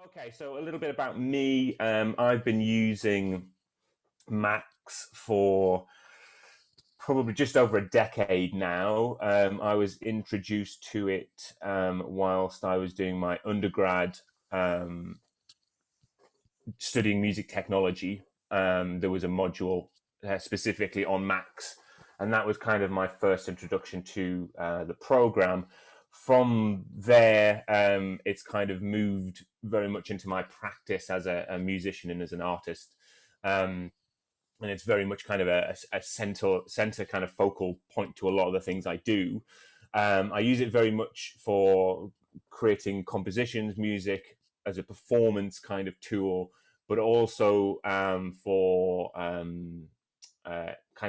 Okay, so a little bit about me. I've been using Max for probably just over a decade now. I was introduced to it whilst I was doing my undergrad studying music technology. There was a module specifically on Max, and that was kind of my first introduction to the program. From there, it's kind of moved very much into my practice as a musician and as an artist. And it's very much kind of a center kind of focal point to a lot of the things I do. I use it very much for creating compositions, music as a performance kind of tool, but also for kind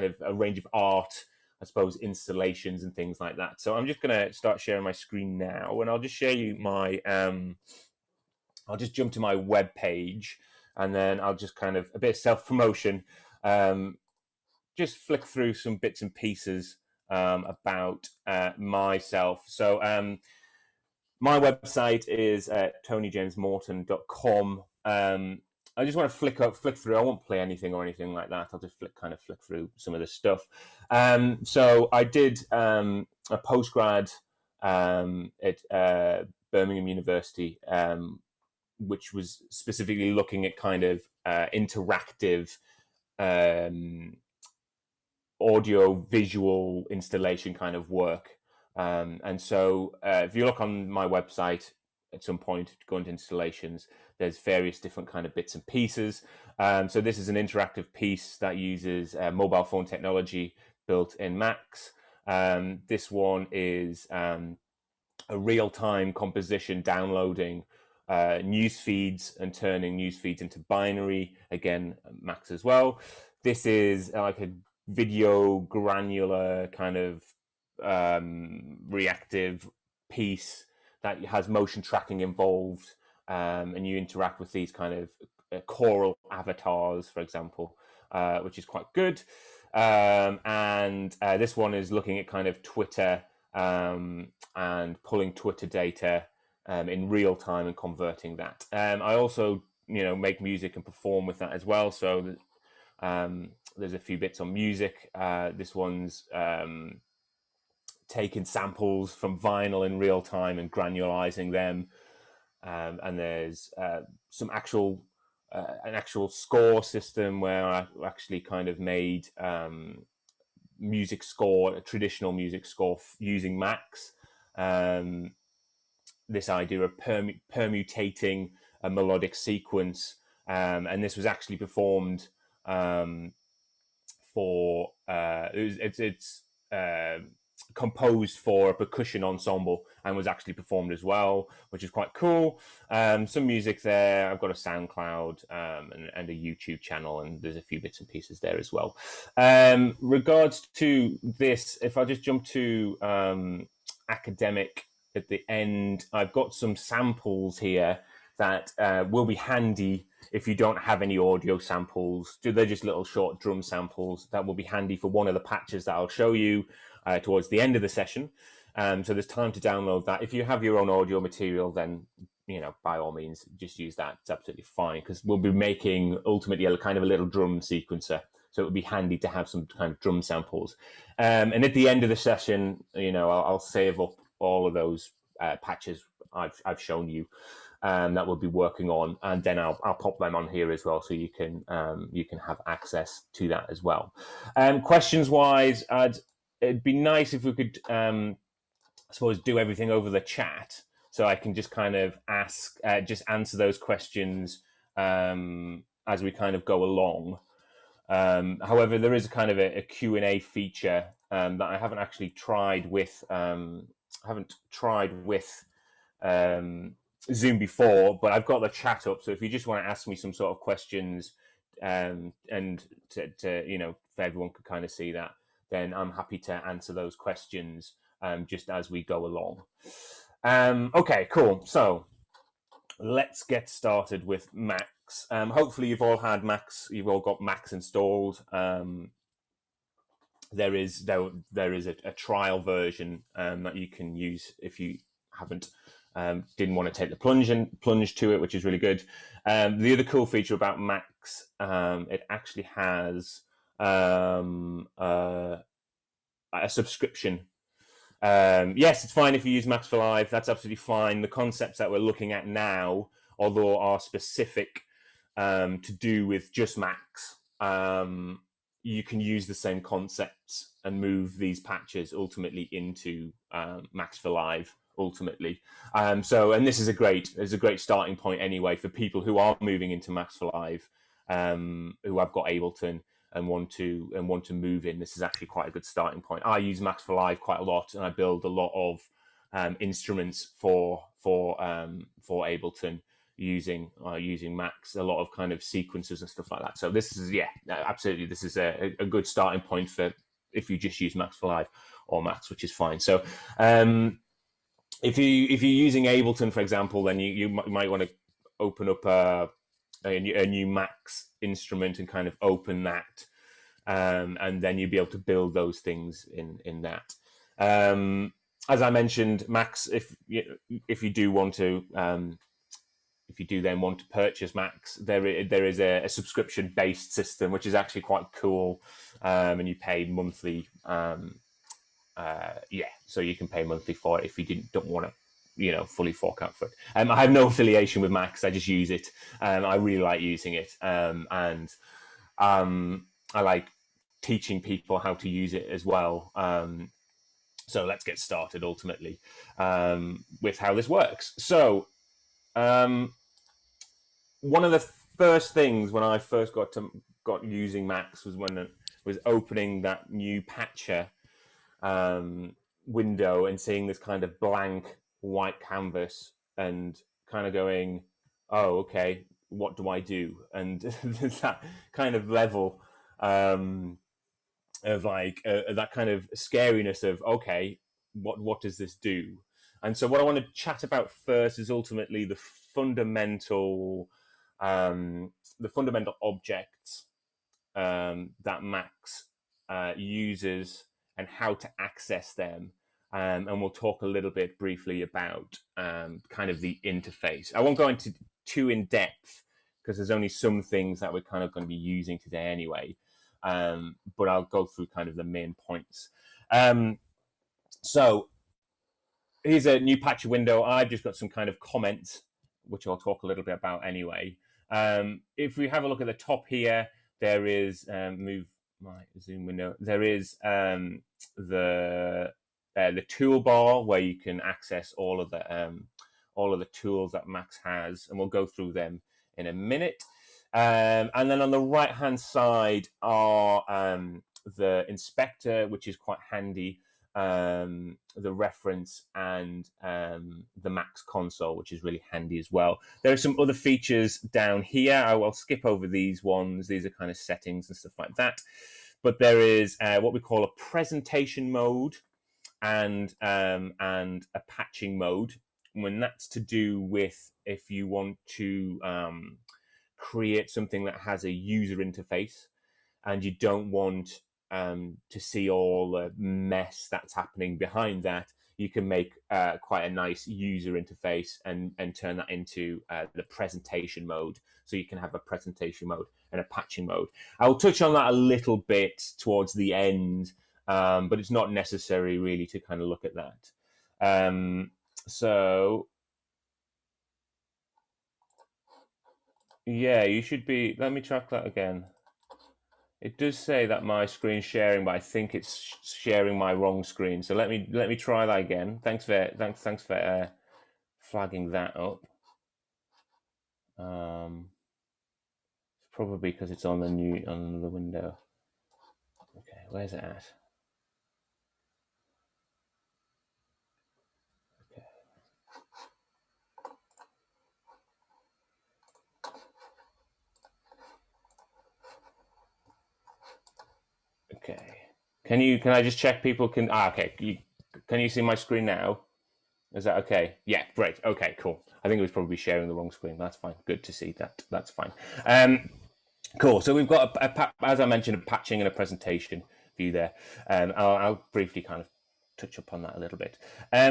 of a range of art, I suppose, installations and things like that. So I'm just going to start sharing my screen now, and I'll just share you my, I'll just jump to my web page, and then I'll just kind of, a bit of self-promotion, just flick through some bits and pieces about myself. So my website is tonyjamesmorton.com. I just want to flick through. I won't play anything or anything like that. I'll just flick through some of the stuff. So I did a postgrad at Birmingham University, which was specifically looking at kind of interactive audio visual installation kind of work. And so if you look on my website at some point, go into installations, there's various different kind of bits and pieces. So this is an interactive piece that uses mobile phone technology built in Max. This one is a real-time composition downloading news feeds and turning news feeds into binary, again, Max as well. This is like a video granular kind of reactive piece that has motion tracking involved, and you interact with these kind of choral avatars, for example, which is quite good. And this one is looking at kind of Twitter and pulling Twitter data in real time and converting that. I also, make music and perform with that as well. So there's a few bits on music. This one's taking samples from vinyl in real time and granularizing them. And there's some actual an actual score system where I actually kind of made music score, a traditional music score using Max. This idea of permutating a melodic sequence, and this was actually performed for it's composed for a percussion ensemble and was actually performed as well, which is quite cool. Some music there. I've got a SoundCloud and a YouTube channel, and there's a few bits and pieces there as well. Regards to this, if I just jump to academic at the end, I've got some samples here that will be handy if you don't have any audio samples. They're just little short drum samples that will be handy for one of the patches that I'll show you towards the end of the session. So there's time to download that. If you have your own audio material, then by all means just use that. It's absolutely fine, because we'll be making ultimately a kind of a little drum sequencer, so it would be handy to have some kind of drum samples. And at the end of the session, I'll save up all of those patches I've shown you that we'll be working on, and then I'll pop them on here as well, so you can have access to that as well. Questions wise, it'd be nice if we could I suppose do everything over the chat, so I can just kind of answer those questions as we kind of go along. However, there is a kind of a Q&A feature that I haven't actually tried with Zoom before, but I've got the chat up. So if you just want to ask me some sort of questions, and to if everyone could kind of see that, then I'm happy to answer those questions just as we go along. Okay, cool. So let's get started with Max. Hopefully you've all had Max. You've all got Max installed. There is a trial version that you can use if you haven't didn't want to take the plunge to it, which is really good. The other cool feature about Max, it actually has a subscription. Yes, it's fine if you use Max for Live. That's absolutely fine. The concepts that we're looking at now, although are specific to do with just Max, you can use the same concepts and move these patches ultimately into Max for Live. Ultimately, and this is a great starting point anyway for people who are moving into Max for Live, who have got Ableton and want to move in. This is actually quite a good starting point. I use Max for Live quite a lot, and I build a lot of instruments for Ableton using Max, a lot of kind of sequences and stuff like that. So this is absolutely, this is a good starting point for if you just use Max for Live or Max, which is fine. So if you're using Ableton, for example, then you might want to open up a new Max instrument and kind of open that, and then you'll be able to build those things in that. As I mentioned, Max, if you do want to, if you do then want to purchase Max, there is a subscription based system, which is actually quite cool, and you pay monthly. So you can pay monthly for it if you don't want to, fully fork out for it. I have no affiliation with Max. I just use it. I really like using it, and I like teaching people how to use it as well. So let's get started ultimately with how this works. So one of the first things when I first got using Max was opening that new patcher window and seeing this kind of blank white canvas and kind of going, oh, okay, what do I do? And there's that kind of level of like that kind of scariness of, okay, what does this do? And so what I want to chat about first is ultimately the fundamental objects that Max uses and how to access them. And we'll talk a little bit briefly about kind of the interface. I won't go into too in depth because there's only some things that we're kind of going to be using today anyway. But I'll go through kind of the main points. So here's a new patch window. I've just got some kind of comments, which I'll talk a little bit about anyway. If we have a look at the top here, there is move my Zoom window. There is the toolbar where you can access all of the tools that Max has, and we'll go through them in a minute. And then on the right hand side are the inspector, which is quite handy, the reference, and the Max console, which is really handy as well. There are some other features down here. I will skip over these ones. These are kind of settings and stuff like that. But there is what we call a presentation mode and a patching mode. When that's to do with if you want to create something that has a user interface and you don't want to see all the mess that's happening behind that, you can make quite a nice user interface and turn that into the presentation mode. So you can have a presentation mode and a patching mode. I'll touch on that a little bit towards the end, but it's not necessary really to kind of look at that. So yeah, you should be, let me track that again. It does say that my screen's sharing, but I think it's sharing my wrong screen. So let me try that again. Thanks for flagging that up. It's probably because it's on the window. Okay, where's it at? Okay. Can I just check people can okay. Can you see my screen now? Is that okay? Yeah, great. Okay, cool. I think it was probably sharing the wrong screen. That's fine. Good to see that. That's fine. Cool. So we've got as I mentioned, a patching and a presentation view there. I'll briefly kind of touch upon that a little bit.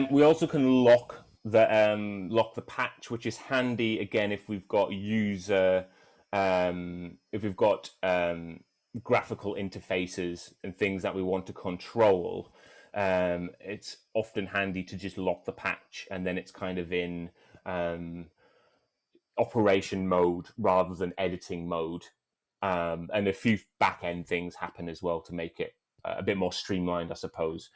We also can lock lock the patch, which is handy again if we've got if we've got graphical interfaces and things that we want to control. It's often handy to just lock the patch, and then it's kind of in operation mode rather than editing mode. And a few back-end things happen as well to make it a bit more streamlined, I suppose,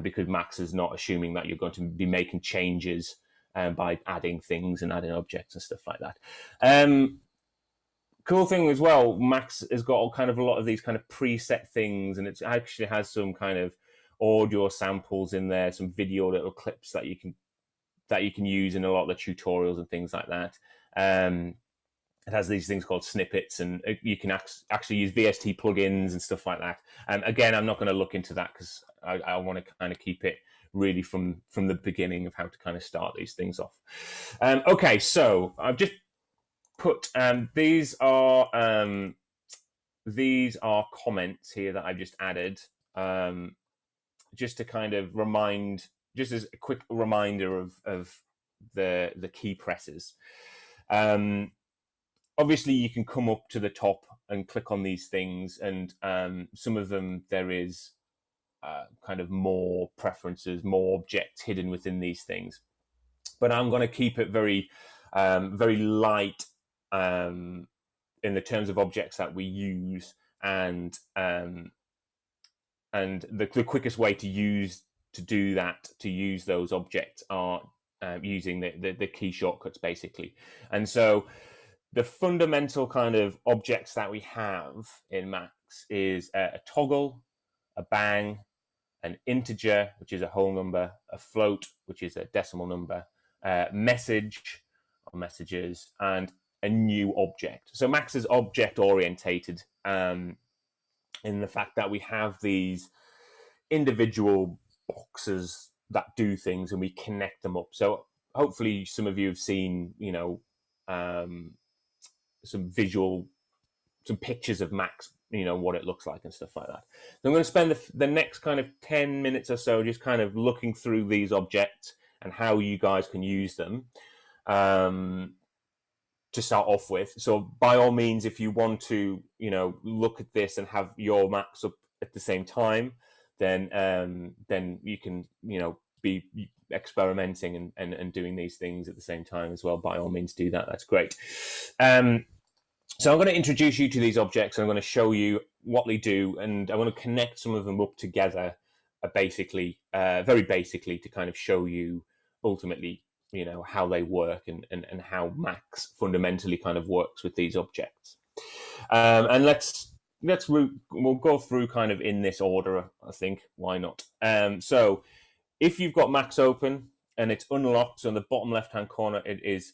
because Max is not assuming that you're going to be making changes by adding things and adding objects and stuff like that. Cool thing as well, Max has got kind of a lot of these kind of preset things, and it actually has some kind of audio samples in there, some video little clips that you can use in a lot of the tutorials and things like that. It has these things called snippets, and you can actually use VST plugins and stuff like that. Again, I'm not going to look into that because I want to kind of keep it really from the beginning of how to kind of start these things off. Okay, so I've just put these are comments here that I've just added, just to kind of remind, just as a quick reminder of the key presses. Obviously, you can come up to the top and click on these things, and some of them there is kind of more preferences, more objects hidden within these things. But I'm going to keep it very, very light in the terms of objects that we use, and the quickest way to use those objects are using the key shortcuts, basically. And so the fundamental kind of objects that we have in Max is a toggle, a bang, an integer, which is a whole number, a float, which is a decimal number, message or messages, and a new object. So Max is object orientated in the fact that we have these individual boxes that do things and we connect them up. So hopefully some of you have seen, some pictures of Max, what it looks like and stuff like that. So I'm going to spend the next kind of 10 minutes or so just kind of looking through these objects and how you guys can use them to start off with. So by all means, if you want to, look at this and have your Max up at the same time, then you can, be experimenting and doing these things at the same time as well. By all means, do that. That's great. So I'm going to introduce you to these objects. I'm going to show you what they do, and I want to connect some of them up together, very basically, to kind of show you ultimately, how they work and how Max fundamentally kind of works with these objects. And we'll go through kind of in this order, I think. Why not? So if you've got Max open and it's unlocked, so in the bottom left-hand corner, it is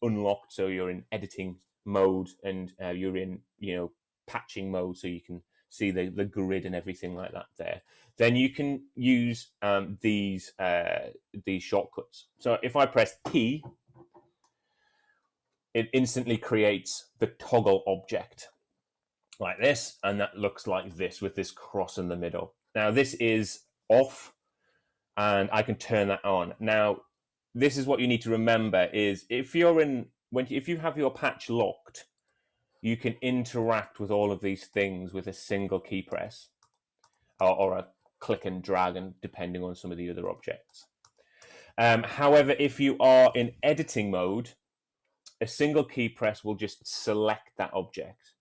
unlocked. So you're in editing mode and you're in, patching mode, so you can see the grid and everything like that there. Then you can use these shortcuts. So if I press T, it instantly creates the toggle object like this, and that looks like this with this cross in the middle. Now this is off, and I can turn that on. Now this is what you need to remember is if you have your patch locked, you can interact with all of these things with a single key press or a click and drag, and depending on some of the other objects. However, if you are in editing mode, a single key press will just select that object.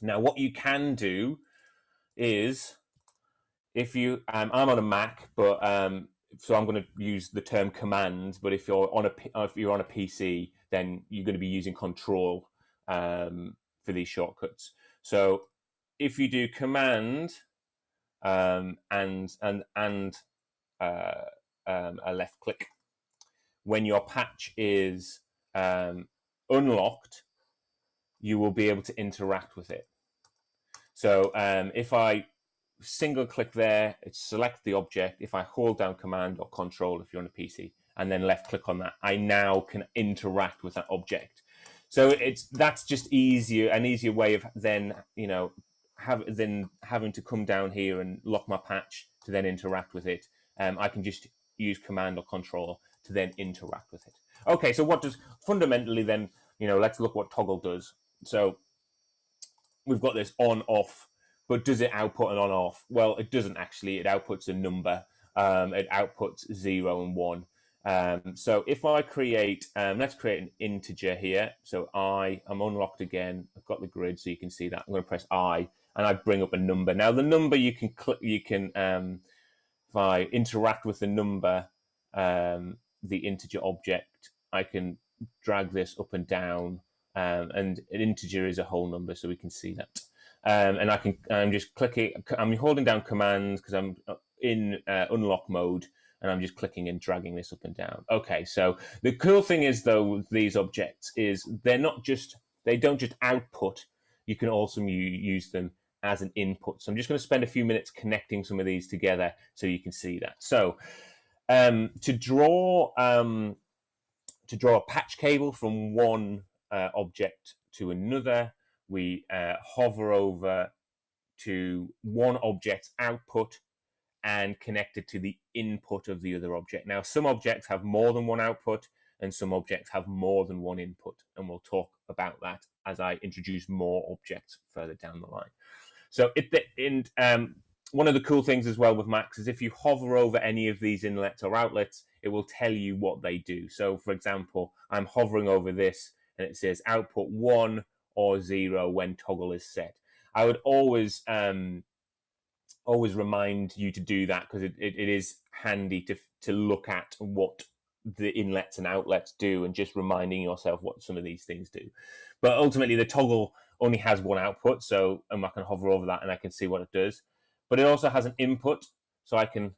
Now, what you can do is, if you, I'm on a Mac, but so I'm going to use the term command. But if you're on a PC, then you're going to be using Control for these shortcuts. So if you do command and a left click, when your patch is unlocked, you will be able to interact with it. So if I single click there, it selects the object. If I hold down command or control, if you're on a PC, and then left click on that, I now can interact with that object. So that's just an easier way of then, having to come down here and lock my patch to then interact with it. I can just use command or control to then interact with it. Okay, so what does fundamentally then, let's look what toggle does. So we've got this on off, but does it output an on off? Well, it doesn't actually. It outputs a number. It outputs 0 and 1. So if I create, let's create an integer here. So I'm unlocked again. I've got the grid, so you can see that. I'm going to press I, and I bring up a number. Now the number you can click. If I interact with the number, the integer object, I can drag this up and down, and an integer is a whole number, so we can see that. And I'm just clicking. I'm holding down Command because I'm in unlock mode, and I'm just clicking and dragging this up and down. Okay, so the cool thing is though with these objects is they don't just output. You can also use them as an input. So I'm just going to spend a few minutes connecting some of these together so you can see that. So to draw a patch cable from one object to another, we hover over to one object's output and connect it to the input of the other object. Now, some objects have more than one output and some objects have more than one input. And we'll talk about that as I introduce more objects further down the line. So one of the cool things as well with Max is if you hover over any of these inlets or outlets, it will tell you what they do. So for example, I'm hovering over this and it says output 1 or 0 when toggle is set. I would always remind you to do that because it is handy to look at what the inlets and outlets do and just reminding yourself what some of these things do. But ultimately the toggle only has one output, so I can hover over that and I can see what it does. But it also has an input, so I can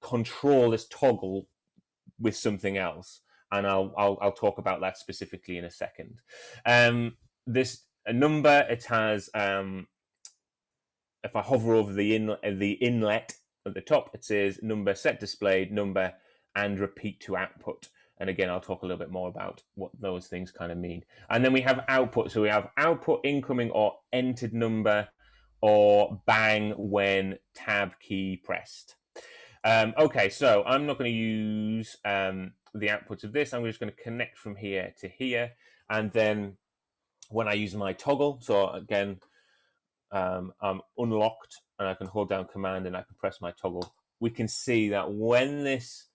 control this toggle with something else, and I'll talk about that specifically in a second. This a number. It has if I hover over the inlet at the top, it says number set displayed, number, and repeat to output. And again, I'll talk a little bit more about what those things kind of mean. And then we have output. So we have output incoming or entered number, or bang when tab key pressed. Okay, so I'm not going to use the outputs of this. I'm just going to connect from here to here. And then when I use my toggle, so again, I'm unlocked and I can hold down Command and I can press my toggle. We can see that when this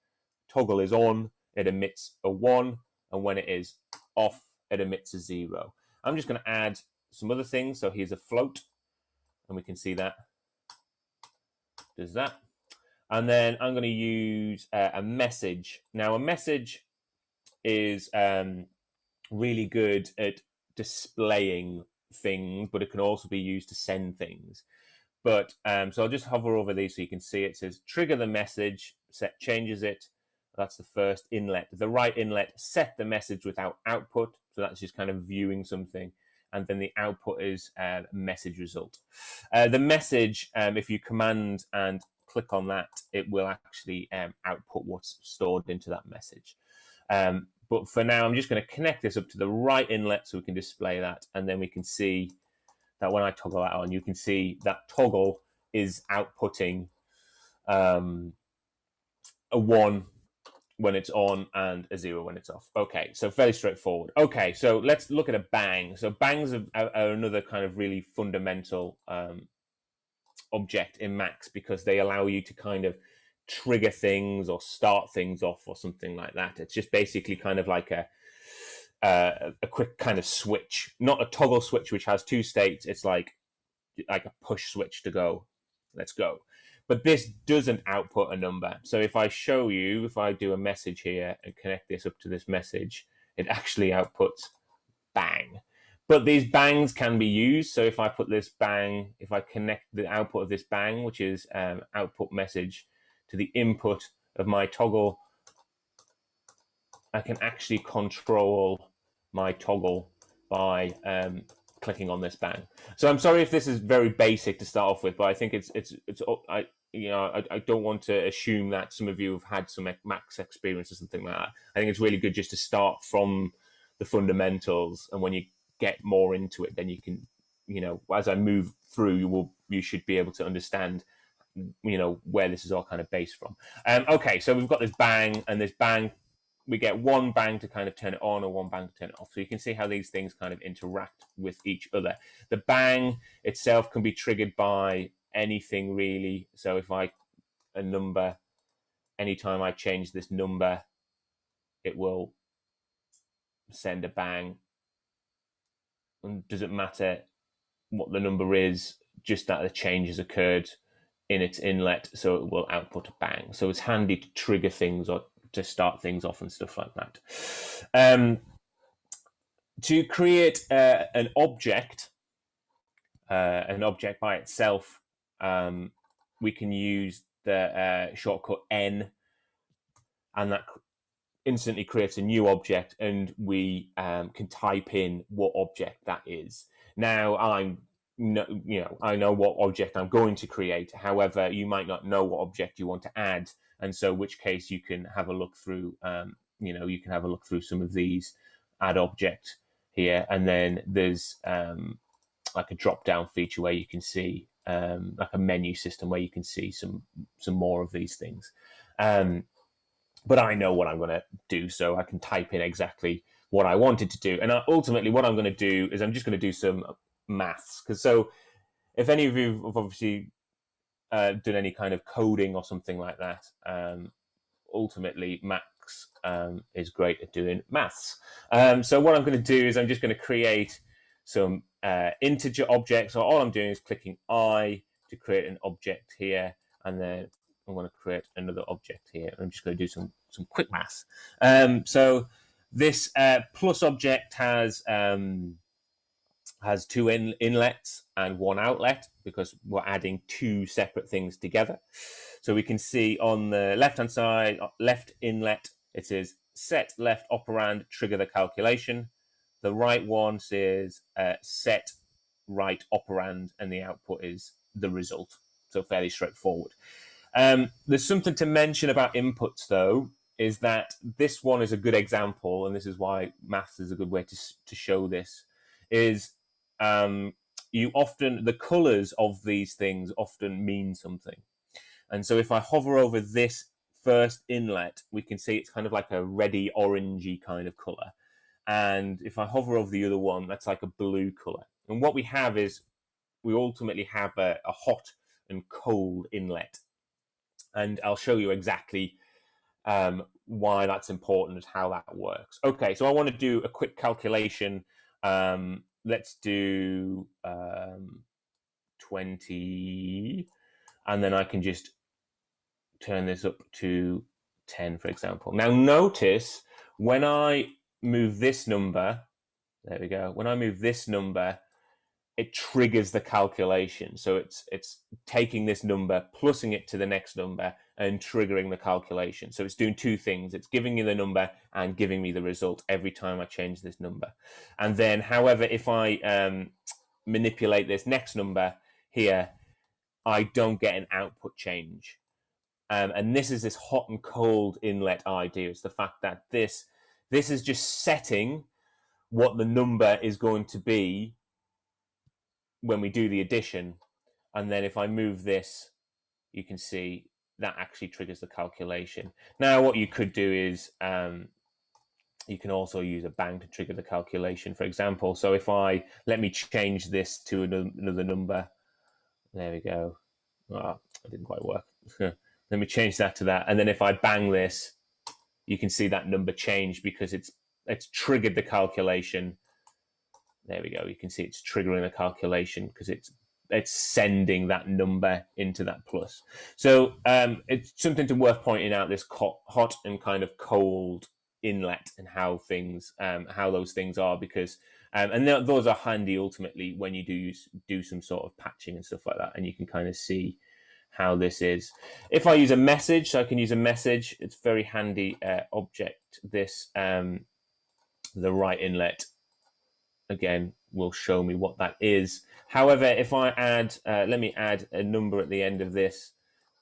toggle is on, it emits a 1, and when it is off, it emits a 0. I'm just going to add some other things. So here's a float, and we can see that does that. And then I'm going to use a message. Now, a message is really good at displaying things, but it can also be used to send things. But so I'll just hover over these so you can see it. It says trigger the message, changes it. That's the first inlet. The right inlet, set the message without output. So that's just kind of viewing something. And then the output is message result. The message, if you command and click on that, it will actually output what's stored into that message. But for now, I'm just going to connect this up to the right inlet so we can display that. And then we can see that when I toggle that on, you can see that toggle is outputting a 1 when it's on and a 0 when it's off. Okay, so fairly straightforward. Okay, so let's look at a bang. So bangs are another kind of really fundamental object in Max because they allow you to kind of trigger things or start things off or something like that. It's just basically kind of like a quick kind of switch, not a toggle switch which has 2 states. It's like a push switch to go. Let's go. But this doesn't output a number. So if I show you, if I do a message here and connect this up to this message, it actually outputs bang. But these bangs can be used. So if I put this bang, if I connect the output of this bang, which is output message, to the input of my toggle, I can actually control my toggle by clicking on this bang. So I'm sorry if this is very basic to start off with, but I think I don't want to assume that some of you have had some Max experience or something like that. I think it's really good just to start from the fundamentals, and when you get more into it, then you can, as I move through, you should be able to understand where this is all kind of based from. Okay, so we've got this bang and this bang. We get one bang to kind of turn it on or one bang to turn it off. So you can see how these things kind of interact with each other. The bang itself can be triggered by anything really. So if a number, anytime I change this number, it will send a bang. And doesn't matter what the number is, just that a change has occurred in its inlet, so it will output a bang. So it's handy to trigger things or to start things off and stuff like that. To create an object by itself, we can use the shortcut N, and that instantly creates a new object, and we can type in what object that is. Now I know what object I'm going to create. However, you might not know what object you want to add, and so in which case you can have a look through. You can have a look through some of these, add object here, and then there's like a drop-down feature where you can see like a menu system where you can see some more of these things. But I know what I'm going to do, so I can type in exactly what I wanted to do. And ultimately, what I'm going to do is I'm just going to do some maths. So if any of you have obviously done any kind of coding or something like that, ultimately Max is great at doing maths. So what I'm going to do is I'm just going to create some integer objects. So all I'm doing is clicking I to create an object here, and then I'm going to create another object here. I'm just going to do some quick math. So this plus object has two inlets and one outlet because we're adding two separate things together. So we can see on the left-hand side, left inlet, it says set left operand, trigger the calculation. The right one says set right operand, and the output is the result. So fairly straightforward. There's something to mention about inputs, though, is that this one is a good example, and this is why maths is a good way to show this, is the colors of these things often mean something. And so if I hover over this first inlet, we can see it's kind of like a reddy orangey kind of color. And if I hover over the other one, that's like a blue color. And what we have is we ultimately have a hot and cold inlet. And I'll show you exactly why that's important and how that works. Okay, so I want to do a quick calculation. Let's do 20, and then I can just turn this up to 10, for example. Now notice when I move this number, there we go. When I move this number, it triggers the calculation. So it's taking this number, plussing it to the next number, and triggering the calculation. So it's doing two things. It's giving me the number and giving me the result every time I change this number. And then, however, if I manipulate this next number here, I don't get an output change. And this is this hot and cold inlet idea. It's the fact that this is just setting what the number is going to be when we do the addition. And then if I move this, you can see that actually triggers the calculation. Now what you could do is you can also use a bang to trigger the calculation, for example. So if let me change this to another number. There we go. Oh, it didn't quite work. Let me change that to that. And then if I bang this, you can see that number change because it's triggered the calculation. There we go. You can see it's triggering the calculation because it's sending that number into that plus. So it's something worth pointing out, this hot and kind of cold inlet and how those things are, because and those are handy ultimately when you do some sort of patching and stuff like that, and you can kind of see how this is. If I use a message, so I can use a message, it's very handy object. This the right inlet again will show me what that is. However, if I add, let me add a number at the end of this,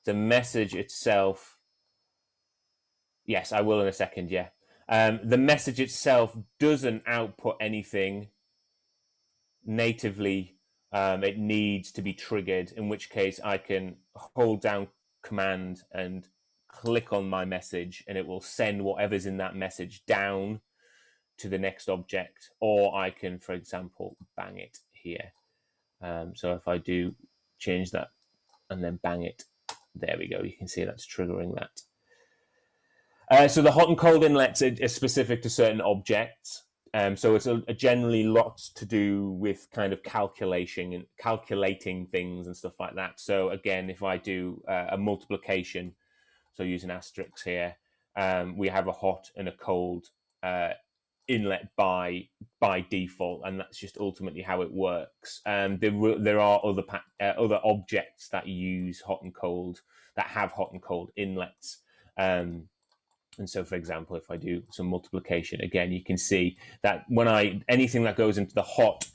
the message itself, yes, I will in a second, yeah. The message itself doesn't output anything natively it needs to be triggered, in which case I can hold down Command and click on my message, and it will send whatever's in that message down to the next object, or I can, for example, bang it here. So if I do change that and then bang it, there we go. You can see that's triggering that. So the hot and cold inlets are specific to certain objects. So it's generally lots to do with kind of calculating things and stuff like that. So again, if I do a multiplication, so using asterisks here, we have a hot and a cold inlet by default, and that's just ultimately how it works. There are other objects that use hot and cold, that have hot and cold inlets. And so, for example, if I do some multiplication, again, you can see that when anything that goes into the hot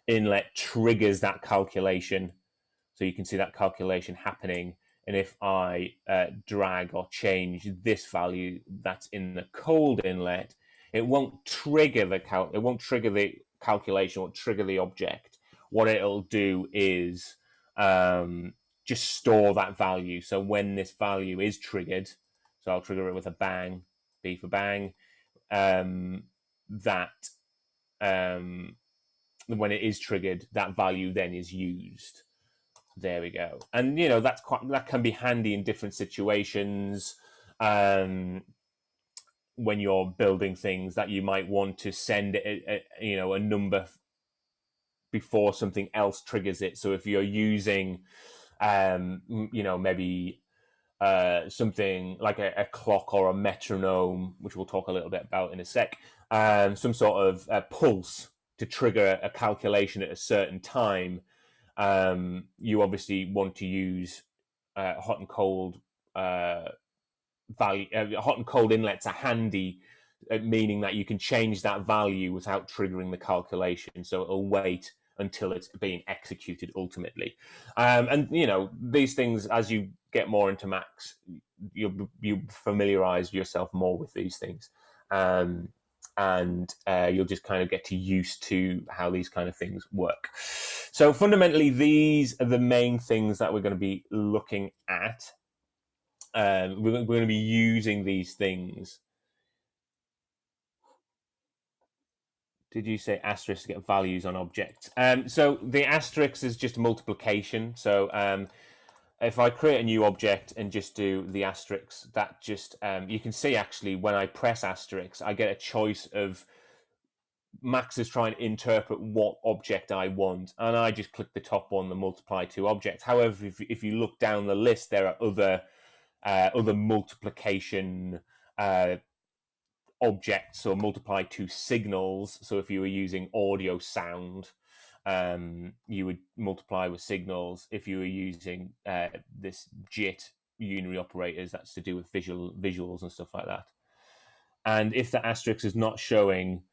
inlet triggers that calculation. So you can see that calculation happening. And if I drag or change this value that's in the cold inlet, it won't trigger the calculation, or trigger the object. What it'll do is just store that value. So when this value is triggered, so I'll trigger it with a bang, B for bang, when it is triggered, that value then is used. There we go. And that can be handy in different situations. When you're building things that you might want to send a number before something else triggers it. So if you're using maybe something like a clock or a metronome, which we'll talk a little bit about in a sec, some sort of pulse to trigger a calculation at a certain time, you obviously want to use hot and cold value. Hot and cold inlets are handy, meaning that you can change that value without triggering the calculation. So it'll wait until it's being executed ultimately. And these things, as you get more into Max, you familiarize yourself more with these things, and you'll just kind of get used to how these kind of things work. So fundamentally, these are the main things that we're going to be looking at. We're going to be using these things. Did you say asterisk to get values on objects? So the asterisk is just multiplication. So if I create a new object and just do the asterisk, that just you can see actually when I press asterisk, I get a choice of Max is trying to interpret what object I want, and I just click the top one, the multiply to object. However, if you look down the list, there are other multiplication objects, or multiply to signals. So if you were using audio sound, you would multiply with signals. If you were using this JIT unary operators, that's to do with visuals and stuff like that. And if the asterisk is not showing,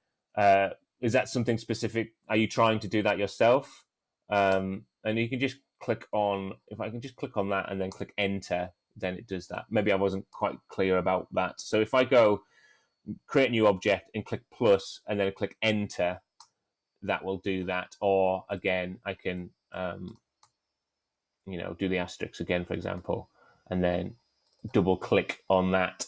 is that something specific? Are you trying to do that yourself? And you can just click on, if I can just click on that and then click enter, then it does that. Maybe I wasn't quite clear about that. So if I go create new object and click plus and then click enter, that will do that. Or again, I can do the asterisk again, for example, and then double click on that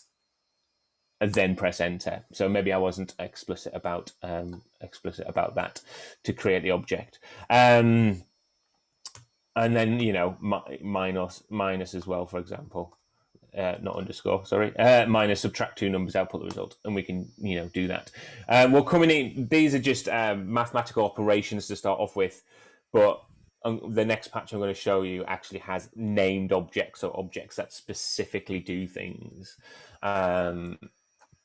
and then press enter. So maybe I wasn't explicit about that to create the object. And then minus as well, for example. Not underscore, sorry. Minus, subtract two numbers, output the result, and we can do that. We're coming in. These are just mathematical operations to start off with, but the next patch I'm going to show you actually has named objects, or objects that specifically do things.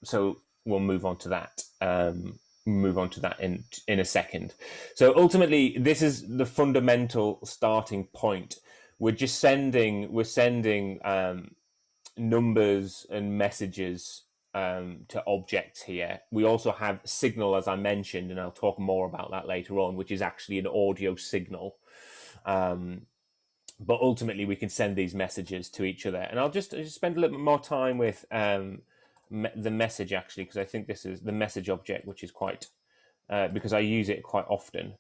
So we'll move on to that. In a second. So ultimately, this is the fundamental starting point. We're sending numbers and messages to objects here. We also have signal, as I mentioned, and I'll talk more about that later on, which is actually an audio signal. But ultimately, we can send these messages to each other. And I'll just spend a little bit more time with the message, actually, because I think this is the message object, which is quite, because I use it quite often.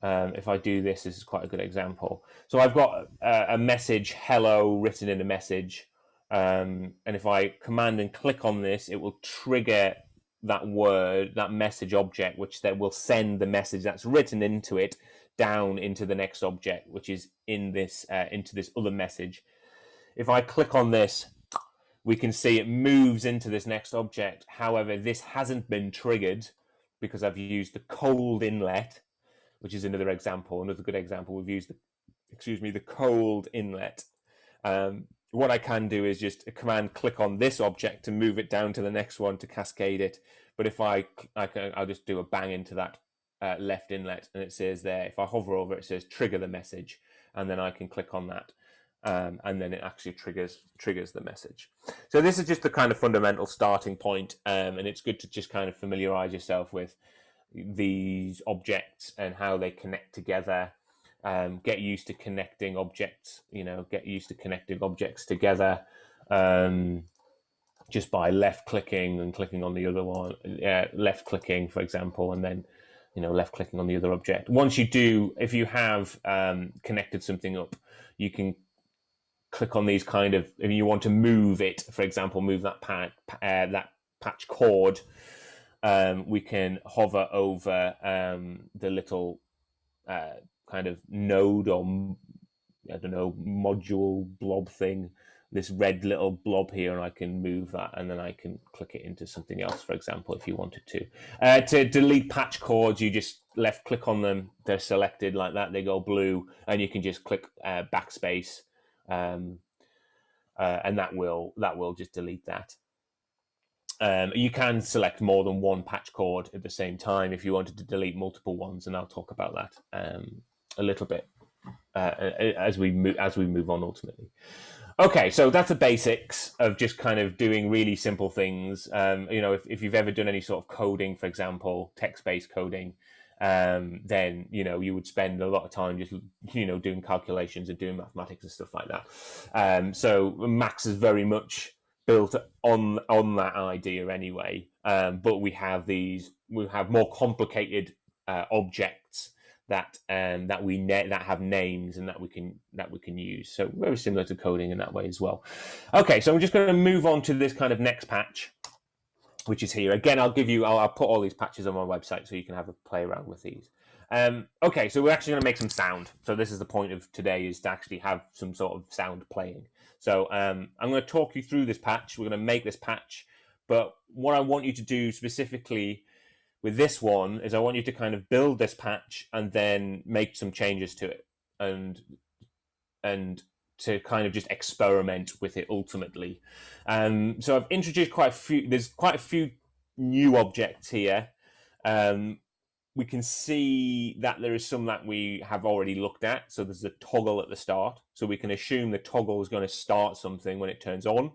If I do this is quite a good example. So I've got a message, hello, written in a message. And if I command and click on this, it will trigger that word, that message object, which then will send the message that's written into it down into the next object, which is in this into this other message. If I click on this, we can see it moves into this next object. However, this hasn't been triggered because I've used the cold inlet, which is another example, another good example. We've used the cold inlet. What I can do is just a command click on this object to move it down to the next one to cascade it. But if I'll just do a bang into that left inlet, and it says there, if I hover over it, it says trigger the message, and then I can click on that. And then it actually triggers the message. So this is just the kind of fundamental starting point, and it's good to just kind of familiarize yourself with these objects and how they connect together. Get used to connecting objects, get used to connecting objects together just by left clicking and clicking on the other one, left clicking, for example, and then left clicking on the other object. Once you do, if you have connected something up, you can click on these kind of, if you want to move it, for example, move that patch chord, we can hover over the little kind of node or, I don't know, module blob thing, this red little blob here, and I can move that, and then I can click it into something else, for example, if you wanted to. To delete patch chords, you just left click on them, they're selected like that, they go blue, and you can just click backspace, and that will just delete that. You can select more than one patch chord at the same time if you wanted to delete multiple ones, and I'll talk about that a little bit as we move on ultimately. Okay, so that's the basics of just kind of doing really simple things. If you've ever done any sort of coding, for example, text-based coding, then you would spend a lot of time just doing calculations and doing mathematics and stuff like that. So Max is very much built on that idea anyway. But we have more complicated objects that have names and that we can use. So very similar to coding in that way as well. Okay, so I'm just going to move on to this kind of next patch, which is here. Again, I'll put all these patches on my website so you can have a play around with these. Okay, so we're actually going to make some sound. So this is the point of today, is to actually have some sort of sound playing. So I'm going to talk you through this patch. We're going to make this patch. But what I want you to do specifically with this one is I want you to kind of build this patch and then make some changes to it and to kind of just experiment with it ultimately. So I've introduced there's quite a few new objects here. We can see that there is some that we have already looked at. So there's a toggle at the start. So we can assume the toggle is going to start something when it turns on,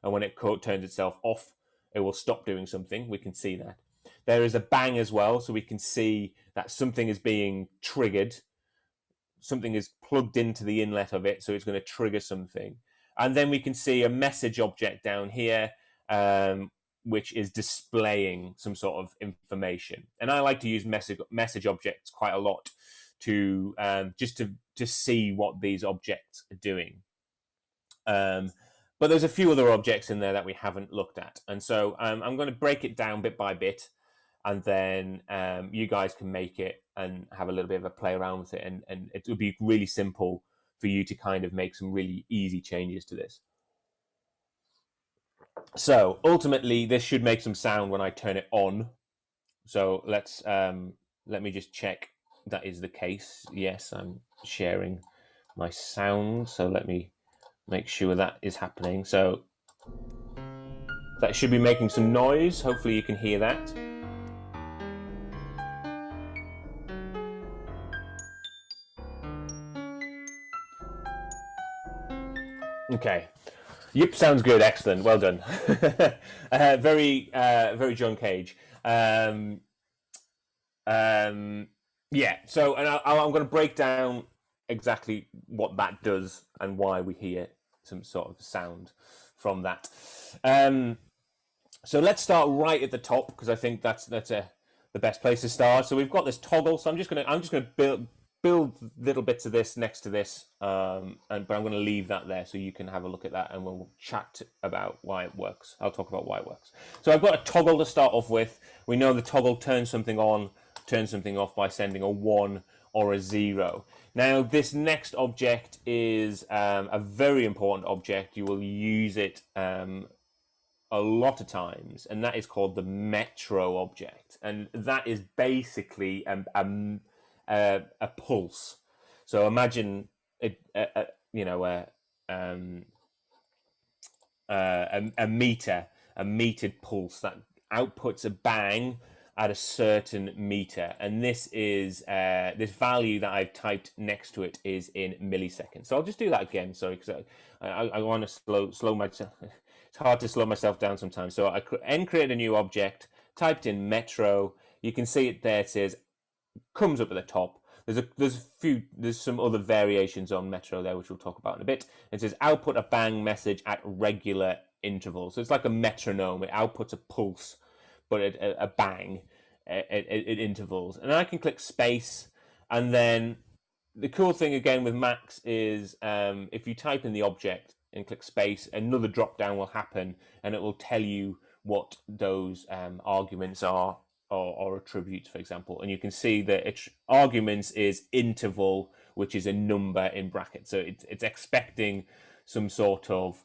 and when it turns itself off, it will stop doing something. We can see that. There is a bang as well, so we can see that something is being triggered. Something is plugged into the inlet of it, so it's going to trigger something. And then we can see a message object down here, which is displaying some sort of information. And I like to use message objects quite a lot to just to see what these objects are doing. But there's a few other objects in there that we haven't looked at. And so I'm going to break it down bit by bit, and then you guys can make it and have a little bit of a play around with it. And it would be really simple for you to kind of make some really easy changes to this. So ultimately, this should make some sound when I turn it on. So let me just check that is the case. Yes, I'm sharing my sound. So let me make sure that is happening. So that should be making some noise. Hopefully you can hear that. Okay. Yep, sounds good. Excellent. Well done. Very John Cage. Yeah. So, and I'm going to break down exactly what that does and why we hear some sort of sound from that. So let's start right at the top, because I think that's the best place to start. So we've got this toggle. So I'm just going to build little bits of this next to this, but I'm going to leave that there so you can have a look at that, and we'll chat about why it works. I'll talk about why it works. So I've got a toggle to start off with. We know the toggle turns something on, turns something off by sending a 1 or a 0. Now, this next object is a very important object. You will use it a lot of times, and that is called the metro object, and that is basically a pulse. So imagine a meter, a metered pulse that outputs a bang at a certain meter, and this is this value that I've typed next to it is in milliseconds. So I'll just do that again. Sorry, because I want to slow myself. It's hard to slow myself down sometimes. So I create a new object, typed in metro. You can see it there. It says comes up at the top. There's some other variations on metro there, which we'll talk about in a bit. It says output a bang message at regular intervals. So it's like a metronome. It outputs a pulse, but a bang at intervals. And I can click space, and then the cool thing again with Max is if you type in the object and click space, another drop down will happen, and it will tell you what those arguments are, or attributes, for example. And you can see that arguments is interval, which is a number in brackets. So it's expecting some sort of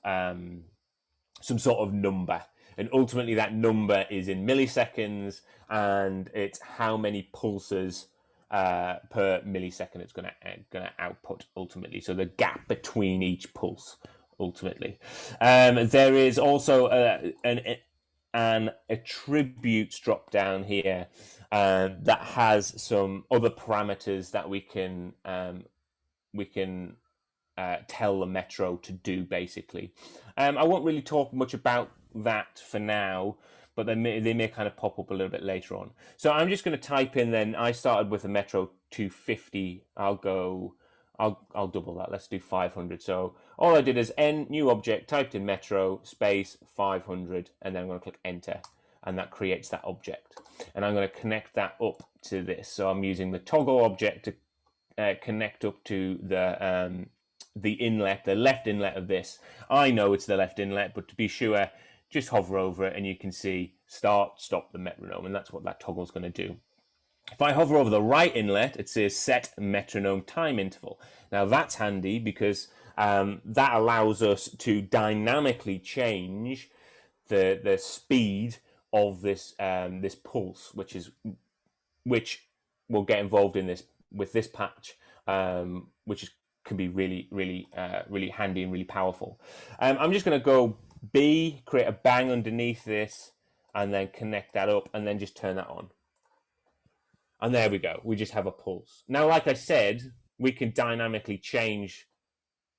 number, and ultimately that number is in milliseconds, and it's how many pulses per millisecond it's going to output ultimately. So the gap between each pulse ultimately. There is also an attributes drop down here that has some other parameters that we can tell the metro to do basically. I won't really talk much about that for now, but they may kind of pop up a little bit later on. So I'm just going to type in then. I started with a metro 250. I'll double that. Let's do 500. So all I did is new object, typed in metro space 500, and then I'm going to click enter, and that creates that object. And I'm going to connect that up to this. So I'm using the toggle object to connect up to the inlet, the left inlet of this. I know it's the left inlet, but to be sure, just hover over it and you can see start, stop the metronome, and that's what that toggle is going to do. If I hover over the right inlet, it says set metronome time interval. Now that's handy because that allows us to dynamically change the speed of this this pulse, which will get involved in this with this patch, which can be really handy and really powerful. I'm just going to go B, create a bang underneath this, and then connect that up, and then just turn that on. And there we go. We just have a pulse. Now, like I said, we can dynamically change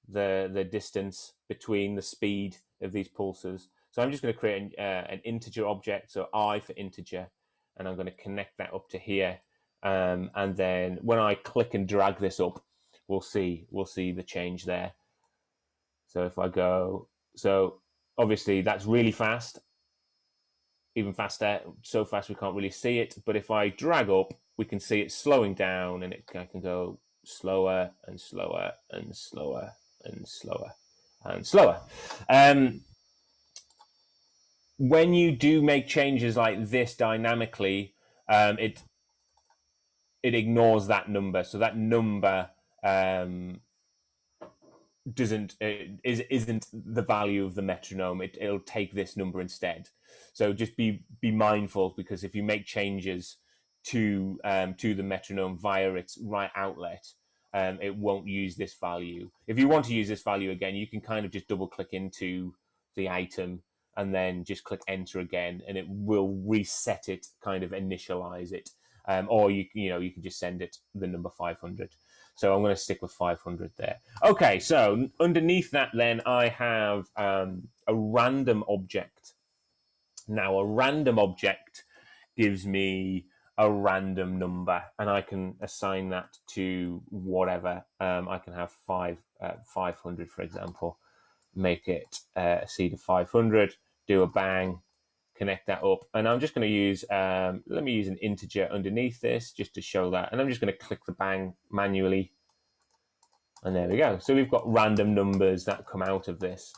the distance between the speed of these pulses. So I'm just going to create an integer object, so I for integer, and I'm going to connect that up to here. And then when I click and drag this up, we'll see the change there. So if I go, so obviously that's really fast, even faster, so fast we can't really see it. But if I drag up, we can see it slowing down, and I can go slower and slower and slower and slower and slower. When you do make changes like this dynamically, it ignores that number. So that number isn't the value of the metronome. It'll take this number instead. So just be mindful, because if you make changes to the metronome via its right outlet, it won't use this value. If you want to use this value again, you can kind of just double click into the item and then just click enter again, and it will reset it, kind of initialize it. Or you can just send it the number 500. So I'm going to stick with 500 there. Okay, so underneath that then I have a random object. Now a random object gives me a random number, and I can assign that to whatever. I can have 500, for example. Make it a seed of 500, do a bang, connect that up. And I'm just going to use, let me use an integer underneath this just to show that. And I'm just going to click the bang manually. And there we go. So we've got random numbers that come out of this,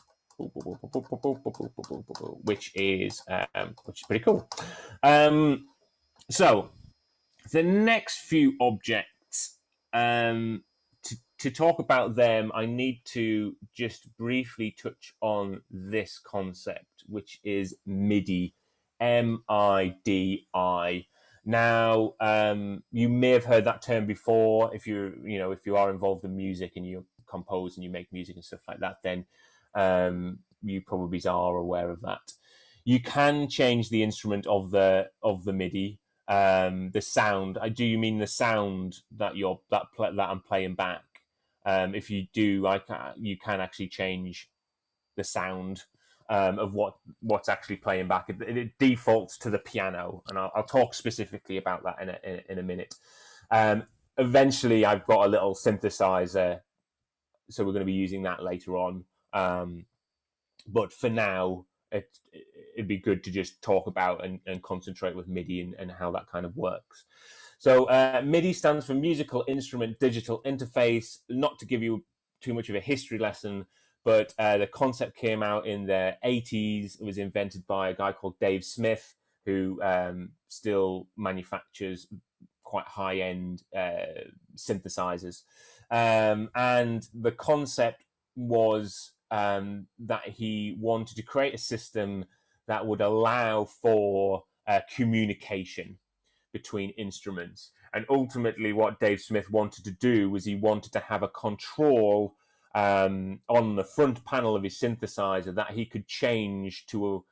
which is pretty cool. So the next few objects, to talk about them, I need to just briefly touch on this concept, which is MIDI, MIDI. Now, you may have heard that term before. If you are involved in music and you compose and you make music and stuff like that, then you probably are aware of that. You can change the instrument of the MIDI, the sound. Do you mean the sound that I'm playing back? If you do, you can actually change the sound of what's actually playing back. It defaults to the piano, and I'll talk specifically about that in a minute. Eventually, I've got a little synthesizer, so we're going to be using that later on. But for now, it'd be good to just talk about and concentrate with MIDI and how that kind of works. So MIDI stands for Musical Instrument Digital Interface. Not to give you too much of a history lesson, but the concept came out in the 80s. It was invented by a guy called Dave Smith, who still manufactures quite high-end synthesizers. And the concept was that he wanted to create a system that would allow for communication between instruments. And ultimately what Dave Smith wanted to do was he wanted to have a control on the front panel of his synthesizer that he could change to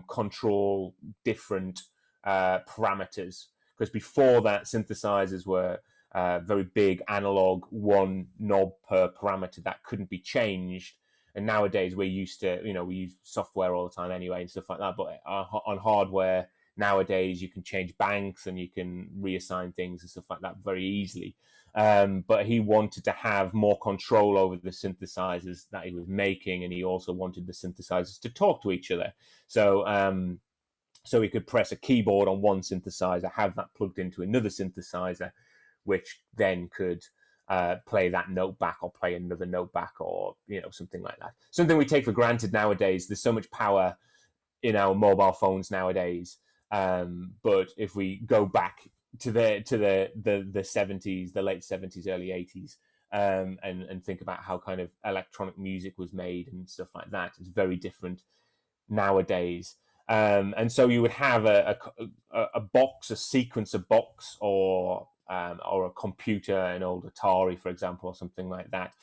control different parameters. Because before that, synthesizers were very big analog, one knob per parameter that couldn't be changed. And nowadays we're used to, we use software all the time anyway and stuff like that. But on hardware, nowadays you can change banks and you can reassign things and stuff like that very easily. But he wanted to have more control over the synthesizers that he was making, and he also wanted the synthesizers to talk to each other. So he could press a keyboard on one synthesizer, have that plugged into another synthesizer, which then could play that note back or play another note back, or something like that. Something we take for granted nowadays. There's so much power in our mobile phones nowadays. But if we go back to the 70s, the late 70s, early 80s, and think about how kind of electronic music was made and stuff like that, it's very different nowadays. And so you would have a box, a sequencer box, or a computer, an old Atari, for example, or something like that,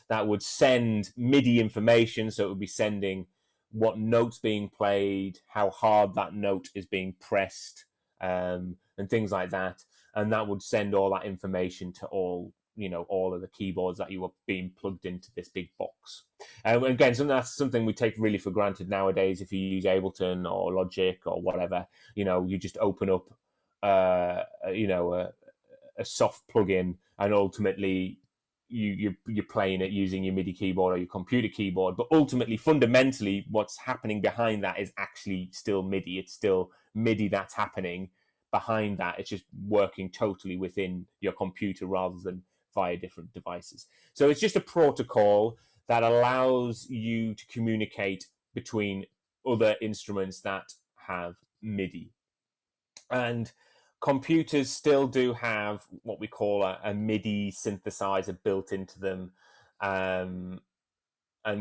that would send MIDI information. So it would be sending what note's being played, how hard that note is being pressed, and things like that. And that would send all that information to all of the keyboards that you were being plugged into this big box. Again, that's something we take really for granted nowadays. If you use Ableton or Logic or whatever, you just open up, a soft plugin, and ultimately you're playing it using your MIDI keyboard or your computer keyboard. But ultimately, fundamentally, what's happening behind that is actually still MIDI. It's still MIDI that's happening behind that. It's just working totally within your computer rather than via different devices. So it's just a protocol that allows you to communicate between other instruments that have MIDI. And computers still do have what we call a MIDI synthesizer built into them, and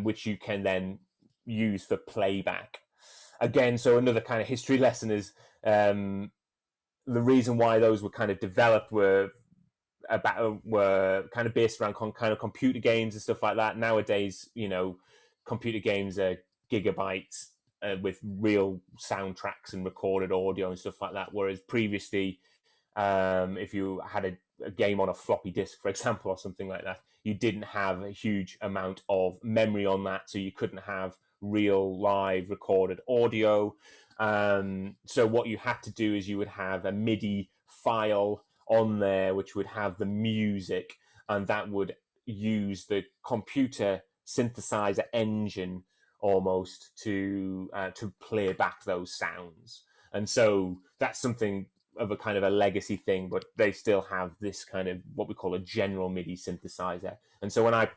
which you can then use for playback. Again, so another kind of history lesson is the reason why those were kind of developed were kind of based around kind of computer games and stuff like that. Nowadays, computer games are gigabytes with real soundtracks and recorded audio and stuff like that. Whereas previously, if you had a game on a floppy disk, for example, or something like that, you didn't have a huge amount of memory on that, so you couldn't have real live recorded audio. So what you had to do is you would have a MIDI file on there which would have the music, and that would use the computer synthesizer engine almost to play back those sounds. And so that's something of a kind of a legacy thing, but they still have this kind of what we call a general MIDI synthesizer. And so when I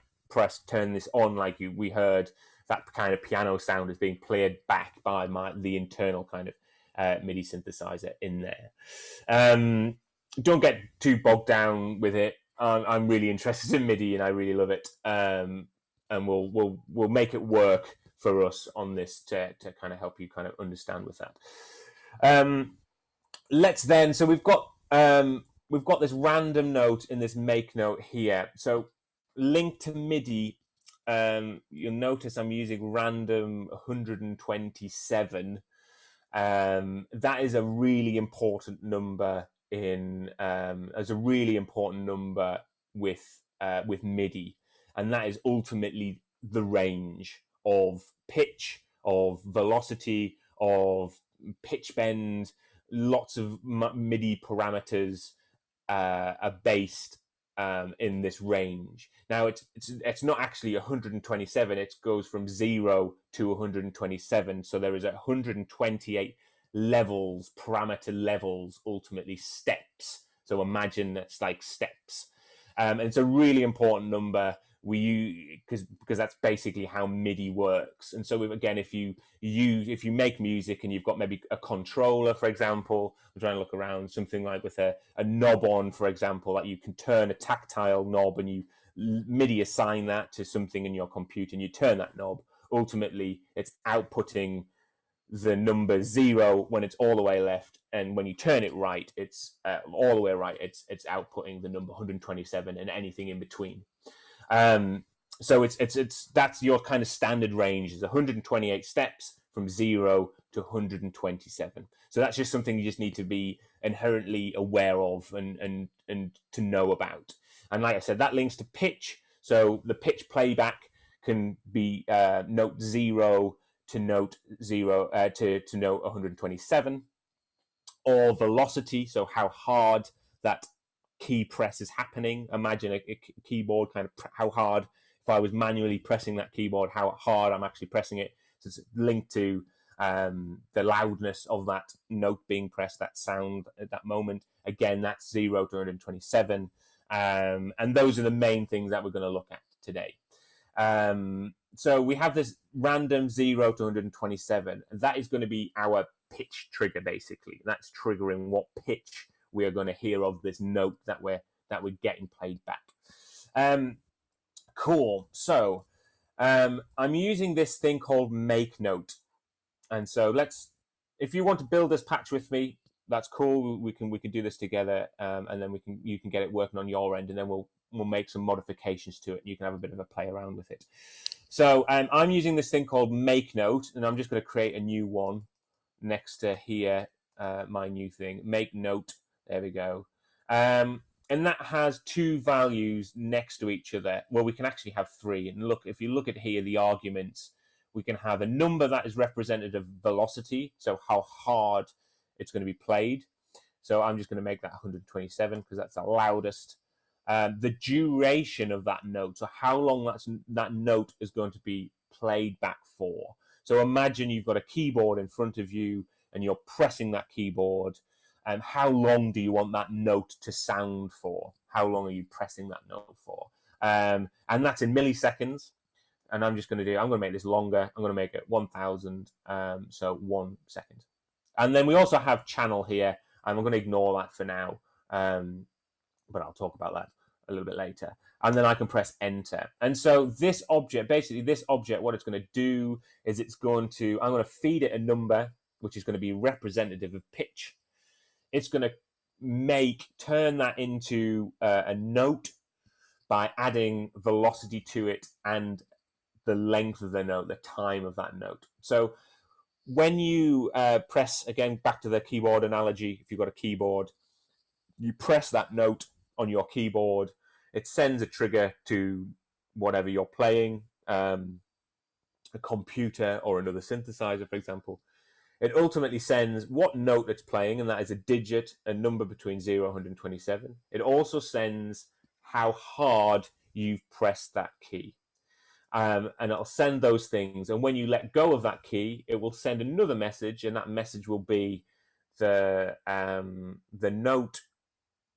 turn this on, like we heard, that kind of piano sound is being played back by the internal kind of MIDI synthesizer in there. Don't get too bogged down with it. I'm really interested in MIDI and I really love it. And we'll make it work for us on this to kind of help you kind of understand with that. Let's then, so we've got this random note in this make note here. So link to MIDI, you'll notice I'm using random 127. That is a really important number as a really important number with MIDI, and that is ultimately the range of pitch, of velocity, of pitch bend. Lots of MIDI parameters are based in this range. Now it's not actually 127. It goes from 0 to 127. So there is 128 levels, parameter levels, ultimately steps. So imagine that's like steps, and it's a really important number. We use because that's basically how MIDI works. And so again, if you make music and you've got maybe a controller, for example, I'm trying to look around, something like with a knob on, for example, that you can turn a tactile knob and you MIDI assign that to something in your computer and you turn that knob. Ultimately, it's outputting the number 0 when it's all the way left, and when you turn it right, it's all the way right. It's outputting the number 127 and anything in between. So it's that's your kind of standard range is 128 steps from 0 to 127. So that's just something you just need to be inherently aware of and to know about. And like I said, that links to pitch. So the pitch playback can be note 0 to note 0 to note 127, or velocity. So how hard that key press is happening. Imagine a keyboard, kind of how hard, if I was manually pressing that keyboard, how hard I'm actually pressing it. So it's linked to the loudness of that note being pressed, that sound at that moment. Again, that's 0 to 127. And those are the main things that we're going to look at today. So we have this random 0 to 127, and that is going to be our pitch trigger, basically. That's triggering what pitch we are going to hear of this note that we're getting played back. Cool. So I'm using this thing called make note, and so if you want to build this patch with me, that's cool. We can do this together, and then you can get it working on your end, and then we'll make some modifications to it, and you can have a bit of a play around with it. So I'm using this thing called make note, and I'm just going to create a new one next to here, my new thing, make note. There we go. And that has 2 values next to each other. Well, we can actually have 3. And look, if you look at here, the arguments, we can have a number that is representative of velocity, so how hard it's going to be played. So I'm just going to make that 127 because that's the loudest. The duration of that note, so how long that note is going to be played back for. So imagine you've got a keyboard in front of you and you're pressing that keyboard. How long do you want that note to sound for? How long are you pressing that note for? And that's in milliseconds. And I'm going to make this longer. I'm going to make it 1000, so 1 second. And then we also have channel here, and I'm going to ignore that for now. But I'll talk about that a little bit later. And then I can press enter. And so this object, what it's going to do is I'm going to feed it a number, which is going to be representative of pitch. It's going to turn that into a note by adding velocity to it and the length of the note, the time of that note. So when you press, again, back to the keyboard analogy, if you've got a keyboard, you press that note on your keyboard, it sends a trigger to whatever you're playing, a computer or another synthesizer, for example. It ultimately sends what note it's playing, and that is a digit, a number between 0 and 127. It also sends how hard you've pressed that key. and it'll send those things. And when you let go of that key, it will send another message, and that message will be the note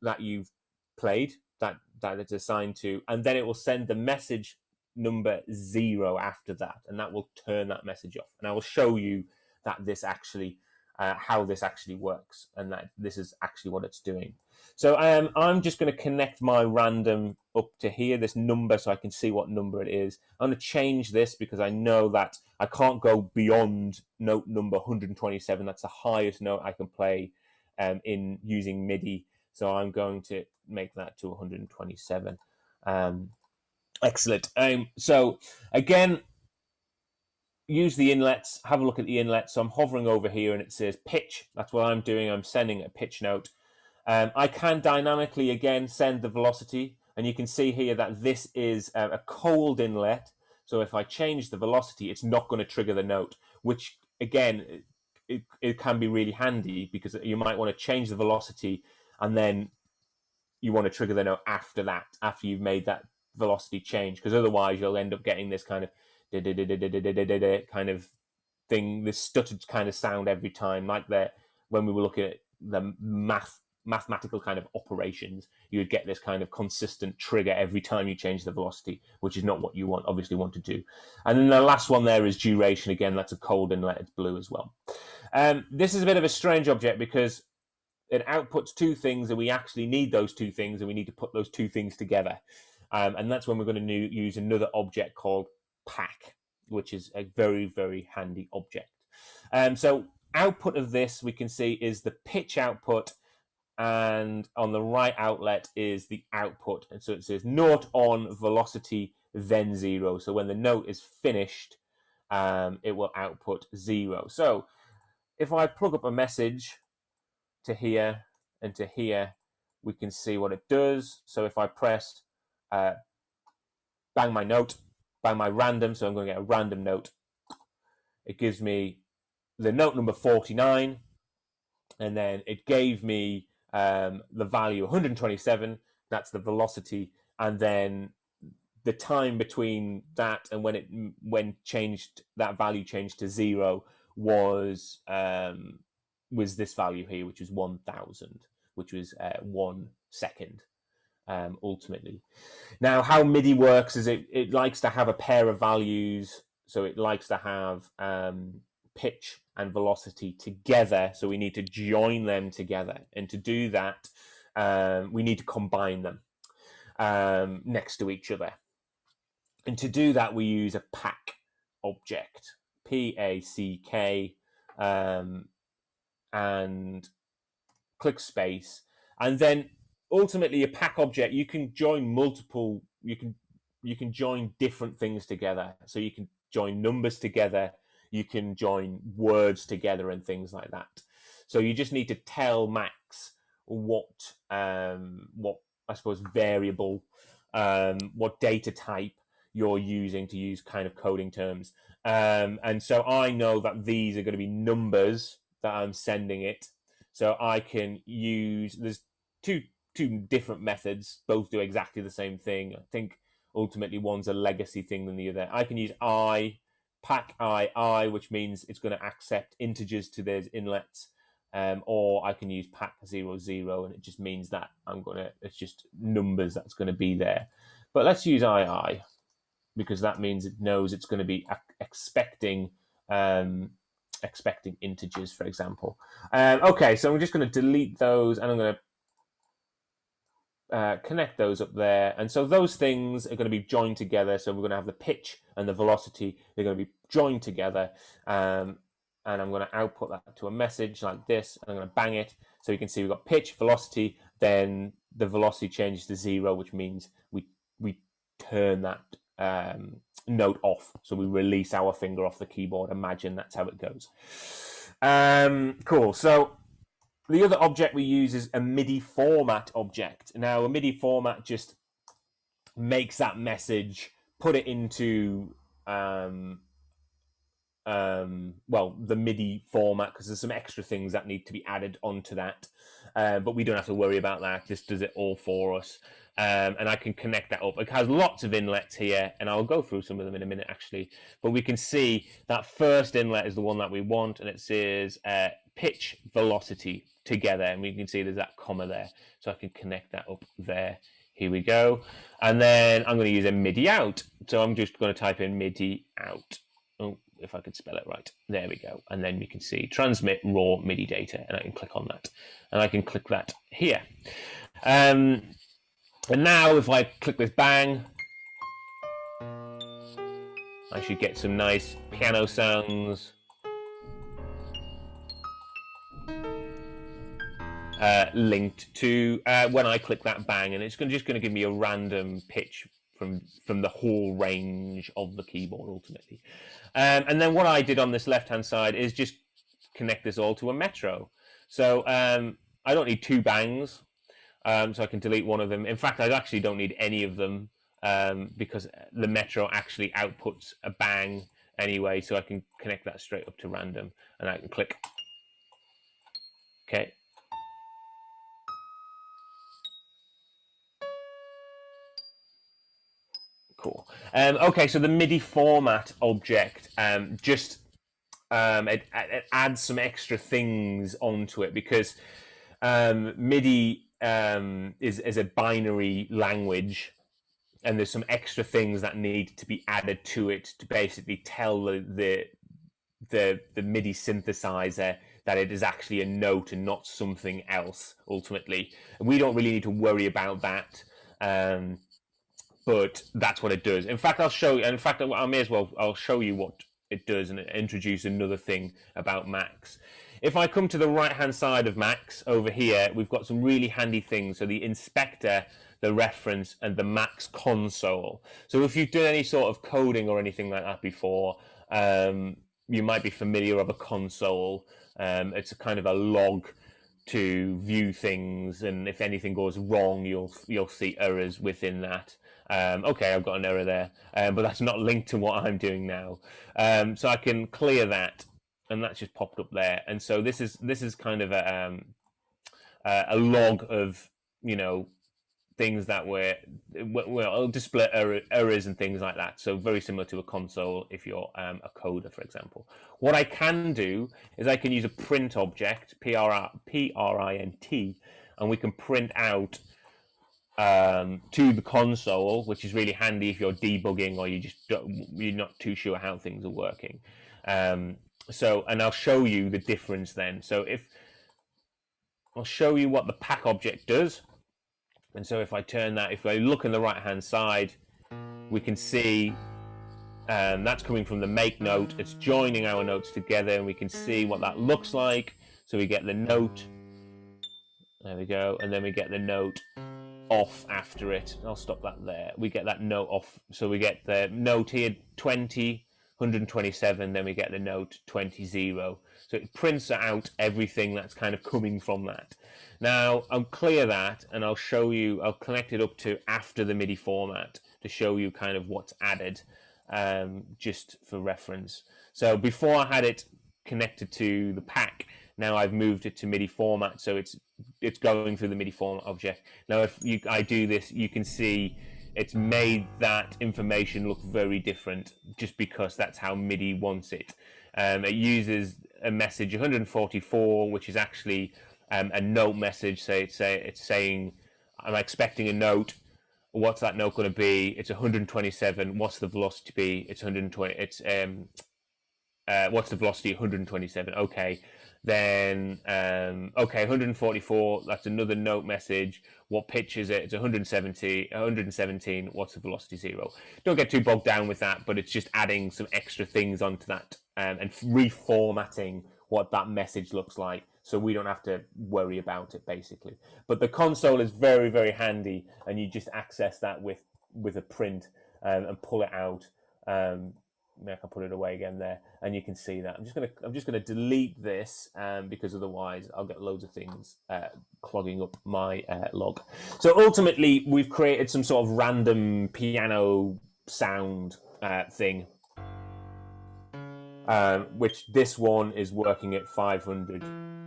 that you've played, that it's assigned to, and then it will send the message number 0 after that, and that will turn that message off. And I will show you that this actually how this actually works, and that this is actually what it's doing. So I'm just going to connect my random up to here, this number, so I can see what number it is. I'm going to change this because I know that I can't go beyond note number 127. That's the highest note I can play in using MIDI. So I'm going to make that to 127. Excellent. So again, use the inlets, have a look at the inlets. So I'm hovering over here and it says pitch. That's what I'm doing. I'm sending a pitch note. I can dynamically, again, send the velocity. And you can see here that this is a cold inlet. So if I change the velocity, it's not going to trigger the note, which, again, it can be really handy because you might want to change the velocity and then you want to trigger the note after that, after you've made that velocity change, because otherwise you'll end up getting this kind of kind of thing, this stuttered kind of sound every time, like that when we were looking at the mathematical kind of operations, you would get this kind of consistent trigger every time you change the velocity, which is not what you obviously want to do. And then the last one there is duration. Again, that's a cold inlet, it's blue as well. This is a bit of a strange object because it outputs two things, and we actually need those two things, and we need to put those two things together. And that's when we're going to use another object called pack, which is a very, very handy object. So output of this, we can see, is the pitch output, and on the right outlet is the output. And so it says note on, velocity, then 0. So when the note is finished, it will output 0. So if I plug up a message to here and to here, we can see what it does. So if I press bang my note, bang my random, so I'm going to get a random note, it gives me the note number 49, and then it gave me the value 127. That's the velocity, and then the time between that and when that value changed to 0 was this value here, which was 1000, which was 1 second. Ultimately. Now, how MIDI works is it likes to have a pair of values. So it likes to have pitch and velocity together. So we need to join them together. And to do that, we need to combine them next to each other. And to do that, we use a pack object, P-A-C-K, and click space. And then ultimately, a pack object, you can join multiple, you can join different things together. So you can join numbers together, you can join words together and things like that. So you just need to tell Max what I suppose variable, what data type you're using to use kind of coding terms. And so I know that these are going to be numbers that I'm sending it. So I can use, there's two different methods, both do exactly the same thing. I think ultimately one's a legacy thing than the other. I can use pack I, which means it's going to accept integers to those inlets, or I can use pack 00, and it just means that it's just numbers that's going to be there. But let's use II, because that means it knows it's going to be expecting integers, for example. Okay, so I'm just going to delete those, and I'm going to connect those up there. And so those things are going to be joined together. So we're going to have the pitch and the velocity. They're going to be joined together. And I'm going to output that to a message like this. And I'm going to bang it. So you can see we've got pitch, velocity, then the velocity changes to 0, which means we turn that note off. So we release our finger off the keyboard. Imagine that's how it goes. Cool. So the other object we use is a MIDI format object. Now, a MIDI format just makes that message, put it into, the MIDI format, because there's some extra things that need to be added onto that. But we don't have to worry about that. This does it all for us. and I can connect that up. It has lots of inlets here, and I'll go through some of them in a minute actually, but we can see that first inlet is the one that we want, and it says pitch velocity together, and we can see there's that comma there, so I can connect that up there. Here we go. And then I'm going to use a MIDI out, so I'm just going to type in MIDI out. Oh, if I could spell it right. There we go. And then we can see transmit raw MIDI data, and I can click on that, and I can click that here. And now if I click this bang, I should get some nice piano sounds. Linked to when I click that bang, and it's just going to give me a random pitch from the whole range of the keyboard ultimately. And then what I did on this left hand side is just connect this all to a Metro. So I don't need two bangs, so I can delete one of them. In fact, I actually don't need any of them because the Metro actually outputs a bang anyway, so I can connect that straight up to random, and I can click. Okay. Cool. Okay, so the MIDI format object just it adds some extra things onto it because MIDI is a binary language, and there's some extra things that need to be added to it to basically tell the MIDI synthesizer that it is actually a note and not something else. Ultimately, we don't really need to worry about that. But that's what it does. In fact, I'll show you. In fact, I may as well. I'll show you what it does and introduce another thing about Max. If I come to the right-hand side of Max over here, we've got some really handy things. So the inspector, the reference, and the Max console. So if you've done any sort of coding or anything like that before, you might be familiar with a console. It's a kind of a log to view things, and if anything goes wrong, you'll see errors within that. Okay, I've got an error there, but that's not linked to what I'm doing now. So I can clear that, and that's just popped up there. And so this is kind of a log of, you know, things that will display errors and things like that. So very similar to a console if you're a coder, for example. What I can do is I can use a print object, print, and we can print out to the console, which is really handy if you're debugging or you're not too sure how things are working. And I'll show you the difference then. So I'll show you what the pack object does. And so if I turn that, if I look on the right hand side, we can see that's coming from the make note. It's joining our notes together, and we can see what that looks like. So we get the note, there we go, and then we get the note off after it. I'll stop that there. We get that note off. So we get the note here 20, 127, then we get the note 20, 0. So it prints out everything that's kind of coming from that. Now I'll clear that, and I'll show you, I'll connect it up to after the MIDI format to show you kind of what's added, just for reference. So before I had it connected to the pack, now I've moved it to MIDI format, so it's going through the MIDI format object. Now if I do this, you can see it's made that information look very different just because that's how MIDI wants it. It uses a message 144, which is actually a note message. Say it's saying, I'm expecting a note. What's that note going to be? It's 127. What's the velocity be? It's 120. It's what's the velocity? 127. Okay. Then okay, 144. That's another note message. What pitch is it? It's 117. What's the velocity? 0. Don't get too bogged down with that, but it's just adding some extra things onto that and reformatting what that message looks like, so we don't have to worry about it basically. But the console is very, very handy, and you just access that with a print and pull it out. I can put it away again there, and you can see that. I'm just gonna delete this because otherwise I'll get loads of things clogging up my log. So ultimately, we've created some sort of random piano sound thing, which this one is working at 500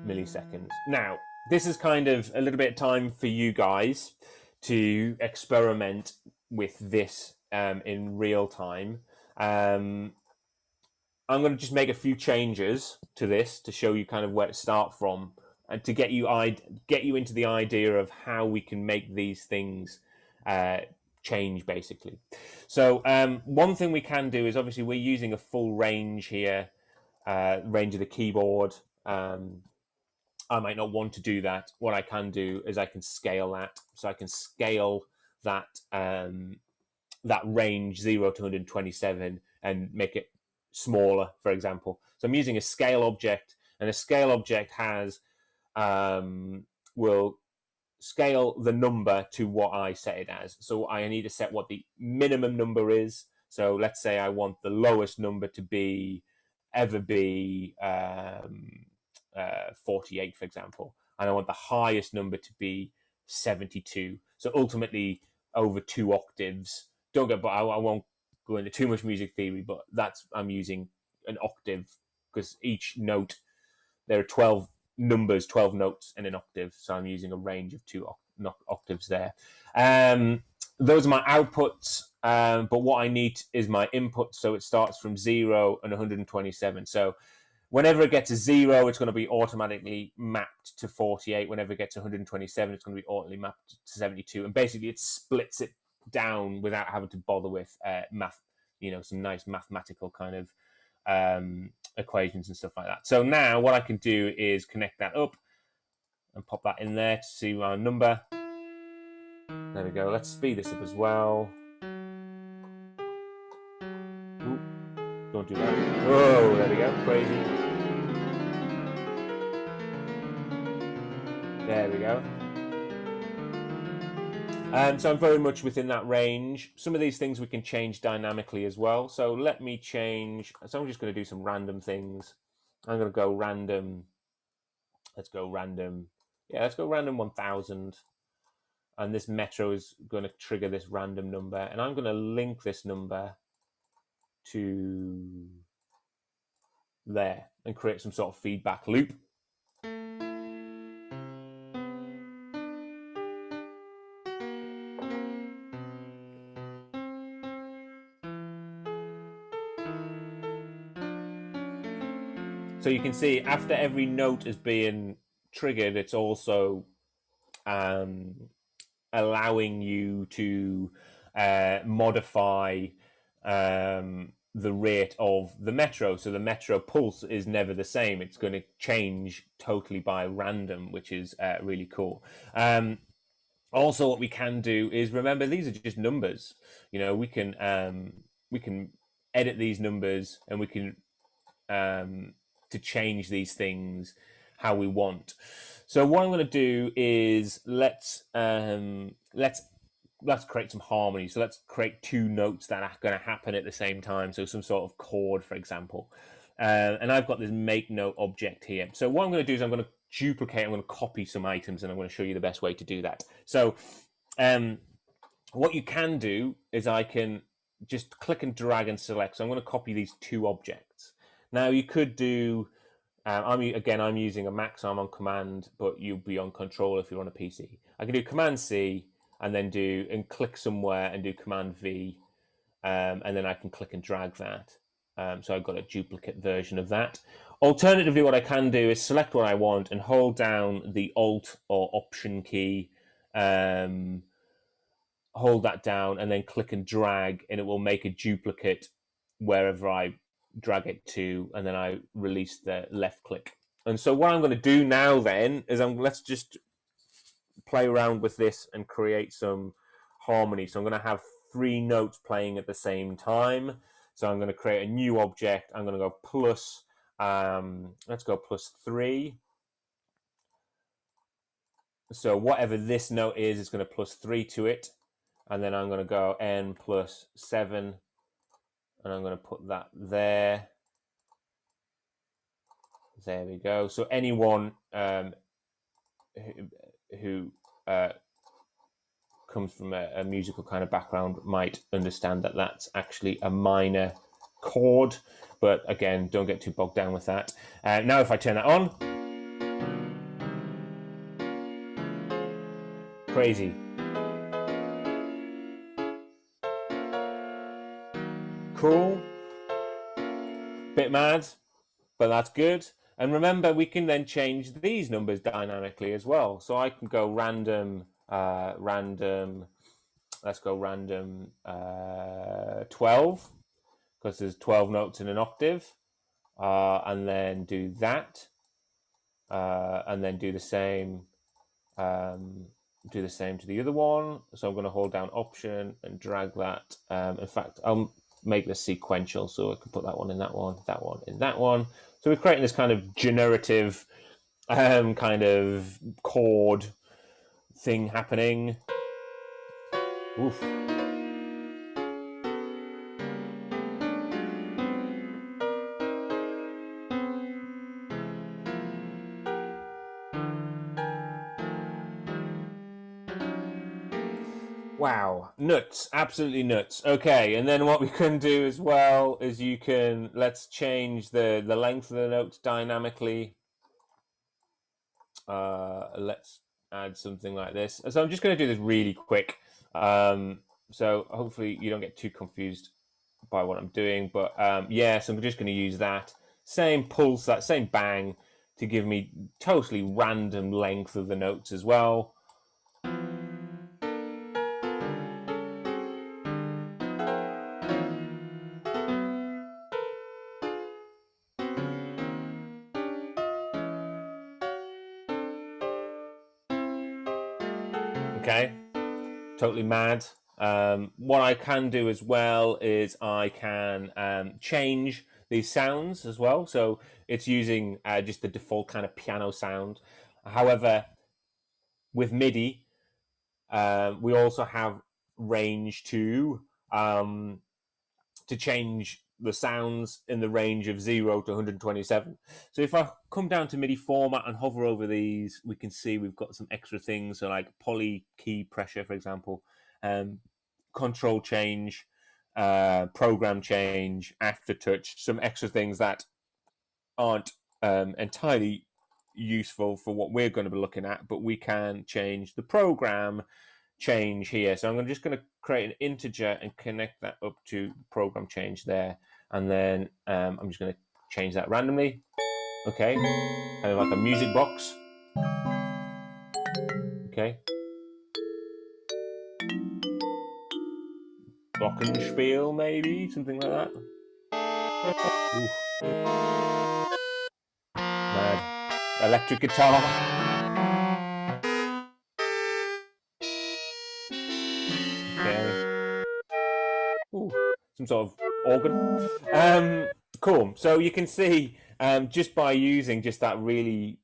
milliseconds. Now, this is kind of a little bit of time for you guys to experiment with this in real time. I'm going to just make a few changes to this to show you kind of where to start from, and to get you into the idea of how we can make these things change, basically. So one thing we can do is, obviously we're using a full range here, range of the keyboard. I might not want to do that. What I can do is I can scale that. So I can scale that that range 0 to 127 and make it smaller, for example. So I'm using a scale object, and a scale object has will scale the number to what I set it as. So I need to set what the minimum number is. So let's say I want the lowest number to be 48, for example, and I want the highest number to be 72. So ultimately, over 2 octaves. Don't get, but I won't go into too much music theory, but I'm using an octave because each note, there are 12 numbers, 12 notes in an octave. So I'm using a range of 2 octaves there. Those are my outputs, but what I need is my input. So it starts from 0 and 127. So whenever it gets a 0, it's going to be automatically mapped to 48. Whenever it gets 127, it's going to be automatically mapped to 72. And basically, it splits it down without having to bother with some nice mathematical kind of equations and stuff like that. So now what I can do is connect that up and pop that in there to see our number. There we go. Let's speed this up as well. Ooh, don't do that. Oh, there we go. Crazy. There we go. So I'm very much within that range. Some of these things we can change dynamically as well. So let me change. So I'm just going to do some random things. I'm going to go random. Let's go random. Yeah, let's go random 1000. And this metro is going to trigger this random number. And I'm going to link this number to there and create some sort of feedback loop. So you can see after every note is being triggered, it's also allowing you to modify the rate of the metro. So the metro pulse is never the same. It's going to change totally by random, which is really cool. Also, what we can do is, remember, these are just numbers. You know, we can edit these numbers, and we can to change these things how we want. So what I'm going to do is let's create some harmony. So let's create 2 notes that are going to happen at the same time. So some sort of chord, for example. And I've got this make note object here. So what I'm going to do is I'm going to duplicate, I'm going to copy some items, and I'm going to show you the best way to do that. So what you can do is I can just click and drag and select. So I'm going to copy these 2 objects. Now you could do, I'm using a Mac, so I'm on Command, but you'll be on Control if you're on a PC. I can do Command C and then click somewhere and do Command V, and then I can click and drag that. So I've got a duplicate version of that. Alternatively, what I can do is select what I want and hold down the Alt or Option key, hold that down, and then click and drag, and it will make a duplicate wherever I drag it to, and then I release the left click. And so what I'm going to do now then is let's just play around with this and create some harmony. So I'm going to have 3 notes playing at the same time. So I'm going to create a new object. I'm going to go plus, let's go +3. So whatever this note is, it's going to +3 to it. And then I'm going to go n +7. And I'm going to put that there. There we go. So anyone who comes from a musical kind of background might understand that that's actually a minor chord. But again, don't get too bogged down with that. Now if I turn that on, crazy. Cool. Bit mad, but that's good. And remember, we can then change these numbers dynamically as well. So I can go random, let's go random 12, because there's 12 notes in an octave. And then do that. And then do the same to the other one. So I'm going to hold down Option and drag that. In fact, I'll make this sequential, so I can put that one in that one, that one in that one. So we're creating this kind of generative kind of chord thing happening. Oof. Wow, nuts, absolutely nuts. Okay, and then what we can do as well is let's change the length of the notes dynamically. Let's add something like this. So I'm just going to do this really quick. So hopefully you don't get too confused by what I'm doing. But yeah, so I'm just going to use that same pulse, that same bang, to give me totally random length of the notes as well. Okay, totally mad. What I can do as well is I can change these sounds as well. So it's using just the default kind of piano sound. However, with MIDI, we also have range to change the sounds in the range of 0 to 127. So if I come down to MIDI format and hover over these, we can see we've got some extra things. So like poly key pressure, for example, control change, program change, aftertouch, some extra things that aren't entirely useful for what we're going to be looking at, but we can change the program change here. So I'm just going to create an integer and connect that up to program change there. And then I'm just going to change that randomly. Okay, kind of like a music box. Okay. Glockenspiel, maybe, something like that. Ooh. Mad. Electric guitar. Okay. Ooh. Some sort of organ. Cool. So you can see just by using just that really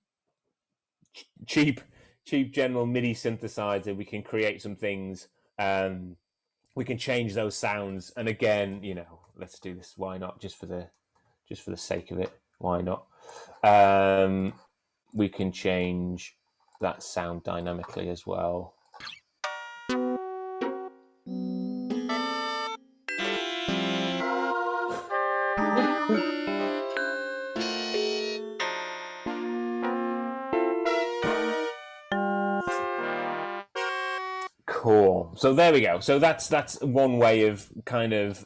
cheap general MIDI synthesizer, we can create some things. We can change those sounds, and again, let's do this. Why not? Just for the sake of it, why not? We can change that sound dynamically as well. Cool. So there we go. So that's one way of kind of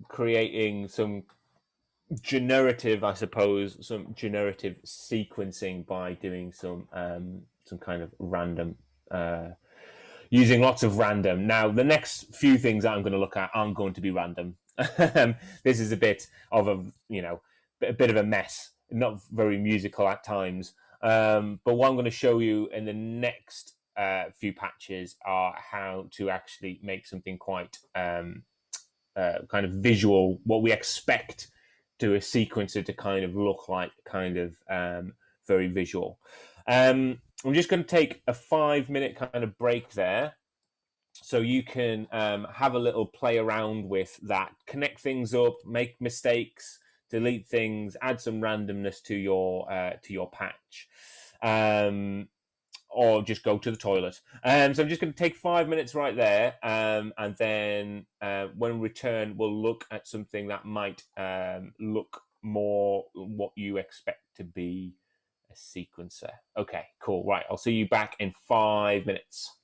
creating some generative, I suppose, some generative sequencing by doing some kind of random, using lots of random. Now, the next few things that I'm going to look at aren't going to be random. This is a bit of a bit of a mess, not very musical at times. But what I'm going to show you in the next few patches are how to actually make something quite kind of visual, what we expect to a sequencer to kind of look like, kind of very visual. I'm just going to take a 5-minute kind of break there, so you can have a little play around with that, connect things up, make mistakes, delete things, add some randomness to your patch, or just go to the toilet. So I'm just going to take 5 minutes right there, and then when we return, we'll look at something that might look more what you expect to be a sequencer. Okay, cool. Right, I'll see you back in 5 minutes.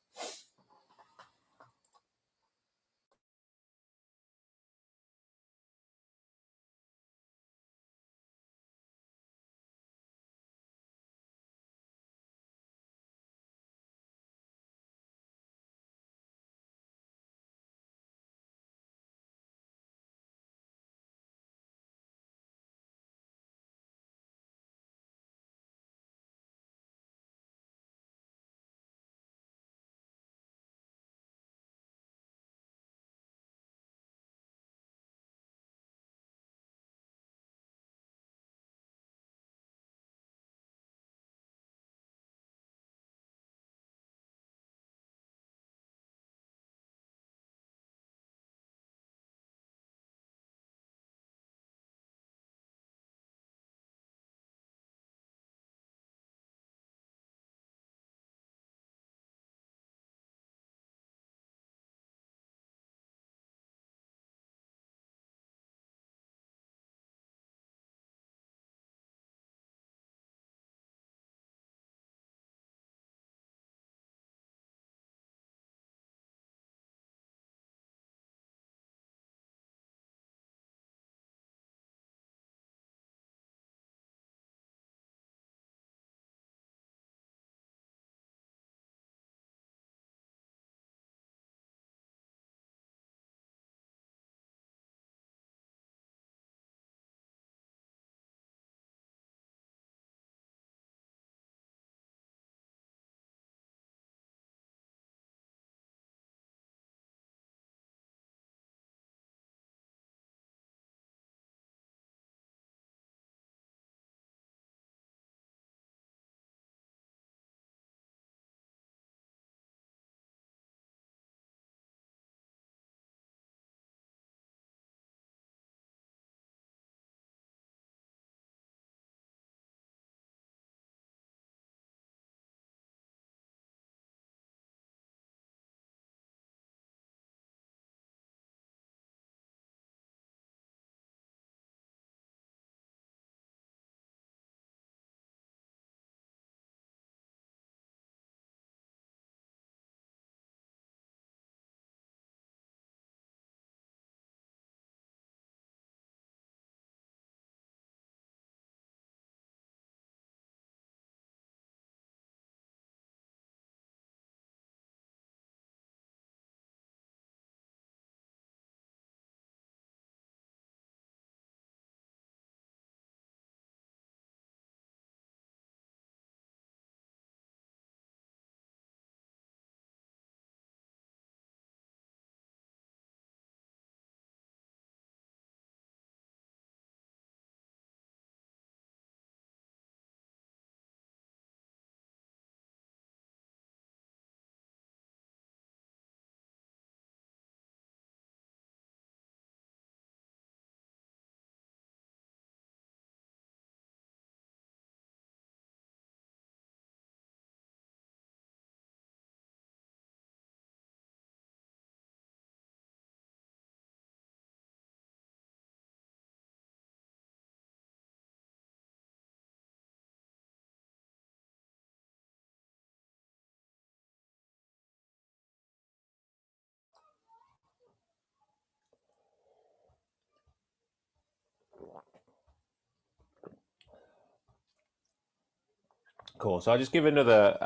Cool. So I'll just give another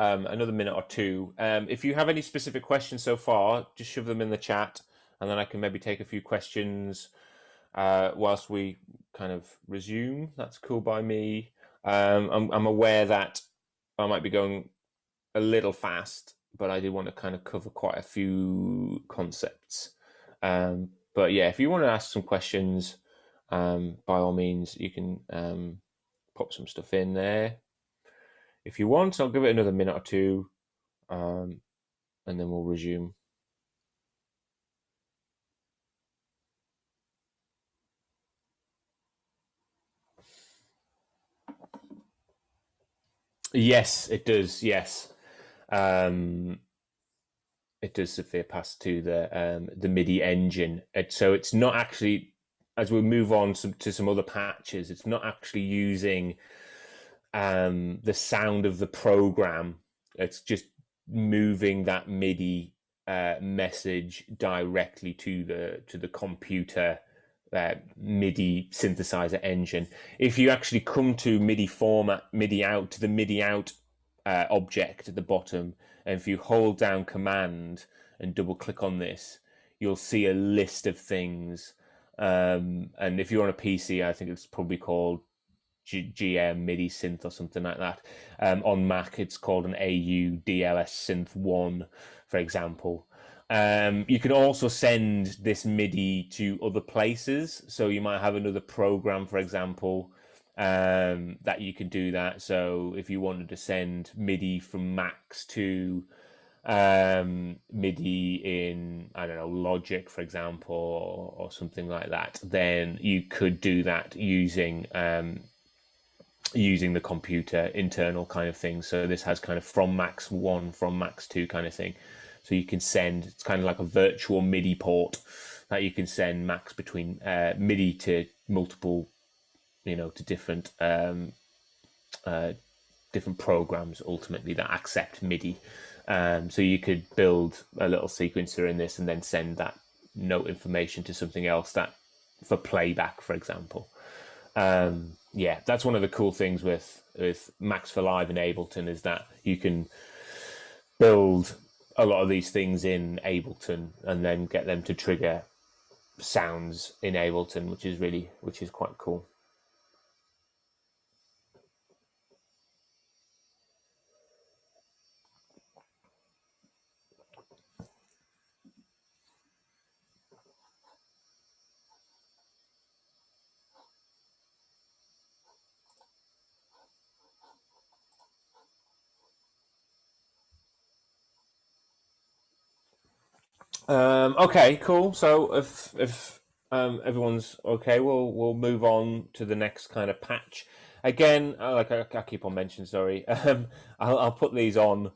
minute or two. If you have any specific questions so far, just shove them in the chat, and then I can maybe take a few questions whilst we kind of resume. That's cool by me. I'm aware that I might be going a little fast, but I do want to kind of cover quite a few concepts. But yeah, if you want to ask some questions, by all means, you can pop some stuff in there. If you want, I'll give it another minute or two, and then we'll resume. Yes, it does. Yes, it does, Sophia, pass to the MIDI engine. So it's not actually, as we move on to some other patches, it's not actually using the sound of the program. It's just moving that MIDI message directly to the computer MIDI synthesizer engine. If you actually come to MIDI format, MIDI out, to the MIDI out object at the bottom, and if you hold down Command and double click on this, you'll see a list of things. And if you're on a PC, I think it's probably called GM MIDI synth or something like that. On Mac, it's called an AU DLS Synth 1, for example. You can also send this MIDI to other places. So you might have another program, for example, that you can do that. So if you wanted to send MIDI from Max to MIDI in, I don't know, Logic, for example, or something like that, then you could do that using the computer internal kind of thing. So this has kind of from Max 1, from Max 2 kind of thing. So you can send, it's kind of like a virtual MIDI port that you can send Max between MIDI to multiple, to different different programs ultimately that accept MIDI. So you could build a little sequencer in this and then send that note information to something else that for playback, for example. Yeah, that's one of the cool things with Max for Live and Ableton, is that you can build a lot of these things in Ableton and then get them to trigger sounds in Ableton, which is quite cool. Okay, cool. So if everyone's okay, we'll move on to the next kind of patch. Again, like I keep on mentioning, sorry. I'll put these on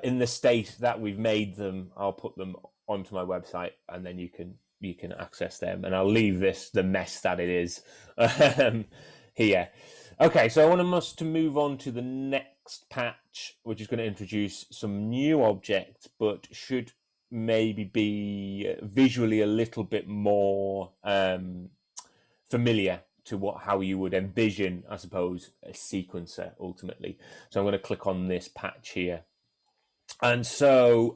in the state that we've made them. I'll put them onto my website, and then you can access them. And I'll leave the mess that it is here. Okay, so I want us to move on to the next patch, which is going to introduce some new objects, but should maybe be visually a little bit more familiar to how you would envision, I suppose, a sequencer ultimately. So I'm going to click on this patch here. And so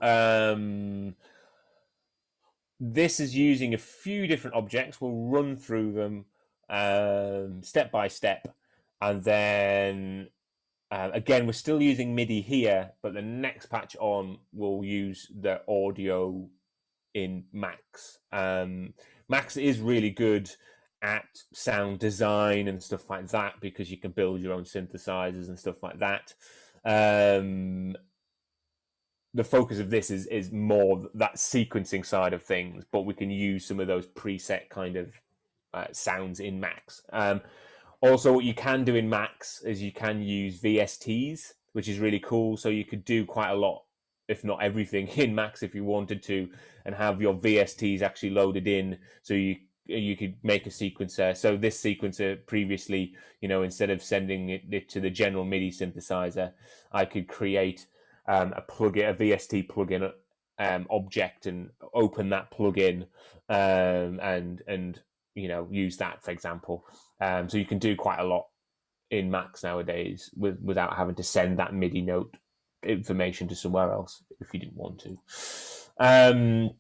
this is using a few different objects. We'll run through them step by step. And then again, we're still using MIDI here, but the next patch on will use the audio in Max. Max is really good at sound design and stuff like that, because you can build your own synthesizers and stuff like that. The focus of this is more that sequencing side of things, but we can use some of those preset kind of sounds in Max. Also, what you can do in Max is you can use VSTs, which is really cool. So you could do quite a lot, if not everything, in Max if you wanted to, and have your VSTs actually loaded in. So you could make a sequencer. So this sequencer previously, instead of sending it to the general MIDI synthesizer, I could create a plugin, a VST plugin object, and open that plugin and use that, for example. So you can do quite a lot in Max nowadays without having to send that MIDI note information to somewhere else if you didn't want to.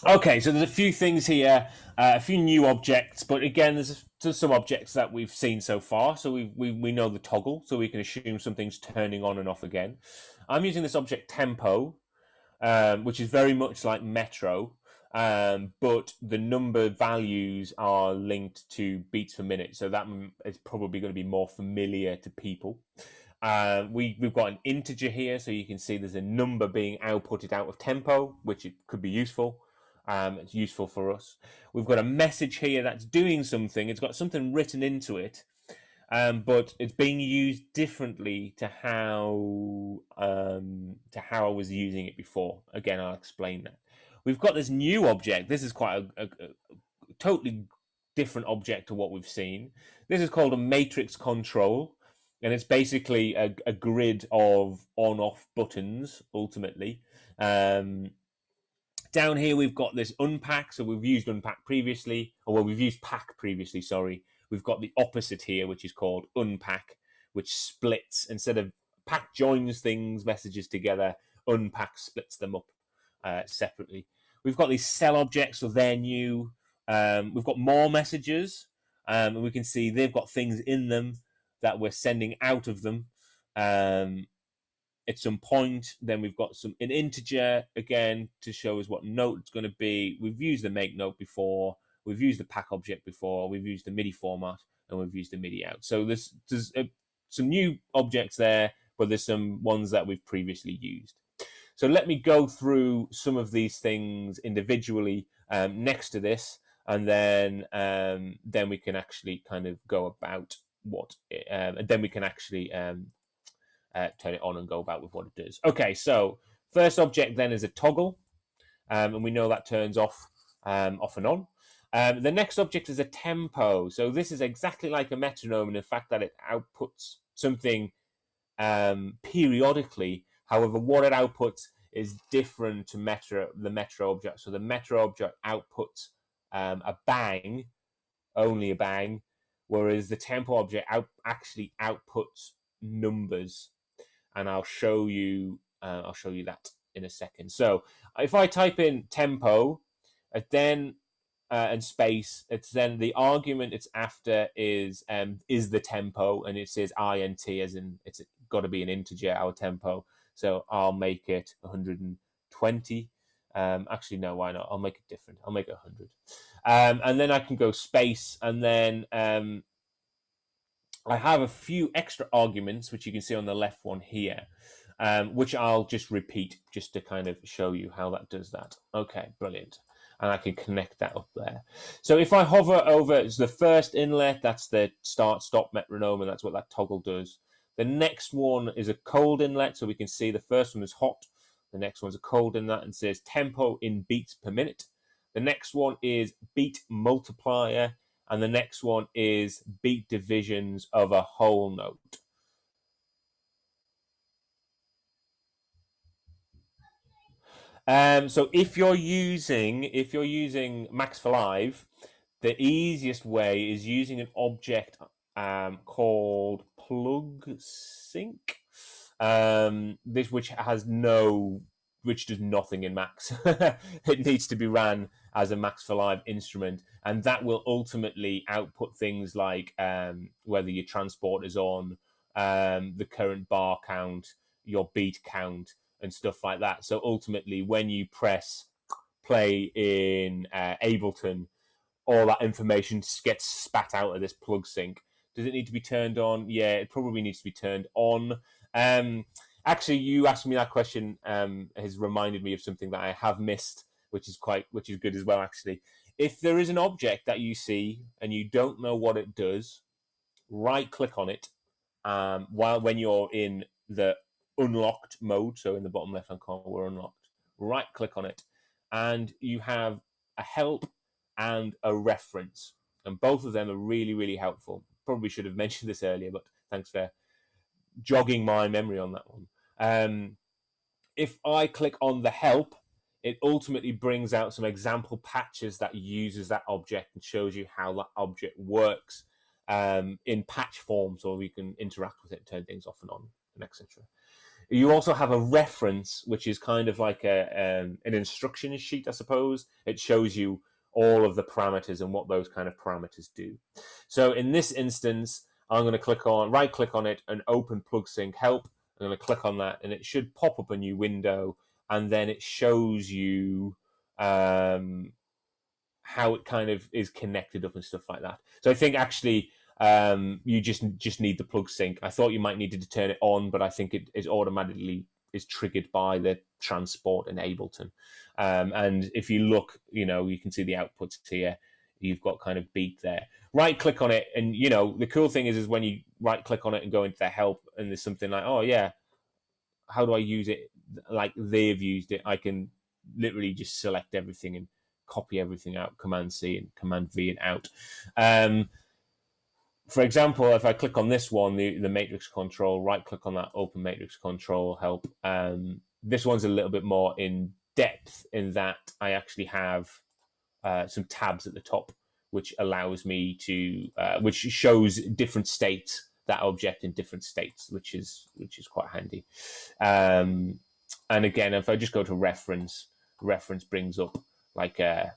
Okay, so there's a few things here, a few new objects, but again, there's some objects that we've seen so far. So we know the toggle, so we can assume something's turning on and off again. I'm using this object tempo, which is very much like Metro, but the number values are linked to beats per minute, so that is probably going to be more familiar to people. We've got an integer here, so you can see there's a number being outputted out of tempo, which it could be useful. It's useful for us. We've got a message here that's doing something. It's got something written into it, but it's being used differently to how I was using it before. Again, I'll explain that. We've got this new object. This is quite a totally different object to what we've seen. This is called a matrix control, and it's basically a grid of on-off buttons, ultimately. Down here, we've got this unpack. So we've used unpack previously, we've used pack previously, sorry. We've got the opposite here, which is called unpack, which splits. Instead of pack joins things, messages together, unpack splits them up separately. We've got these cell objects, so they're new. We've got more messages, and we can see they've got things in them that we're sending out of them. At some point, then we've got an integer again to show us what note it's going to be. We've used the make note before, we've used the pack object before, we've used the MIDI format, and we've used the MIDI out. So there's some new objects there, but there's some ones that we've previously used. So let me go through some of these things individually next to this, and then we can actually kind of go about and then we can actually turn it on and go about with what it does. Okay, so first object then is a toggle, and we know that turns off and on. The next object is a tempo. So this is exactly like a metronome in the fact that it outputs something periodically. However, what it outputs is different to the Metro object. So the Metro object outputs a bang, only a bang, whereas the tempo object actually outputs numbers. And I'll show you that in a second. So if I type in tempo, then and space, it's then the argument it's after is the tempo, and it says int, as in it's got to be an integer, our tempo. So I'll make it 120. Actually, no, why not? I'll make it different. I'll make it 100. And then I can go space, and then I have a few extra arguments, which you can see on the left one here, which I'll just repeat just to kind of show you how that does that. Okay, brilliant. And I can connect that up there. So if I hover over the first inlet, that's the start-stop metronome, and that's what that toggle does. The next one is a cold inlet, so we can see the first one is hot. The next one's a cold inlet and says tempo in beats per minute. The next one is beat multiplier, and the next one is beat divisions of a whole note. So if you're using Max for Live, the easiest way is using an object called plug sync. This which does nothing in Max. It needs to be ran as a Max for Live instrument, and that will ultimately output things like whether your transport is on, the current bar count, your beat count, and stuff like that. So ultimately, when you press play in Ableton, all that information gets spat out of this plug sync. Does it need to be turned on? Yeah, it probably needs to be turned on. Actually, you asked me that question has reminded me of something that I have missed, which is good as well, actually. If there is an object that you see and you don't know what it does, right-click on it when you're in the unlocked mode, so in the bottom left-hand corner, we're unlocked. Right-click on it, and you have a help and a reference, and both of them are really, really helpful. Probably should have mentioned this earlier, but thanks for jogging my memory on that one. If I click on the help, it ultimately brings out some example patches that uses that object and shows you how that object works. in patch form, so we can interact with it, turn things off and on, and etc. You also have a reference, which is kind of like an instruction sheet, I suppose. It shows you all of the parameters and what those kind of parameters do. So in this instance, I'm going to right click on it and open PlugSync help. I'm going to click on that and it should pop up a new window, and then it shows you how it kind of is connected up and stuff like that. So I think actually you just need the PlugSync. I thought you might need to turn it on, but I think it is automatically is triggered by the transport in Ableton. And if you look, you can see the outputs here. You've got kind of beat there. Right click on it, and the cool thing is when you right click on it and go into the help, and there's something like, oh yeah, how do I use it like they've used it? I can literally just select everything and copy everything out, Command C and Command V and out. For example, if I click on this one, the matrix control, right click on that, open matrix control help. This one's a little bit more in depth in that I actually have some tabs at the top, which allows me to, which shows different states, that object in different states, which is quite handy. And again, if I just go to reference brings up like an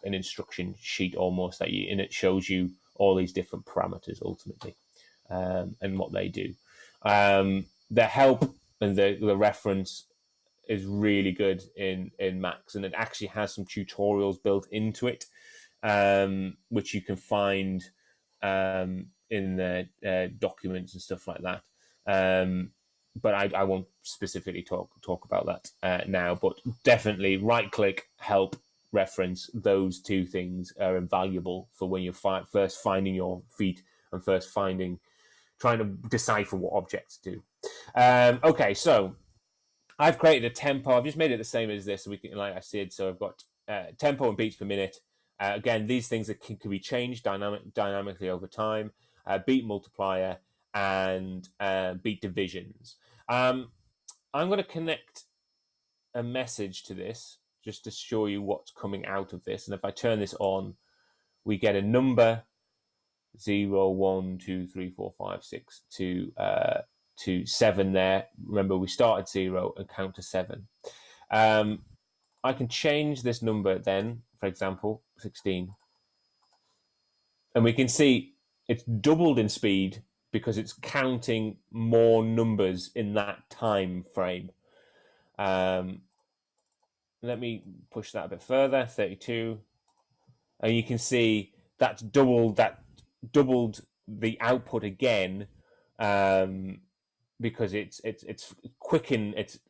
instruction sheet almost and it shows you all these different parameters ultimately, and what they do. The help and the reference is really good in Max, and it actually has some tutorials built into it, which you can find in the documents and stuff like that. But I won't specifically talk about that now. But definitely right click, help, reference. Those two things are invaluable for when you're first finding your feet and trying to decipher what objects do. Okay, so I've created a tempo. I've just made it the same as this. So we can, like I said, so I've got tempo and beats per minute. Again, these things that can be changed dynamically over time. Beat multiplier and beat divisions. I'm going to connect a message to this just to show you what's coming out of this. And if I turn this on, we get a number 0, 1, 2, 3, 4, 5, 6 to 7 there. Remember, we start at 0 and count to 7. I can change this number then, for example, 16. And we can see it's doubled in speed because it's counting more numbers in that time frame. Let me push that a bit further, 32. And you can see that's doubled the output again, because it's quickened, it's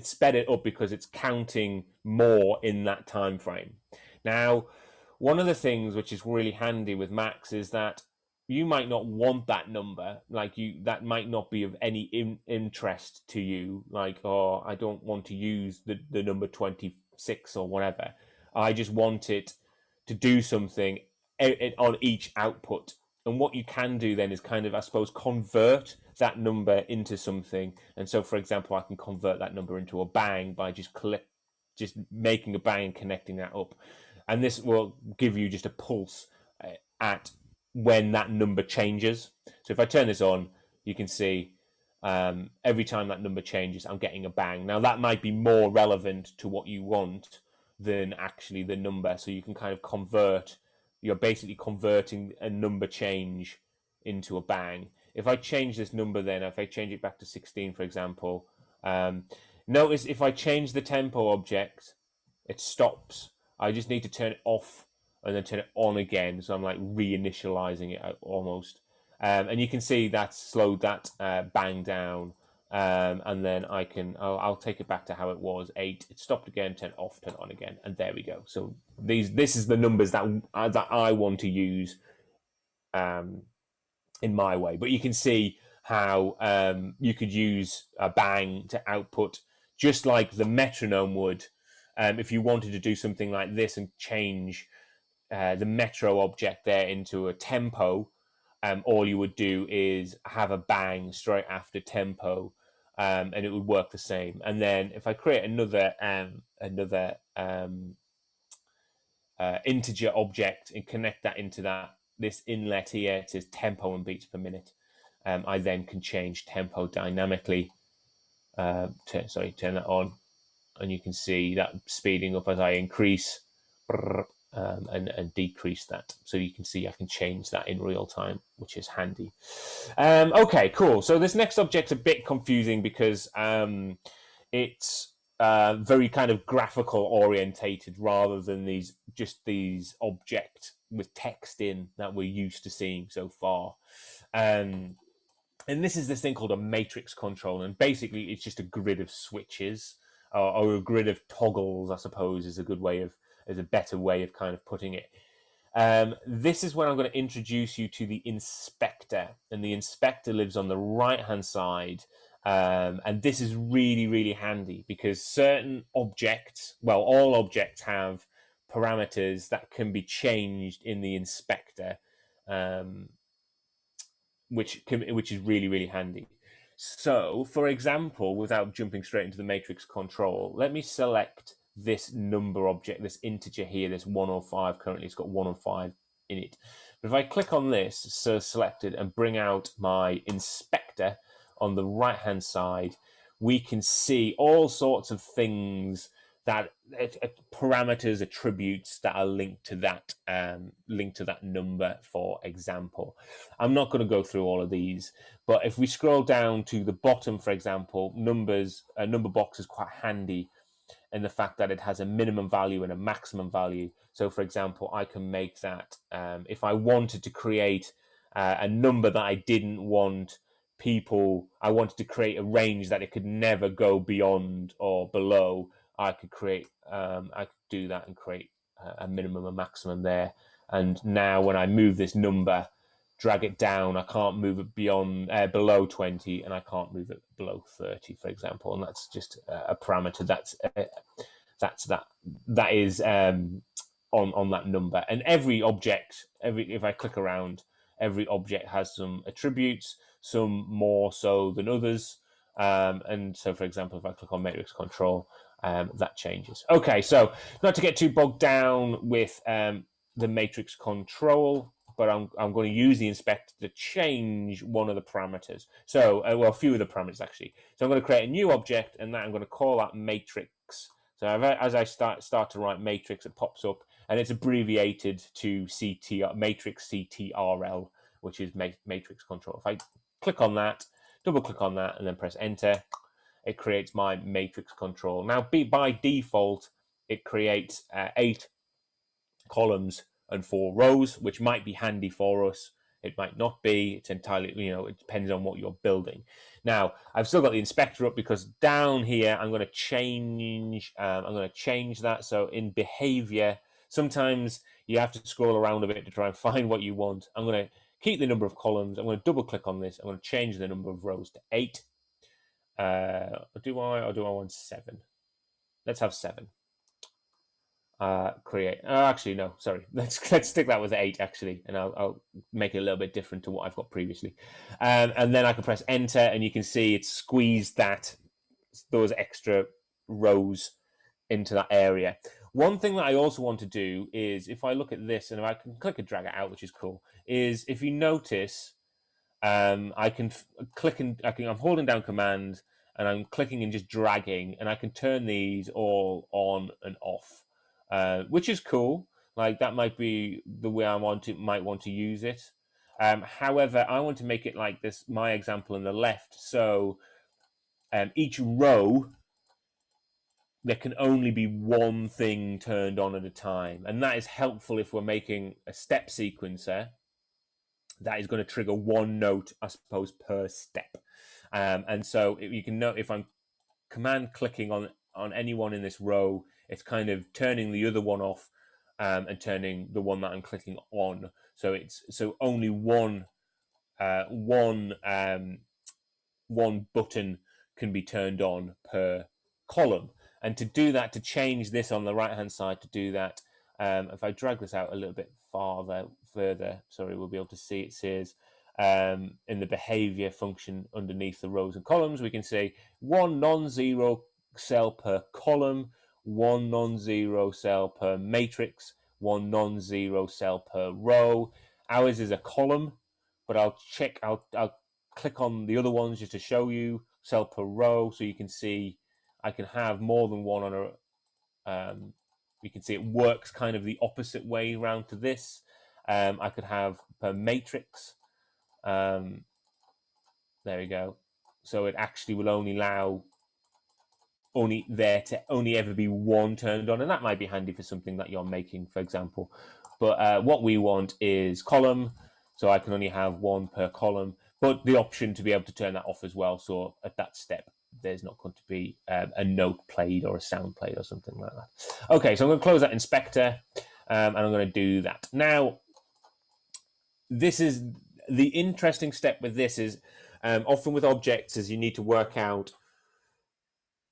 sped it up because it's counting more in that time frame. Now, one of the things which is really handy with Max is that you might not want that number, that might not be of any interest to you, oh, I don't want to use the number 26 or whatever. I just want it to do something on each output. And what you can do then is kind of, I suppose, convert that number into something. And so, for example, I can convert that number into a bang by just making a bang and connecting that up. And this will give you just a pulse at when that number changes. So if I turn this on, you can see every time that number changes, I'm getting a bang. Now, that might be more relevant to what you want than actually the number. So you can kind of you're basically converting a number change into a bang. If I change this number then, if I change it back to 16, for example, notice if I change the tempo object, it stops. I just need to turn it off and then turn it on again. So I'm like reinitializing it almost. And you can see that slowed that bang down. And then I'll take it back to how it was, 8. It stopped again, turn off, turn on again, and there we go. So this is the numbers that I want to use in my way. But you can see how you could use a bang to output just like the metronome would. If you wanted to do something like this and change the metro object there into a tempo, all you would do is have a bang straight after tempo, and it would work the same. And then if I create another integer object and connect that into that this inlet here, it says tempo and beats per minute. I then can change tempo dynamically. Turn that on, and you can see that speeding up as I increase and decrease that. So you can see I can change that in real time, which is handy. Okay, cool. So this next object's a bit confusing because it's very kind of graphical orientated rather than these objects with text in that we're used to seeing so far. And this is this thing called a matrix control, and basically it's just a grid of switches or a grid of toggles, I suppose, is a better way of kind of putting it. This is when I'm going to introduce you to the inspector, and the inspector lives on the right-hand side. And this is really, really handy because certain objects, well, all objects have parameters that can be changed in the inspector, which is really, really handy. So, for example, without jumping straight into the matrix control, let me select this number object, this integer here, this 105. Currently, it's got 105 in it. But if I click on this, so selected, and bring out my inspector on the right-hand side, we can see all sorts of things that parameters, attributes that are linked to that number, for example. I'm not going to go through all of these, but if we scroll down to the bottom, for example, number box is quite handy in the fact that it has a minimum value and a maximum value. So, for example, I can make that if I wanted to create a number that I didn't want I wanted to create a range that it could never go beyond or below. I could do that and create a minimum and maximum there. And now when I move this number, drag it down, I can't move it below 20, and I can't move it below 30, for example. And that's just a parameter that is on that number. And every object, if I click around, every object has some attributes, some more so than others. And so, for example, if I click on matrix control, that changes. Okay, so not to get too bogged down with the matrix control, but I'm going to use the inspector to change one of the parameters. So, a few of the parameters actually. So I'm going to create a new object, and I'm going to call that matrix. So as I start to write matrix, it pops up, and it's abbreviated to matrix CTRL, which is matrix control. If I click on that, double click on that, and then press enter, it creates my matrix control. Now, by default, it creates 8 columns and 4 rows, which might be handy for us. It might not be. It's entirely, it depends on what you're building. Now, I've still got the inspector up because down here, I'm going to change that. So in behavior, sometimes you have to scroll around a bit to try and find what you want. I'm going to keep the number of columns. I'm going to double click on this. I'm going to change the number of rows to 8. Do I want 7? Let's have 7. Create. Actually, no. Sorry. Let's stick that with 8 actually, and I'll make it a little bit different to what I've got previously. And then I can press enter, and you can see it's squeezed those extra rows into that area. One thing that I also want to do is, if I look at this, and if I can click and drag it out, which is cool, is if you notice, I can click and I'm holding down Command, and I'm clicking and just dragging, and I can turn these all on and off. Which is cool. Like that might be the way I might want to use it. However, I want to make it like this, my example on the left. So each row, there can only be one thing turned on at a time. And that is helpful if we're making a step sequencer. That is going to trigger one note, I suppose, per step. And so you can note if I'm command clicking on anyone in this row, it's kind of turning the other one off and turning the one that I'm clicking on. So only one button can be turned on per column. And to do that, to change this on the right hand side, to do that, if I drag this out a little bit further, sorry, we'll be able to see it says in the behavior function underneath the rows and columns, we can say one non-zero cell per column, one non-zero cell per matrix, one non-zero cell per row. Ours is a column, but I'll click on the other ones just to show you cell per row, so you can see I can have more than one on a. You can see it works kind of the opposite way around to this. I could have per matrix. There we go. So it actually will only allow only ever be one turned on, and that might be handy for something that you're making, for example. But what we want is column, so I can only have one per column, but the option to be able to turn that off as well. So at that step, there's not going to be a note played or a sound played or something like that. Okay, so I'm going to close that inspector, and I'm going to do that. Now, this is the interesting step with this is often with objects is you need to work out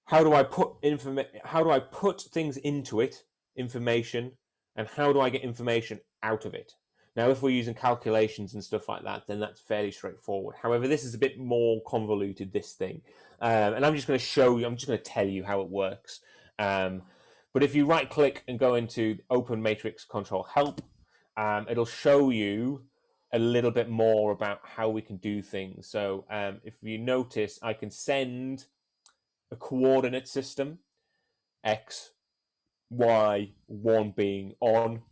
how do I put things into it, information, and how do I get information out of it? Now, if we're using calculations and stuff like that, then that's fairly straightforward. However, this is a bit more convoluted, this thing. And I'm just going to show you, I'm just going to tell you how it works. But if you right-click and go into Open Matrix Control Help, it'll show you a little bit more about how we can do things. So if you notice, I can send a coordinate system, X, Y, 1 being on,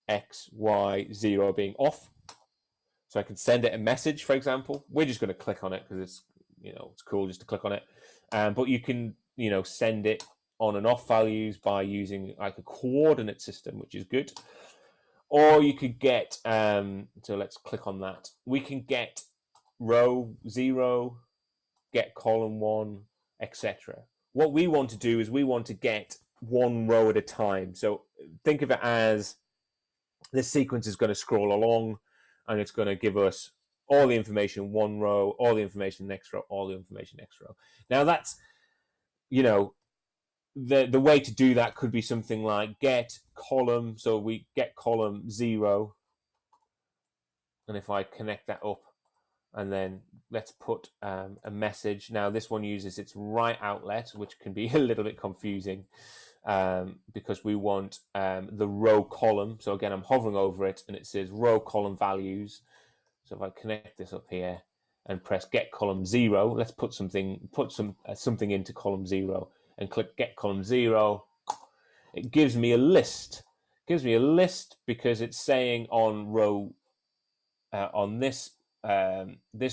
X, Y, 0 being off. So I can send it a message, for example. We're just going to click on it because it's, it's cool just to click on it. But you can, send it on and off values by using like a coordinate system, which is good. Or you could get, so let's click on that. We can get row 0, get column 1, etc. What we want to do is we want to get one row at a time. So think of it as this sequence is going to scroll along and it's going to give us all the information one row, all the information next row, all the information next row. Now that's, the way to do that could be something like get column. So we get column 0. And if I connect that up, and then let's put a message. Now this one uses its right outlet, which can be a little bit confusing because we want the row column. So again, I'm hovering over it and it says row column values. So if I connect this up here and press get column 0, let's put something into column 0 and click get column 0. It gives me a list. It gives me a list because it's saying on row on this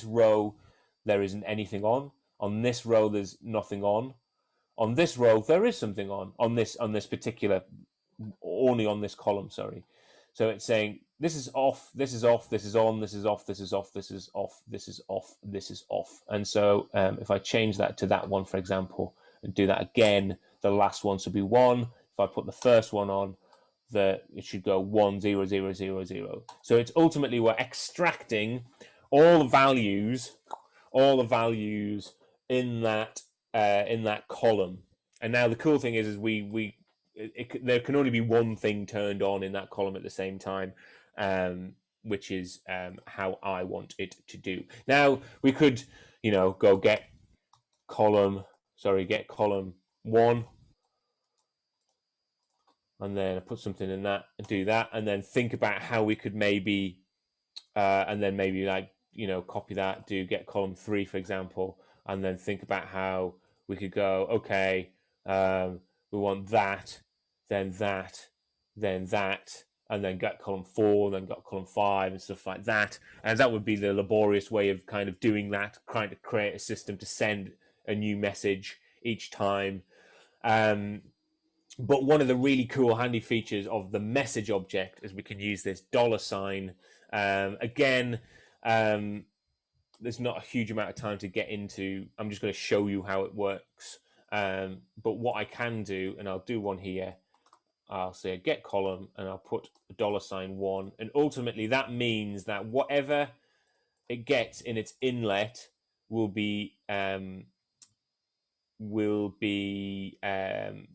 row there isn't anything on. On this row there's nothing on. On this row there is something on this particular, only on this column, sorry. So it's saying this is off, this is off, this is on, this is off, this is off, this is off, this is off, this is off. And so if I change that to that one, for example, and do that again, the last one should be 1. If I put the first one on, it should go 1 0 0 0 0. So it's ultimately we're extracting all the values in that column. And now the cool thing is there can only be one thing turned on in that column at the same time, which is how I want it to do. Now we could go get column 1. And then put something in that and do that, and then think about how we could maybe, and then maybe copy that, do get column 3, for example, and then think about how we could go, okay, we want that, then that, then that, and then get column 4, and then got column 5 and stuff like that. And that would be the laborious way of kind of doing that, trying to create a system to send a new message each time. But one of the really cool handy features of the message object is we can use this $sign. Again, there's not a huge amount of time to get into. I'm just going to show you how it works. But what I can do, and I'll do one here, I'll say get column and I'll put $1. And ultimately that means that whatever it gets in its inlet will be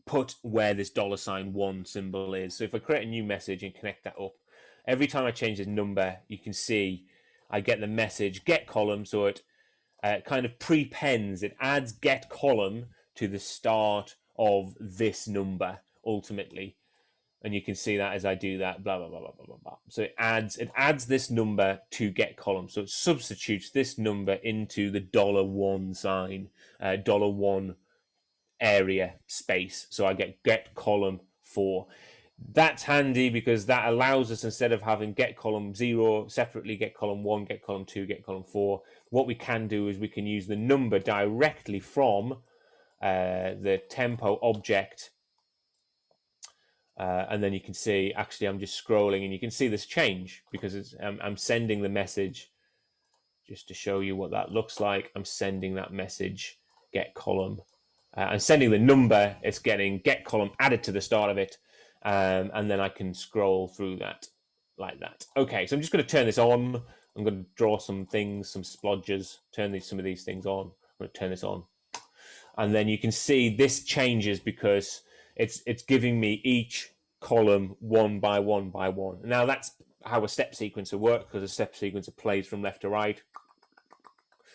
put where this $1 symbol is. So if I create a new message and connect that up, every time I change this number, you can see I get the message get column. So it kind of prepends, it adds get column to the start of this number ultimately. And you can see that as I do that, blah, blah, blah, blah, blah, blah, blah. So it adds this number to get column. So it substitutes this number into the $1 sign, $1 area space. So I get column 4. That's handy because that allows us, instead of having get column 0 separately, get column 1, get column 2, get column 4, what we can do is we can use the number directly from the tempo object. And then you can see, actually, I'm just scrolling and you can see this change because I'm sending the message. Just to show you what that looks like, I'm sending that message, get column. I'm sending the number, it's getting get column added to the start of it. And then I can scroll through that like that. Okay, so I'm just going to turn this on. I'm going to draw some things, some splodges, turn some of these things on. I'm going to turn this on. And then you can see this changes because it's giving me each column one by one by one. Now that's how a step sequencer works, because a step sequencer plays from left to right,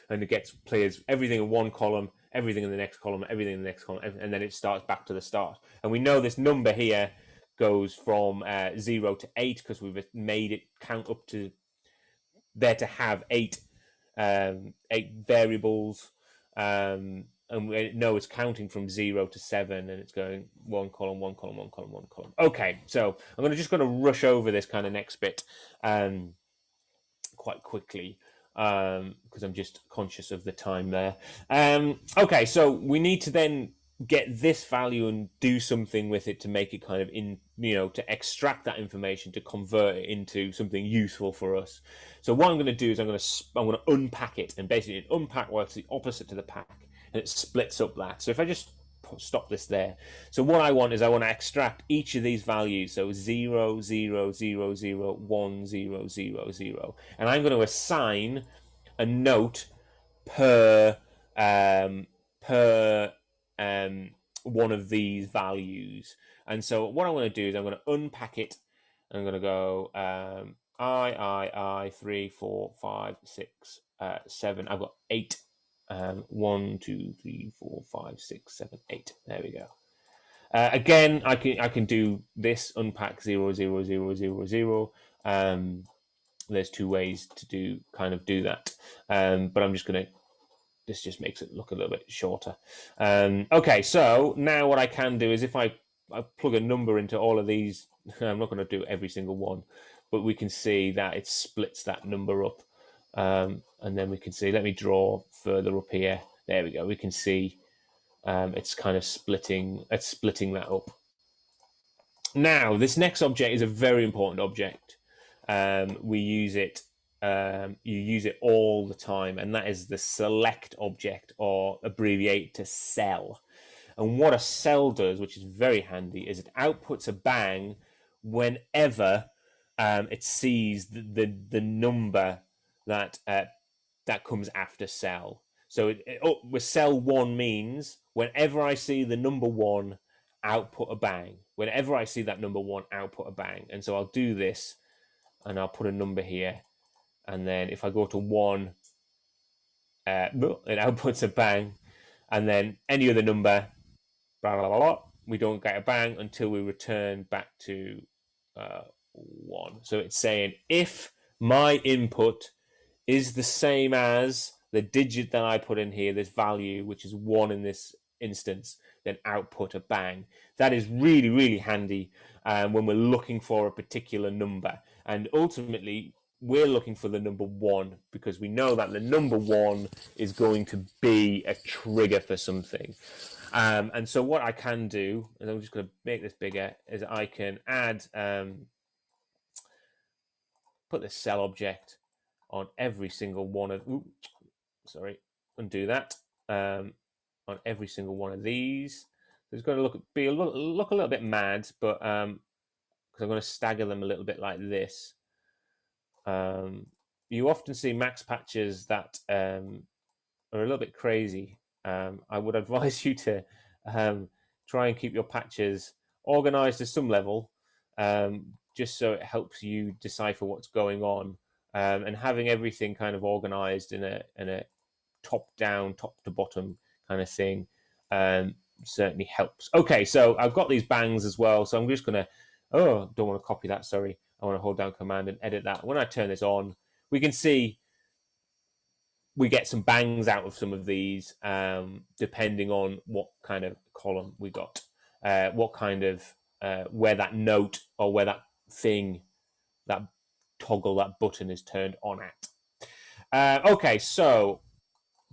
and it plays everything in one column, everything in the next column, everything in the next column, and then it starts back to the start. And we know this number here goes from 0 to 8 because we've made it count up to there to have 8 variables. And we know it's counting from 0 to 7, and it's going one column, one column, one column, one column. Okay, so I'm just going to rush over this kind of next bit quite quickly because I'm just conscious of the time there. Okay, so we need to then get this value and do something with it to make it kind of to extract that information, to convert it into something useful for us. So what I'm going to do is I'm going to unpack it, and basically an unpack works the opposite to the pack. And it splits up that. So if I just stop this there. So what I want to extract each of these values. So 0, 0, 0, 0, 1, 0, 0, 0. And I'm going to assign a note per one of these values. And so what I'm going to do is I'm going to unpack it. I'm going to go I, 3, 4, 5, 6, 7. I've got 8. 1, 2, 3, 4, 5, 6, 7, 8. There we go. Again, I can do this unpack 0, 0, 0, 0, 0. There's 2 ways to do that. But I'm just gonna. This just makes it look a little bit shorter. Okay, so now what I can do is if I plug a number into all of these, I'm not going to do every single one, but we can see that it splits that number up. And then we can see, let me draw further up here. There we go. We can see it's kind of splitting that up. Now, this next object is a very important object. We use it, you use it all the time, and that is the select object, or abbreviate to cell. And what a cell does, which is very handy, is it outputs a bang whenever it sees the number that comes after cell. So with cell 1 means whenever I see the number 1, output a bang. Whenever I see that number 1, output a bang. And so I'll do this, and I'll put a number here, and then if I go to 1, it outputs a bang, and then any other number, blah, blah, blah, blah, we don't get a bang until we return back to 1. So it's saying if my input is the same as the digit that I put in here, this value, which is 1 in this instance, then output a bang. That is really, really handy when we're looking for a particular number. And ultimately, we're looking for the number 1 because we know that the number 1 is going to be a trigger for something. And so what I can do, and I'm just going to make this bigger, is I can add, put this cell object on every single one of, undo that, on every single one of these. So it's going to look a little bit mad, but because I'm going to stagger them a little bit like this. You often see max patches that are a little bit crazy. I would advise you to try and keep your patches organized to some level, just so it helps you decipher what's going on. And having everything kind of organized in a top down, top to bottom kind of thing certainly helps. Okay, so I've got these bangs as well, so I'm just going to Oh, don't want to copy that, sorry. I want to hold down Command and edit that. When I turn this on, we can see we get some bangs out of some of these, depending on what kind of column we got, what kind of, where that note or where that thing, that toggle, that button is turned on at. Okay, so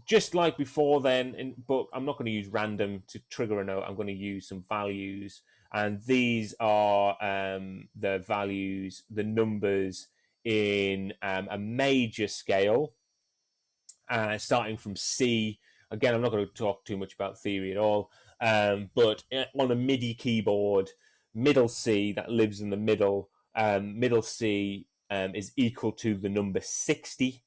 just like before then, but I'm not going to use random to trigger a note. I'm going to use some values. And these are the values, the numbers in a major scale, starting from C. Again, I'm not going to talk too much about theory at all, but on a MIDI keyboard, middle C, that lives in the middle, middle C is equal to the number 60.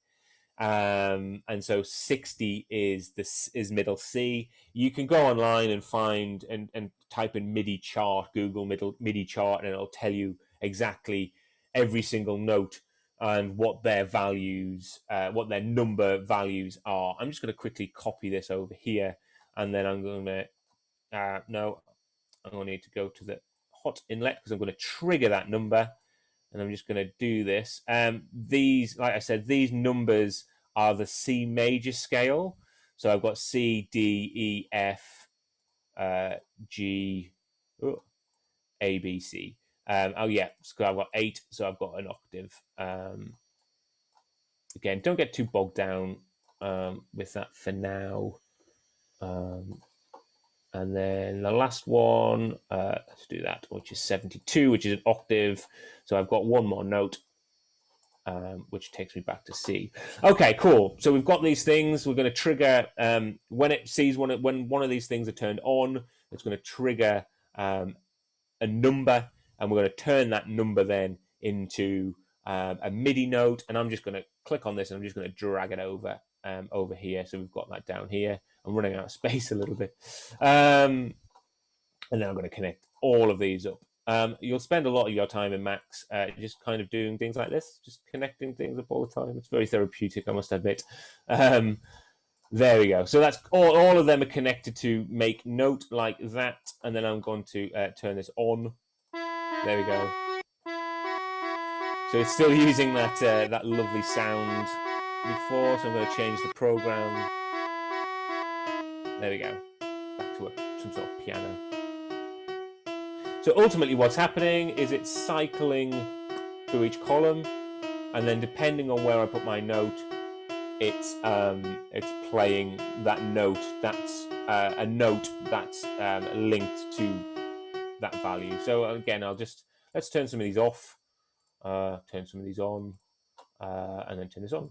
And so 60 is middle C. You can go online and find and type in MIDI chart, Google MIDI chart, and it'll tell you exactly every single note and what their values, what their number values are. I'm just going to quickly copy this over here, and then I'm going to no, I'm going to need to go to the hot inlet because I'm going to trigger that number. And I'm just going to do this. These, like I said, these numbers are the C major scale. So I've got C, D, E, F, G, A, B, C. Oh yeah, so I've got 8, so I've got an octave. Again, don't get too bogged down with that for now. And then the last one, let's do that, which is 72, which is an octave. So I've got one more note, which takes me back to C. Okay, cool. So we've got these things. We're going to trigger, when it sees when one of these things are turned on, it's going to trigger a number, and we're going to turn that number then into a MIDI note. And I'm just going to click on this, and I'm just going to drag it over here. So we've got that down here. I'm running out of space a little bit. And then I'm going to connect all of these up. You'll spend a lot of your time in Max just kind of doing things like this, just connecting things up all the time. It's very therapeutic, I must admit. There we go. So that's all of them are connected to make note like that. And then I'm going to turn this on. There we go. So it's still using that lovely sound before. So I'm going to change the program. There we go. Back to some sort of piano. So ultimately what's happening is it's cycling through each column, and then depending on where I put my note, it's playing that note. That's a note that's linked to that value. So again, let's turn some of these off, turn some of these on, and then turn this on.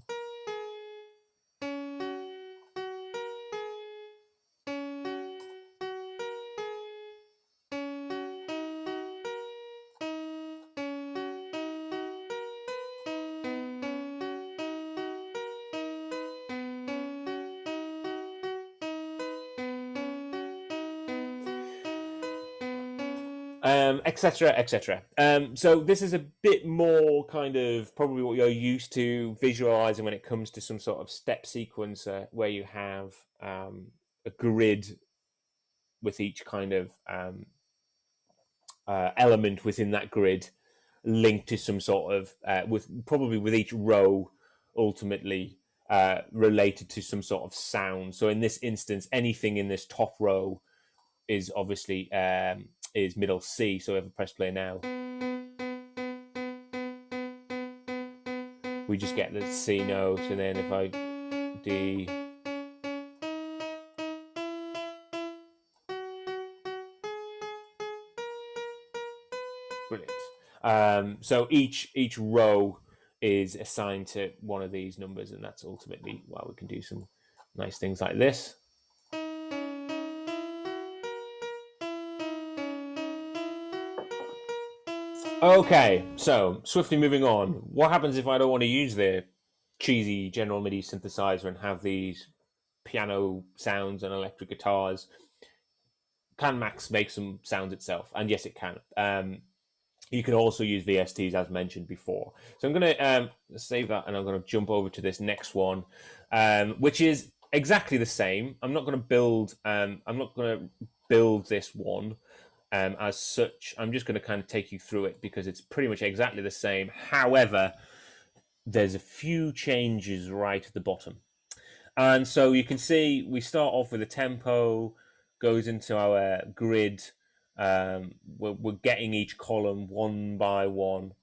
Etc., etc. So this is a bit more kind of probably what you're used to visualizing when it comes to some sort of step sequencer, where you have a grid with each kind of element within that grid linked to some sort of with each row ultimately related to some sort of sound. So in this instance, anything in this top row is obviously is middle C. So if I press play now, we just get the C note, and then if I D, brilliant. So each row is assigned to one of these numbers, and that's ultimately why we can do some nice things like this. Okay, so swiftly moving on. What happens if I don't want to use the cheesy general MIDI synthesizer and have these piano sounds and electric guitars? Can Max make some sounds itself? And yes, it can. You can also use VSTs as mentioned before. So I'm going to save that, and I'm going to jump over to this next one, which is exactly the same. I'm not going to build. I'm not going to build this one. as such. I'm just going to kind of take you through it because it's pretty much exactly the same. However, there's a few changes right at the bottom. And so you can see we start off with a tempo, goes into our grid. We're getting each column one by one.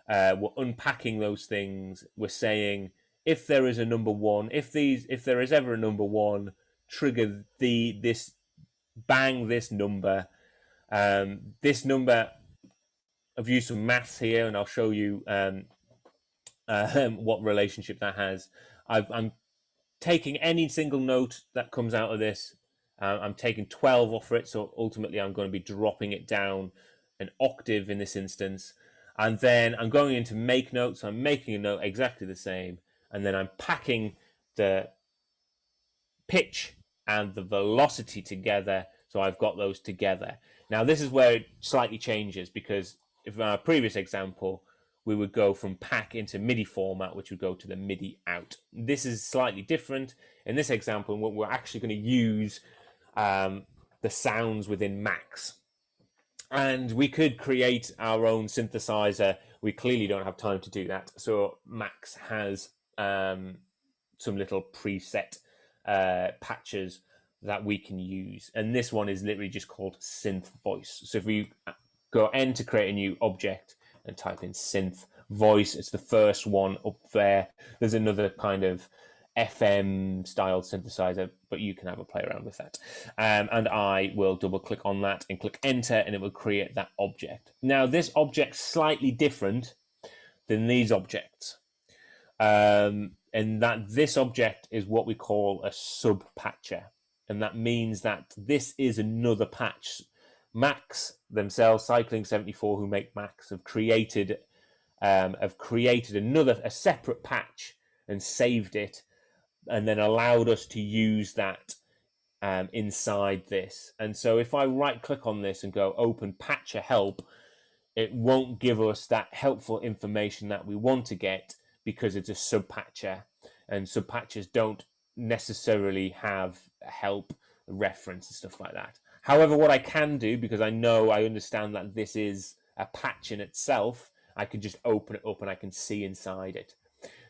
We're unpacking those things. We're saying if there is a number one, if there is ever a number one, trigger this, bang this number. This number, I've used some maths here, and I'll show you what relationship that has. I'm taking any single note that comes out of this. I'm taking 12 off it, so ultimately I'm going to be dropping it down an octave in this instance. And then I'm going into make notes. So I'm making a note exactly the same. And then I'm packing the pitch and the velocity together. So I've got those together. Now, this is where it slightly changes, because if in our previous example, we would go from pack into MIDI format, which would go to the MIDI out. This is slightly different. In this example, what we're actually going to use the sounds within Max. And we could create our own synthesizer. We clearly don't have time to do that. So Max has some little preset patches that we can use. And this one is literally just called synth voice. So if we go N to create a new object and type in synth voice, it's the first one up there. There's another kind of FM style synthesizer, but you can have a play around with that. And I will double click on that and click enter, and it will create that object. Now, this object's slightly different than these objects. And that this object is what we call a sub patcher. And that means that this is another patch. Max themselves, Cycling 74, who make Max, have created a separate patch and saved it, and then allowed us to use that inside this. And so if I right click on this and go open patcher help, it won't give us that helpful information that we want to get, because it's a sub patcher, and sub patchers don't necessarily have help reference and stuff like that. However, what I can do, because I understand that this is a patch in itself, I can just open it up and I can see inside it.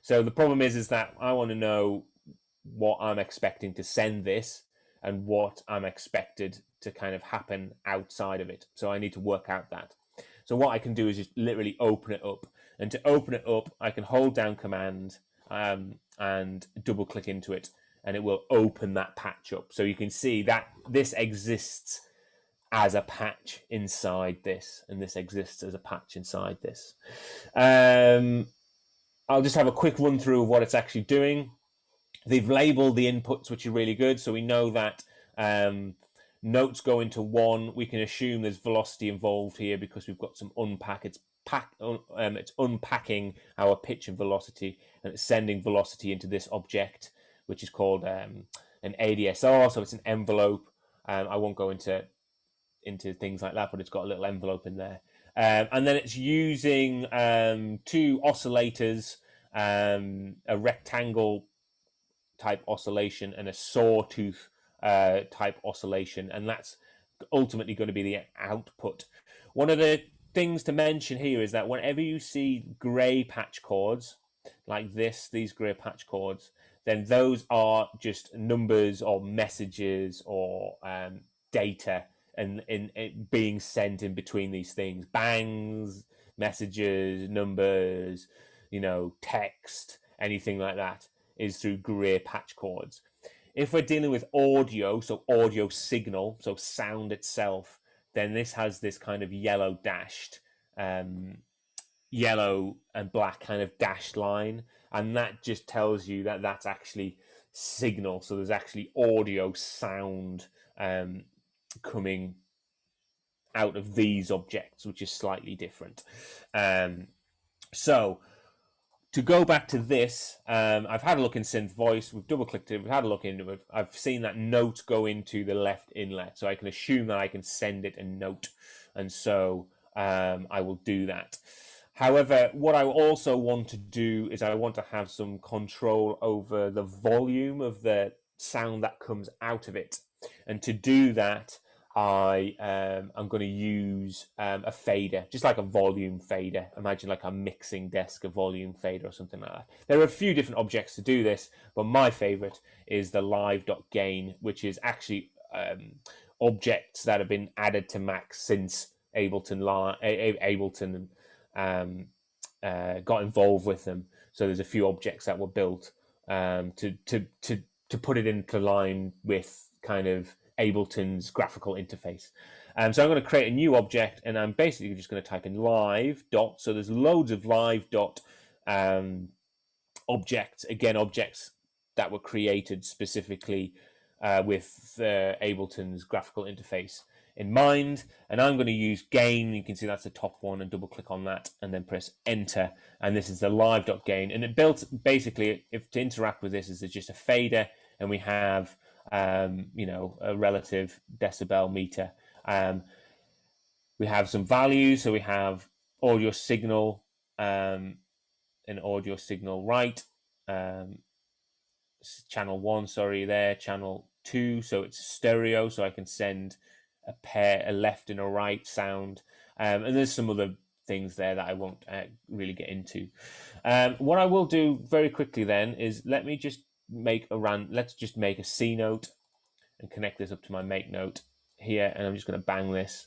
So the problem is that I want to know what I'm expecting to send this and what I'm expected to kind of happen outside of it. So I need to work out that. So what I can do is just literally open it up. And to open it up, I can hold down Command and double click into it, and it will open that patch up. So you can see that this exists as a patch inside this, and this exists as a patch inside this. I'll just have a quick run through of what it's actually doing. They've labeled the inputs, which are really good. So we know that notes go into one. We can assume there's velocity involved here because we've got some unpack. It's unpacking our pitch and velocity, and it's sending velocity into this object, which is called an ADSR. So it's an envelope. I won't go into things like that, but it's got a little envelope in there. And then it's using two oscillators, a rectangle type oscillation and a sawtooth type oscillation, and that's ultimately going to be the output. One of the things to mention here is that whenever you see grey patch chords like this, these grey patch chords, then those are just numbers or messages or data and being sent in between these things. Bangs, messages, numbers, text, anything like that is through grey patch chords. If we're dealing with audio, so audio signal, so sound itself, then this has this kind of yellow and black kind of dashed line, and that just tells you that that's actually signal. So there's actually audio sound coming out of these objects, which is slightly different. So to go back to this, I've had a look in synth voice. We've double clicked it. We've had a look into it. I've seen that note go into the left inlet, so I can assume that I can send it a note, and so I will do that. However, what I also want to do is I want to have some control over the volume of the sound that comes out of it, and to do that, I'm going to use a fader, just like a volume fader. Imagine like a mixing desk, a volume fader or something like that. There are a few different objects to do this, but my favorite is the live.gain, which is actually objects that have been added to Max since Ableton got involved with them. So there's a few objects that were built to put it into line with kind of Ableton's graphical interface. So I'm going to create a new object, and I'm basically just going to type in live dot. So there's loads of live dot objects. Again, objects that were created specifically with Ableton's graphical interface in mind. And I'm going to use gain. You can see that's the top one, and double click on that and then press enter. And this is the live.gain. And it built basically, if to interact with this, is just a fader, and we have a relative decibel meter. We have some values. So we have audio signal and audio signal right. Channel 1, sorry, there, channel 2, so it's stereo, so I can send a left and a right sound, and there's some other things there that I won't really get into. What I will do very quickly then is let's just make a C note and connect this up to my make note here, and I'm just going to bang this.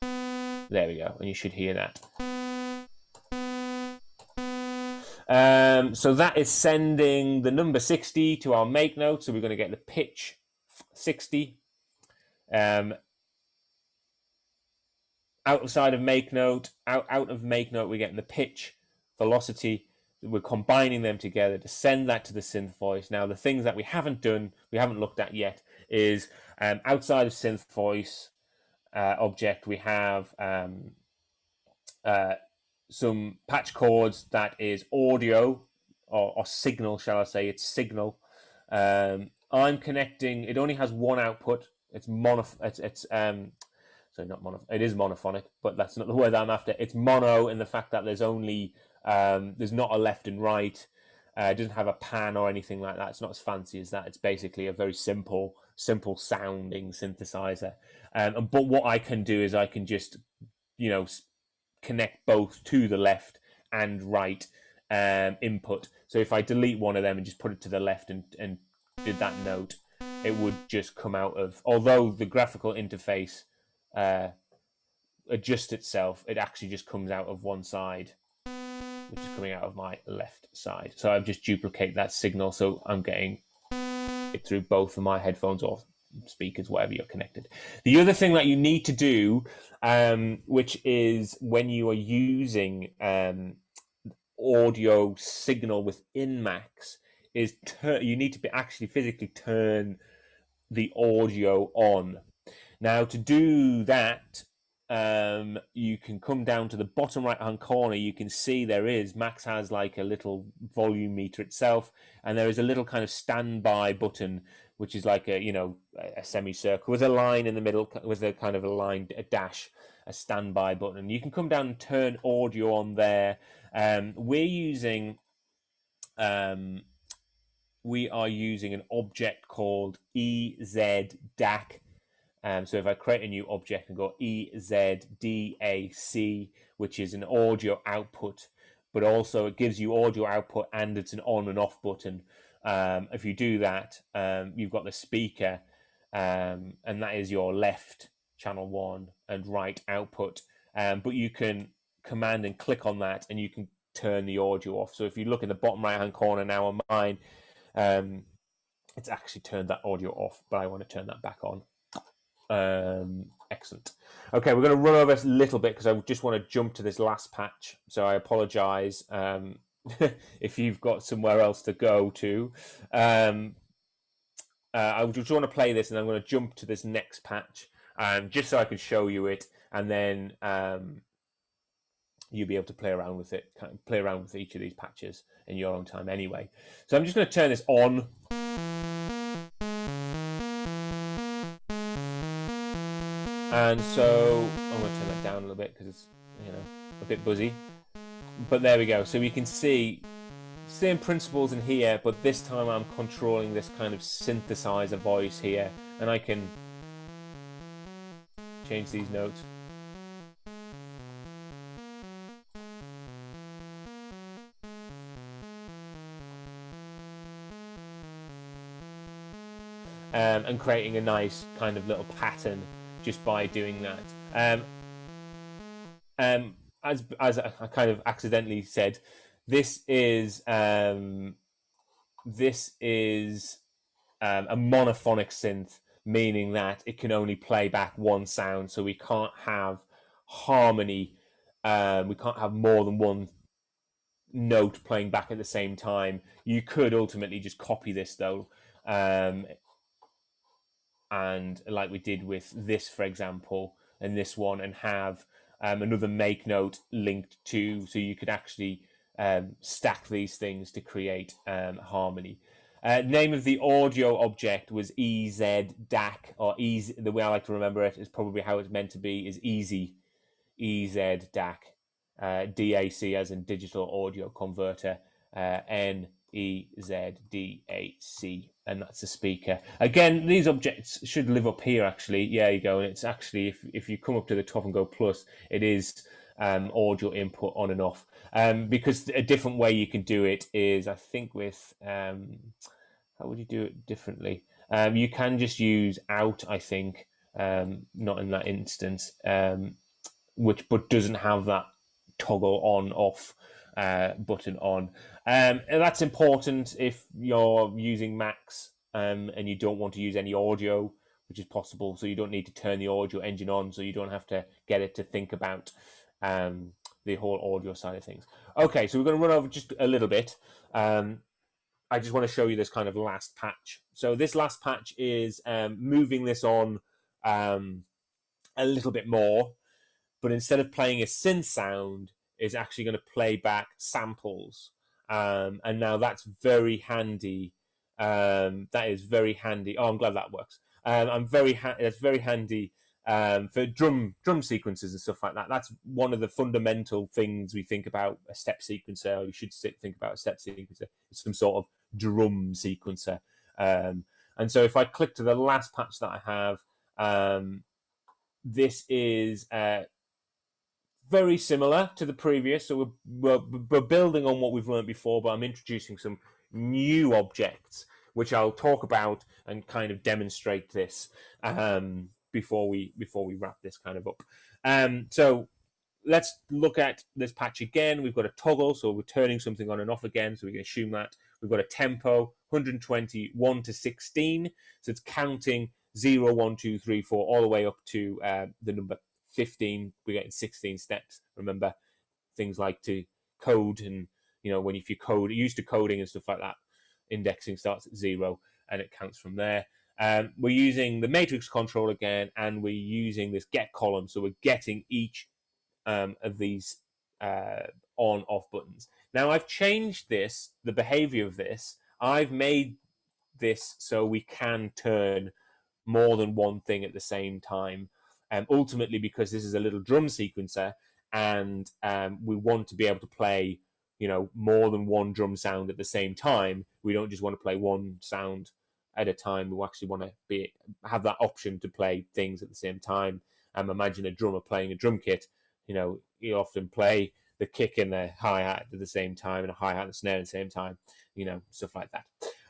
There we go, and you should hear that. So that is sending the number 60 to our make note. So we're going to get the pitch 60. Outside of make note, out of make note, we're getting the pitch, velocity. We're combining them together to send that to the synth voice. Now, the things that we haven't looked at yet is outside of synth voice object, we have some patch chords that is audio or signal, shall I say? It's signal. I'm connecting. It only has one output. It's sorry, not mono. It is monophonic, but that's not the word I'm after. It's mono in the fact that there's only there's not a left and right. It doesn't have a pan or anything like that. It's not as fancy as that. It's basically a very simple sounding synthesizer. But what I can do is I can just connect both to the left and right input. So if I delete one of them and just put it to the left and did that note, it would just come out of, although the graphical interface adjusts itself, it actually just comes out of one side, which is coming out of my left side. So I've just duplicated that signal, so I'm getting it through both of my headphones or speakers, whatever you're connected. The other thing that you need to do, which is when you are using audio signal within Max, is you need to actually physically turn the audio on. Now, to do that, you can come down to the bottom right hand corner. You can see Max has like a little volume meter itself, and there is a little kind of standby button, which is like a semicircle with a line in the middle, with a kind of a dash, a standby button. You can come down and turn audio on there. We are using an object called EZDAC. So if I create a new object and go EZDAC, which is an audio output, but also it gives you audio output and it's an on and off button. If you do that, you've got the speaker, and that is your left channel 1 and right output. But you can command and click on that, and you can turn the audio off. So if you look in the bottom right hand corner now on mine, it's actually turned that audio off, but I want to turn that back on. Excellent. Okay, we're going to run over a little bit because I just want to jump to this last patch. So I apologize if you've got somewhere else to go to. I just want to play this, and I'm going to jump to this next patch, just so I can show you it, and then you'll be able to play around with it, play around with each of these patches in your own time anyway. So I'm just going to turn this on. And so I'm going to turn that down a little bit because it's a bit buzzy. But there we go. So we can see same principles in here, but this time I'm controlling this kind of synthesizer voice here, and I can change these notes. And creating a nice kind of little pattern just by doing that. As I kind of accidentally said, this is a monophonic synth, meaning that it can only play back one sound, so we can't have harmony. We can't have more than one note playing back at the same time. You could ultimately just copy this though, and like we did with this, for example, and this one, and have another make note linked to, so you could actually stack these things to create harmony. Name of the audio object was EZ-DAC, or easy. The way I like to remember it is probably how it's meant to be, is easy, EZ-DAC, DAC as in digital audio converter, NEZDAC, and that's a speaker. Again, these objects should live up here actually. Yeah, you go, and it's actually, if you come up to the top and go plus, it is audio input on and off. Because a different way you can do it is, I think with, how would you do it differently? You can just use out, I think, not in that instance, which but doesn't have that toggle on off button on. And that's important if you're using Max and you don't want to use any audio, which is possible. So you don't need to turn the audio engine on, so you don't have to get it to think about the whole audio side of things. Okay, so we're going to run over just a little bit. I just want to show you this kind of last patch. So this last patch is moving this on a little bit more, but instead of playing a synth sound, is actually going to play back samples. And now that's very handy. That is very handy. Oh, I'm glad that works. That's very handy for drum sequences and stuff like that. That's one of the fundamental things we think about a step sequencer, or you should think about a step sequencer. It's some sort of drum sequencer. And so if I click to the last patch that I have, this is very similar to the previous. So we're building on what we've learned before, but I'm introducing some new objects, which I'll talk about and kind of demonstrate this before we wrap this kind of up. So let's look at this patch again. We've got a toggle, so we're turning something on and off again, so we can assume that. We've got a tempo, 120, 1 to 16, so it's counting 0, 1, 2, 3, 4, all the way up to the number 15. We're getting 16 steps. Remember, things like to code, and when if you code, used to coding and stuff like that, indexing starts at 0 and it counts from there. We're using the matrix control again, and we're using this get column, so we're getting each of these on-off buttons. Now I've changed the behavior of this. I've made this so we can turn more than one thing at the same time. Ultimately, because this is a little drum sequencer, and we want to be able to play, more than one drum sound at the same time. We don't just want to play one sound at a time. We actually want to have that option to play things at the same time. Imagine a drummer playing a drum kit. You often play the kick and the hi-hat at the same time, and a hi-hat and a snare at the same time, stuff like that.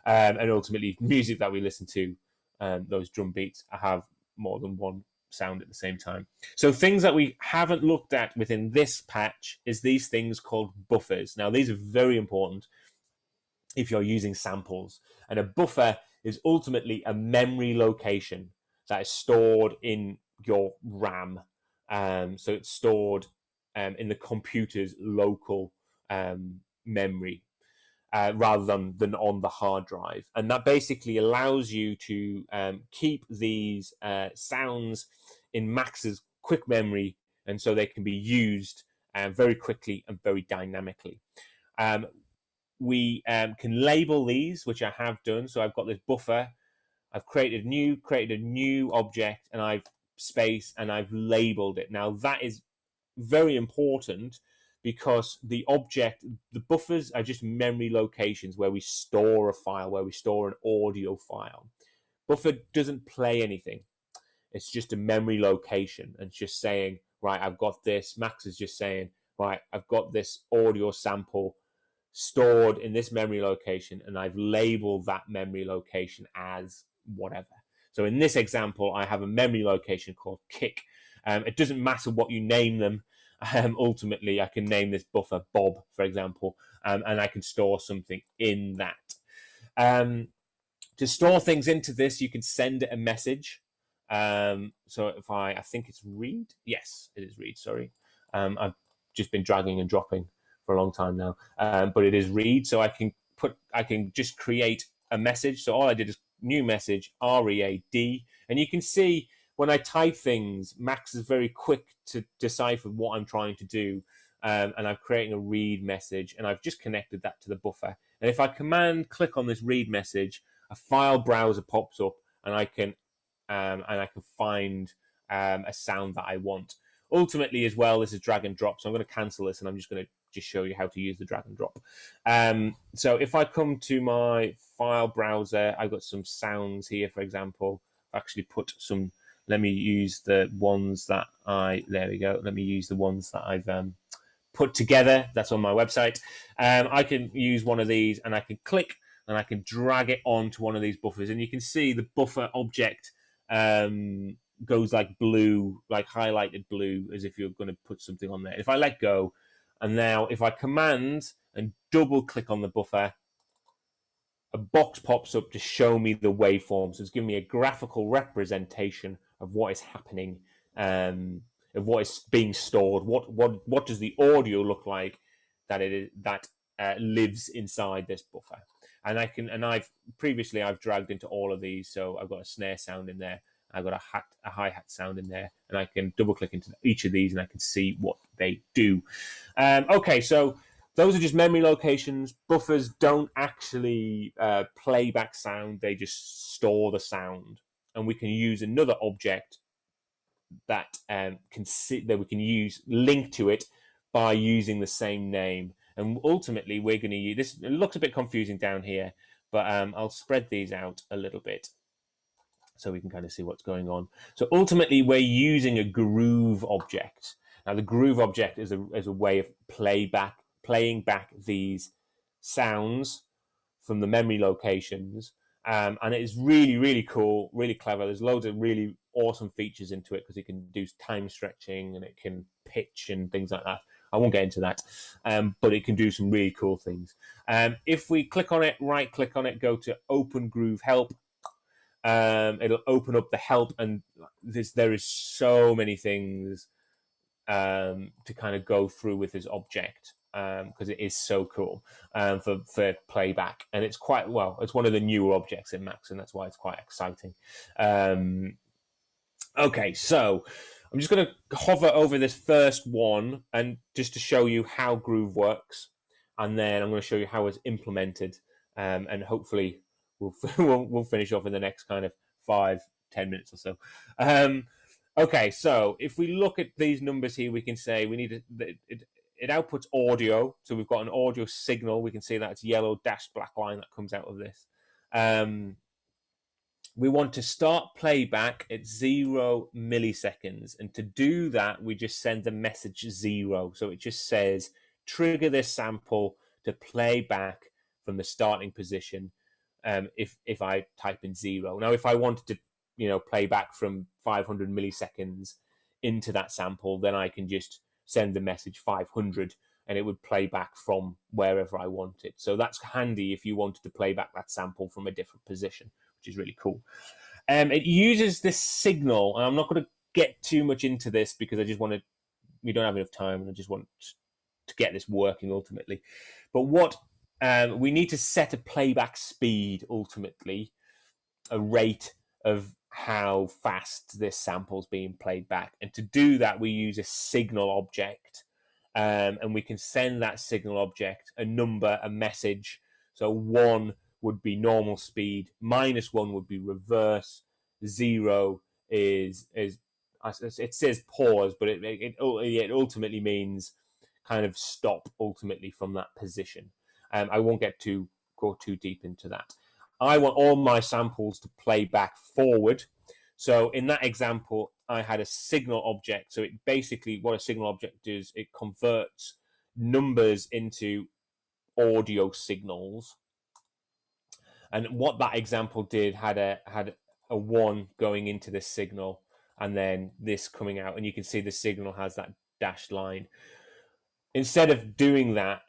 And ultimately, music that we listen to, those drum beats, have more than one sound at the same time. So things that we haven't looked at within this patch is these things called buffers. Now, these are very important if you're using samples. And a buffer is ultimately a memory location that is stored in your RAM. So it's stored in the computer's local memory rather than on the hard drive. And that basically allows you to keep these sounds in Max's quick memory, and so they can be used very quickly and very dynamically. We can label these, which I have done. So I've got this buffer. I've created a new object, and I've labeled it. Now that is very important, because the buffers are just memory locations where we store a file, where we store an audio file. Buffer doesn't play anything. It's just a memory location, and it's just saying, right, I've got this. Max is just saying, right, I've got this audio sample stored in this memory location, and I've labeled that memory location as whatever. So in this example, I have a memory location called kick. It doesn't matter what you name them. Ultimately, I can name this buffer Bob, for example, and I can store something in that. To store things into this, you can send it a message. So if I think it's read. Yes, it is read. Sorry, I've just been dragging and dropping for a long time now, but it is read. So I can just create a message. So all I did is new message, READ, and you can see when I type things, Max is very quick to decipher what I'm trying to do. And I'm creating a read message, and I've just connected that to the buffer. And if I command click on this read message, a file browser pops up, and I can find a sound that I want. Ultimately, as well, this is drag and drop, so I'm going to cancel this, and I'm just going to show you how to use the drag and drop. So if I come to my file browser, I've got some sounds here, for example. I've actually put some. Let me use the ones that there we go. Let me use the ones that I've put together. That's on my website. I can use one of these, and I can click, and I can drag it onto one of these buffers, and you can see the buffer object goes like blue, like highlighted blue, as if you're going to put something on there. If I let go, and now if I command and double click on the buffer, a box pops up to show me the waveform. So it's giving me a graphical representation of what is happening, of what is being stored. What does the audio look like that lives inside this buffer? And I've dragged into all of these. So I've got a snare sound in there. I've got a hi-hat sound in there, and I can double click into each of these, and I can see what they do. Okay, so those are just memory locations. Buffers don't actually play back sound; they just store the sound, and we can use another object that we can use link to it by using the same name. And ultimately, we're going to use this. It looks a bit confusing down here, but I'll spread these out a little bit so we can kind of see what's going on. So ultimately, we're using a groove object. Now, the groove object is a way of playing back these sounds from the memory locations. And it is really, really cool, really clever. There's loads of really awesome features into it because it can do time stretching, and it can pitch and things like that. I won't get into that, but it can do some really cool things. If we click on it, right-click on it, go to Open Groove Help, it'll open up the help, and there is so many things to kind of go through with this object because it is so cool for playback, and it's quite it's one of the newer objects in Max, and that's why it's quite exciting. Okay, so I'm just going to hover over this first one, and just to show you how Groove works, and then I'm going to show you how it's implemented, and hopefully we'll finish off in the next kind of 5-10 minutes or so. Okay, so if we look at these numbers here, we can say we need it outputs audio. So we've got an audio signal. We can see that it's yellow dashed black line that comes out of this. We want to start playback at 0 milliseconds. And to do that, we just send the message 0. So it just says, trigger this sample to play back from the starting position if I type in 0. Now, if I wanted to play back from 500 milliseconds into that sample, then I can just send the message 500, and it would play back from wherever I want it. So that's handy if you wanted to play back that sample from a different position, which is really cool. It uses this signal, and I'm not going to get too much into this because we don't have enough time, and I just want to get this working ultimately. But what we need to set a playback speed, ultimately, a rate of how fast this sample's being played back. And to do that, we use a signal object, and we can send that signal object a number, a message. So 1 would be normal speed, -1 would be reverse, 0 is it says pause, but it ultimately means kind of stop ultimately from that position. I won't go too deep into that. I want all my samples to play back forward. So in that example, I had a signal object. So it basically, what a signal object is, it converts numbers into audio signals. And what that example did had a 1 going into this signal, and then this coming out, and you can see the signal has that dashed line. Instead of doing that,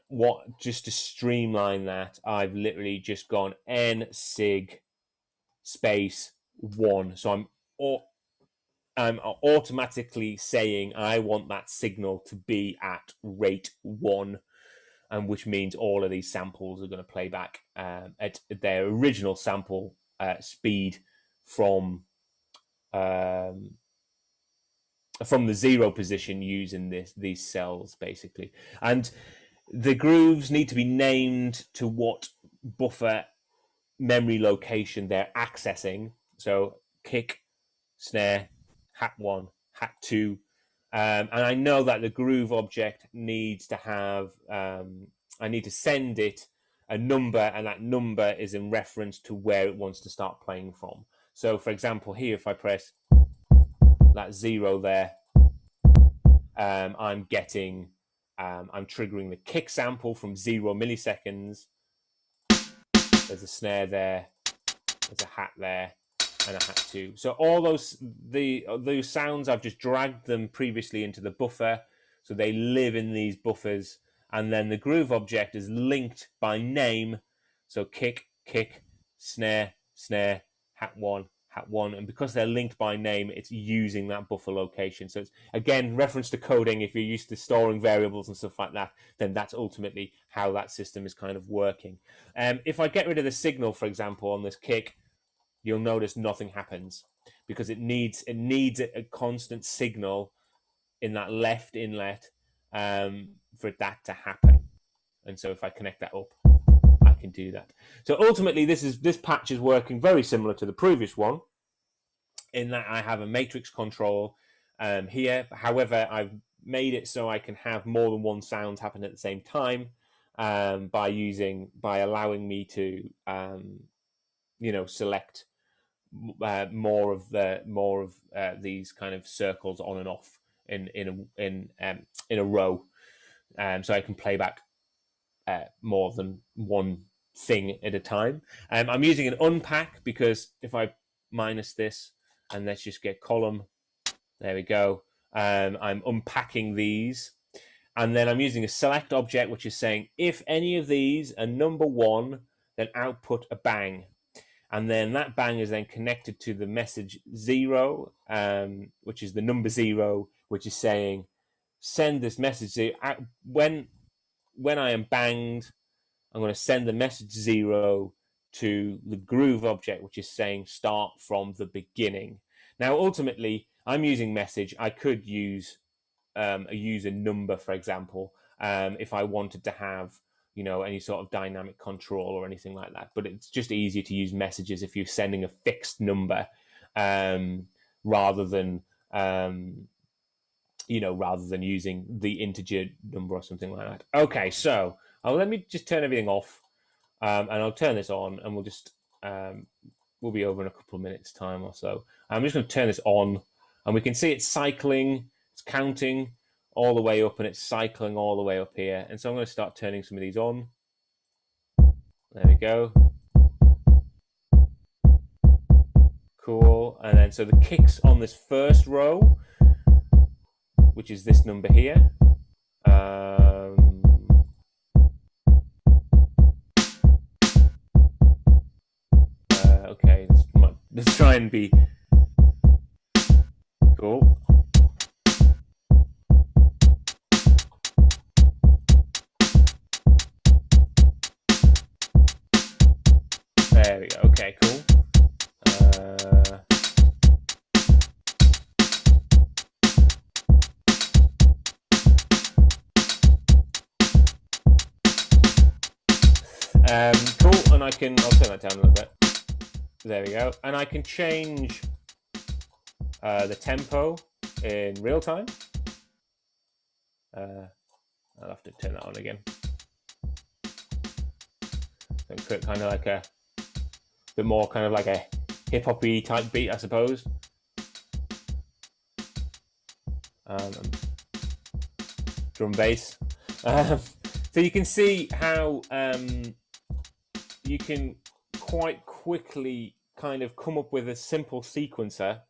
just to streamline that, I've literally just gone n sig space 1. So I'm automatically saying I want that signal to be at rate 1, and which means all of these samples are going to play back at their original sample speed from the 0 position using these cells basically. And the grooves need to be named to what buffer memory location they're accessing. So kick, snare, hat 1, hat 2. And I know that the groove object needs to have, I need to send it a number, and that number is in reference to where it wants to start playing from. So for example, here, if I press that 0 there, I'm getting, I'm triggering the kick sample from 0 milliseconds. There's a snare there, there's a hat there, and a hat 2. So all those sounds, I've just dragged them previously into the buffer, so they live in these buffers. And then the groove object is linked by name, so kick, kick, snare, snare, hat 1, hat 1. And because they're linked by name, it's using that buffer location. So it's, again, reference to coding. If you're used to storing variables and stuff like that, then that's ultimately how that system is kind of working. If I get rid of the signal, for example, on this kick, you'll notice nothing happens, because it needs a constant signal in that left inlet for that to happen. And so if I connect that up, I can do that. So ultimately, this patch is working very similar to the previous one, in that I have a matrix control here. However, I've made it so I can have more than one sound happen at the same time by allowing me to select more of these kind of circles on and off in a row, so I can play back more than one thing at a time. I'm using an unpack, because if I minus this and let's just get column, there we go. I'm unpacking these, and then I'm using a select object, which is saying if any of these are number 1, then output a bang. And then that bang is then connected to the message 0, which is the number 0, which is saying send this message out. When I am banged, I'm going to send the message 0 to the groove object, which is saying start from the beginning. Now, ultimately, I'm using message. I could use a user number, for example, if I wanted to have any sort of dynamic control or anything like that. But it's just easier to use messages if you're sending a fixed number, rather than using the integer number or something like that. Okay, so let me just turn everything off, and I'll turn this on, and we'll be over in a couple of minutes time or so. I'm just going to turn this on, and we can see it's cycling, it's counting all the way up, and it's cycling all the way up here. And so I'm going to start turning some of these on. There we go. Cool. And then so the kicks on this first row, which is this number here. Okay, let's try and be cool. There we go. Okay, cool. Cool, and I'll turn that down a little bit. There we go. And I can change the tempo in real time. I'll have to turn that on again. So kind of like a bit more kind of like a hip-hop-y type beat, I suppose. Drum bass. So you can see how you can quite quickly kind of come up with a simple sequencer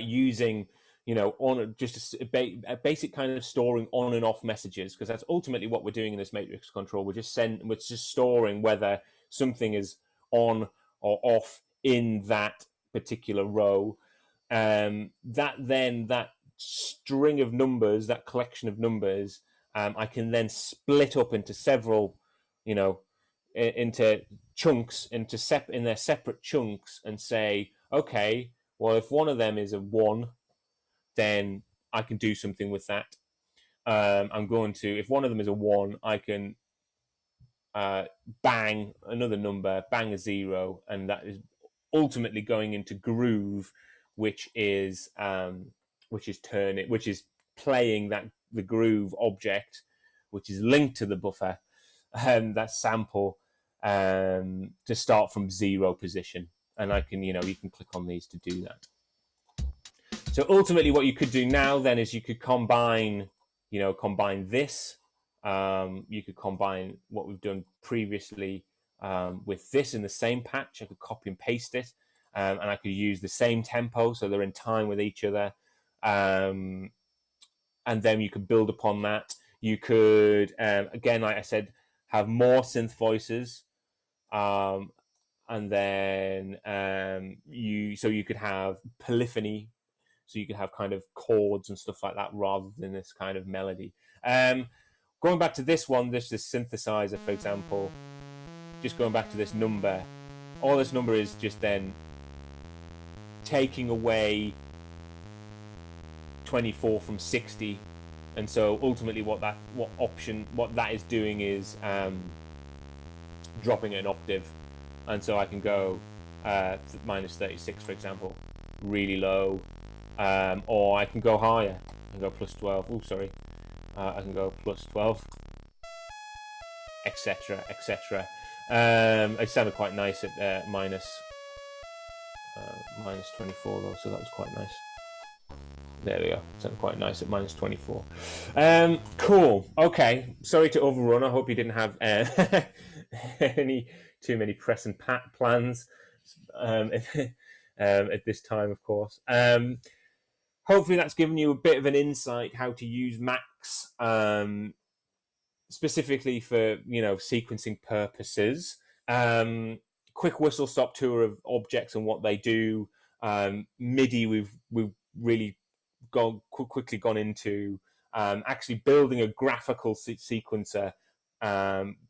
using, on just a basic kind of storing on and off messages, because that's ultimately what we're doing in this matrix control. We're just storing whether something is on or off in that particular row. That string of numbers, that collection of numbers, I can then split up into several, into chunks, in their separate chunks, and say, okay, well, if one of them is a 1, then I can do something with that. I'm going to, if one of them is a 1, I can bang another number, bang a 0, and that is ultimately going into groove, which is playing the groove object, which is linked to the buffer, that sample, to start from 0 position. And I can, you can click on these to do that. So ultimately what you could do now then is you could combine this. You could combine what we've done previously with this in the same patch. I could copy and paste it, and I could use the same tempo so they're in time with each other. And then you could build upon that. You could, again, like I said, have more synth voices. And then you could have polyphony, so you could have kind of chords and stuff like that rather than this kind of melody. Going back to this one, this synthesizer, for example, just going back to this number, all this number is just then taking away 24 from 60, and so ultimately what that is doing is dropping an octave. And so I can go minus 36, for example, really low, or I can go higher and go plus 12. Oh, sorry, I can go plus 12, etc., etc. It sounded quite nice at minus 24 though, so that was quite nice. There we go. It sounded quite nice at minus 24. Cool. Okay. Sorry to overrun. I hope you didn't have too many pressing plans at this time, of course. Hopefully that's given you a bit of an insight how to use Max, specifically for sequencing purposes. Quick whistle stop tour of objects and what they do. MIDI we've really quickly gone into. Actually building a graphical sequencer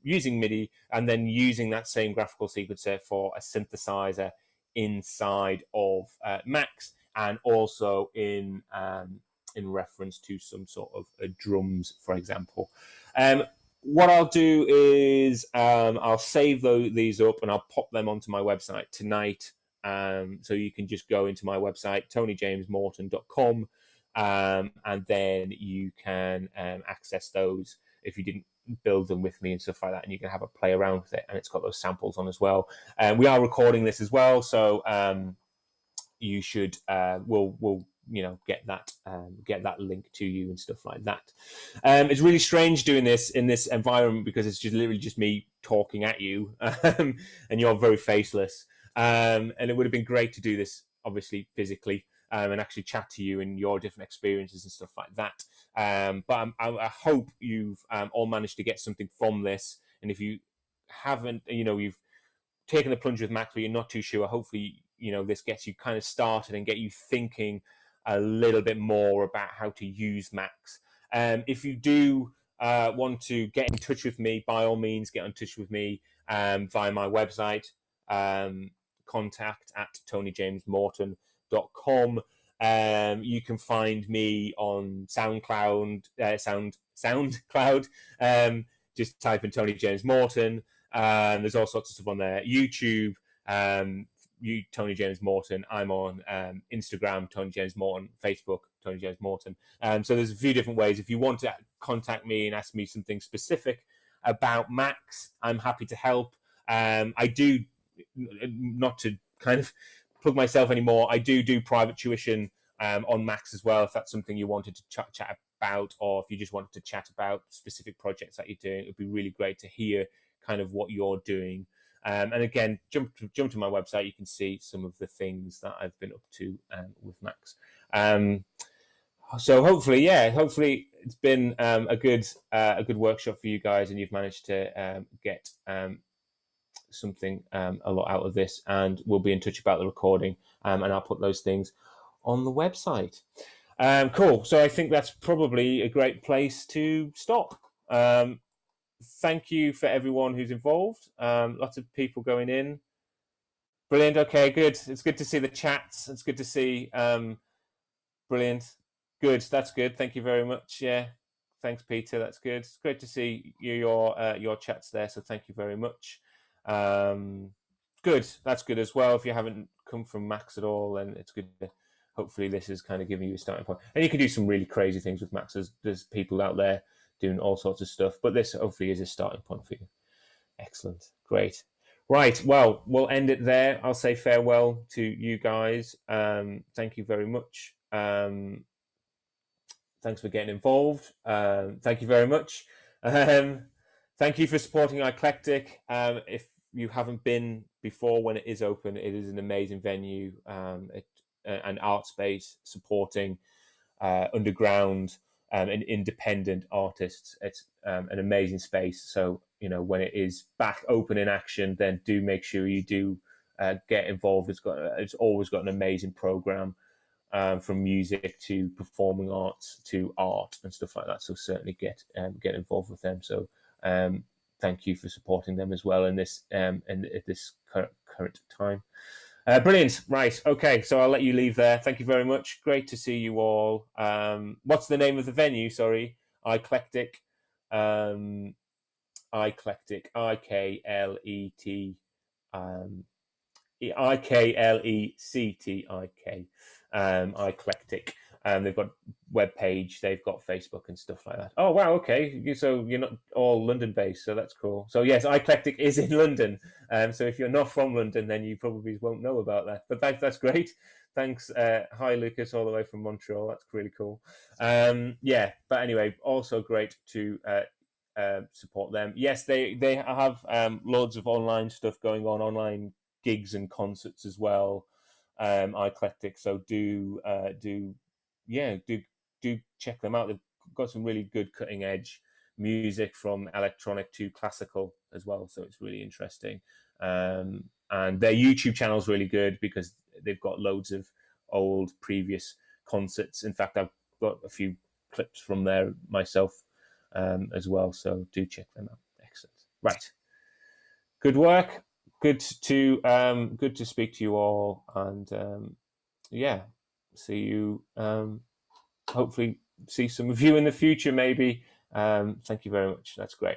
using MIDI, and then using that same graphical sequencer for a synthesizer inside of Max, and also in reference to some sort of drums, for example. What I'll do is I'll save these up and I'll pop them onto my website tonight. So you can just go into my website, TonyJamesMorton.com, and then you can access those if you didn't build them with me and stuff like that, and you can have a play around with it. And it's got those samples on as well. We are recording this as well, so you should we'll get that link to you and stuff like that. It's really strange doing this in this environment because it's just literally just me talking at you, and you're very faceless. And it would have been great to do this obviously physically, and actually chat to you and your different experiences and stuff like that. But I hope you've all managed to get something from this. And if you haven't, you've taken the plunge with Max, but you're not too sure, hopefully, this gets you kind of started and get you thinking a little bit more about how to use Max. If you do want to get in touch with me, by all means, get in touch with me via my website, contact@TonyJamesMorton.com. You can find me on SoundCloud. Just type in Tony James Morton. There's all sorts of stuff on there. YouTube, you, Tony James Morton. I'm on Instagram, Tony James Morton, Facebook, Tony James Morton. So there's a few different ways. If you want to contact me and ask me something specific about Max, I'm happy to help. I do, not to kind of plug myself anymore, I do private tuition on Max as well, if that's something you wanted to chat about, or if you just wanted to chat about specific projects that you're doing. It would be really great to hear kind of what you're doing. And again, jump to my website. You can see some of the things that I've been up to with Max. So hopefully it's been a good workshop for you guys, and you've managed to get something a lot out of this. And we'll be in touch about the recording, and I'll put those things on the website. Cool. So I think that's probably a great place to stop. Thank you for everyone who's involved. Lots of people going in. Brilliant. Okay, good. It's good to see the chats. It's good to see. Brilliant. Good. That's good. Thank you very much. Yeah. Thanks, Peter. That's good. It's great to see your chats there. So thank you very much. Good. That's good as well. If you haven't come from Max at all, then it's good to, hopefully this is kind of giving you a starting point. And you can do some really crazy things with Max. There's people out there doing all sorts of stuff, but this hopefully is a starting point for you. Excellent. Great. Right. Well, we'll end it there. I'll say farewell to you guys. Thank you very much. Thanks for getting involved. Thank you very much. Thank you for supporting IKLECTIK. If you haven't been before, when it is open, it is an amazing venue, an art space supporting underground and independent artists. It's an amazing space. So, when it is back open in action, then do make sure you do get involved. It's always got an amazing program, from music to performing arts to art and stuff like that. So certainly get involved with them. So thank you for supporting them as well in this at this current time. Brilliant. Right. Okay. So I'll let you leave there. Thank you very much. Great to see you all. What's the name of the venue? Sorry. IKLECTIK. IKLECTIK. IKLET. IKLECTIK. IKLECTIK. They've got web page, they've got Facebook and stuff like that. Oh wow, okay. So you're not all London based, so that's cool. So yes, IKLECTIK is in London. So if you're not from London, then you probably won't know about that. But that's great. Thanks. Hi Lucas, all the way from Montreal. That's really cool. Yeah, but anyway, also great to support them. Yes, they have loads of online stuff going on, online gigs and concerts as well. IKLECTIK. So do check them out. They've got some really good cutting edge music, from electronic to classical as well. So it's really interesting. And their YouTube channel is really good because they've got loads of old previous concerts. In fact, I've got a few clips from there myself as well. So do check them out. Excellent. Right. Good work. Good to speak to you all, and see you. Hopefully, see some of you in the future. Maybe. Thank you very much. That's great.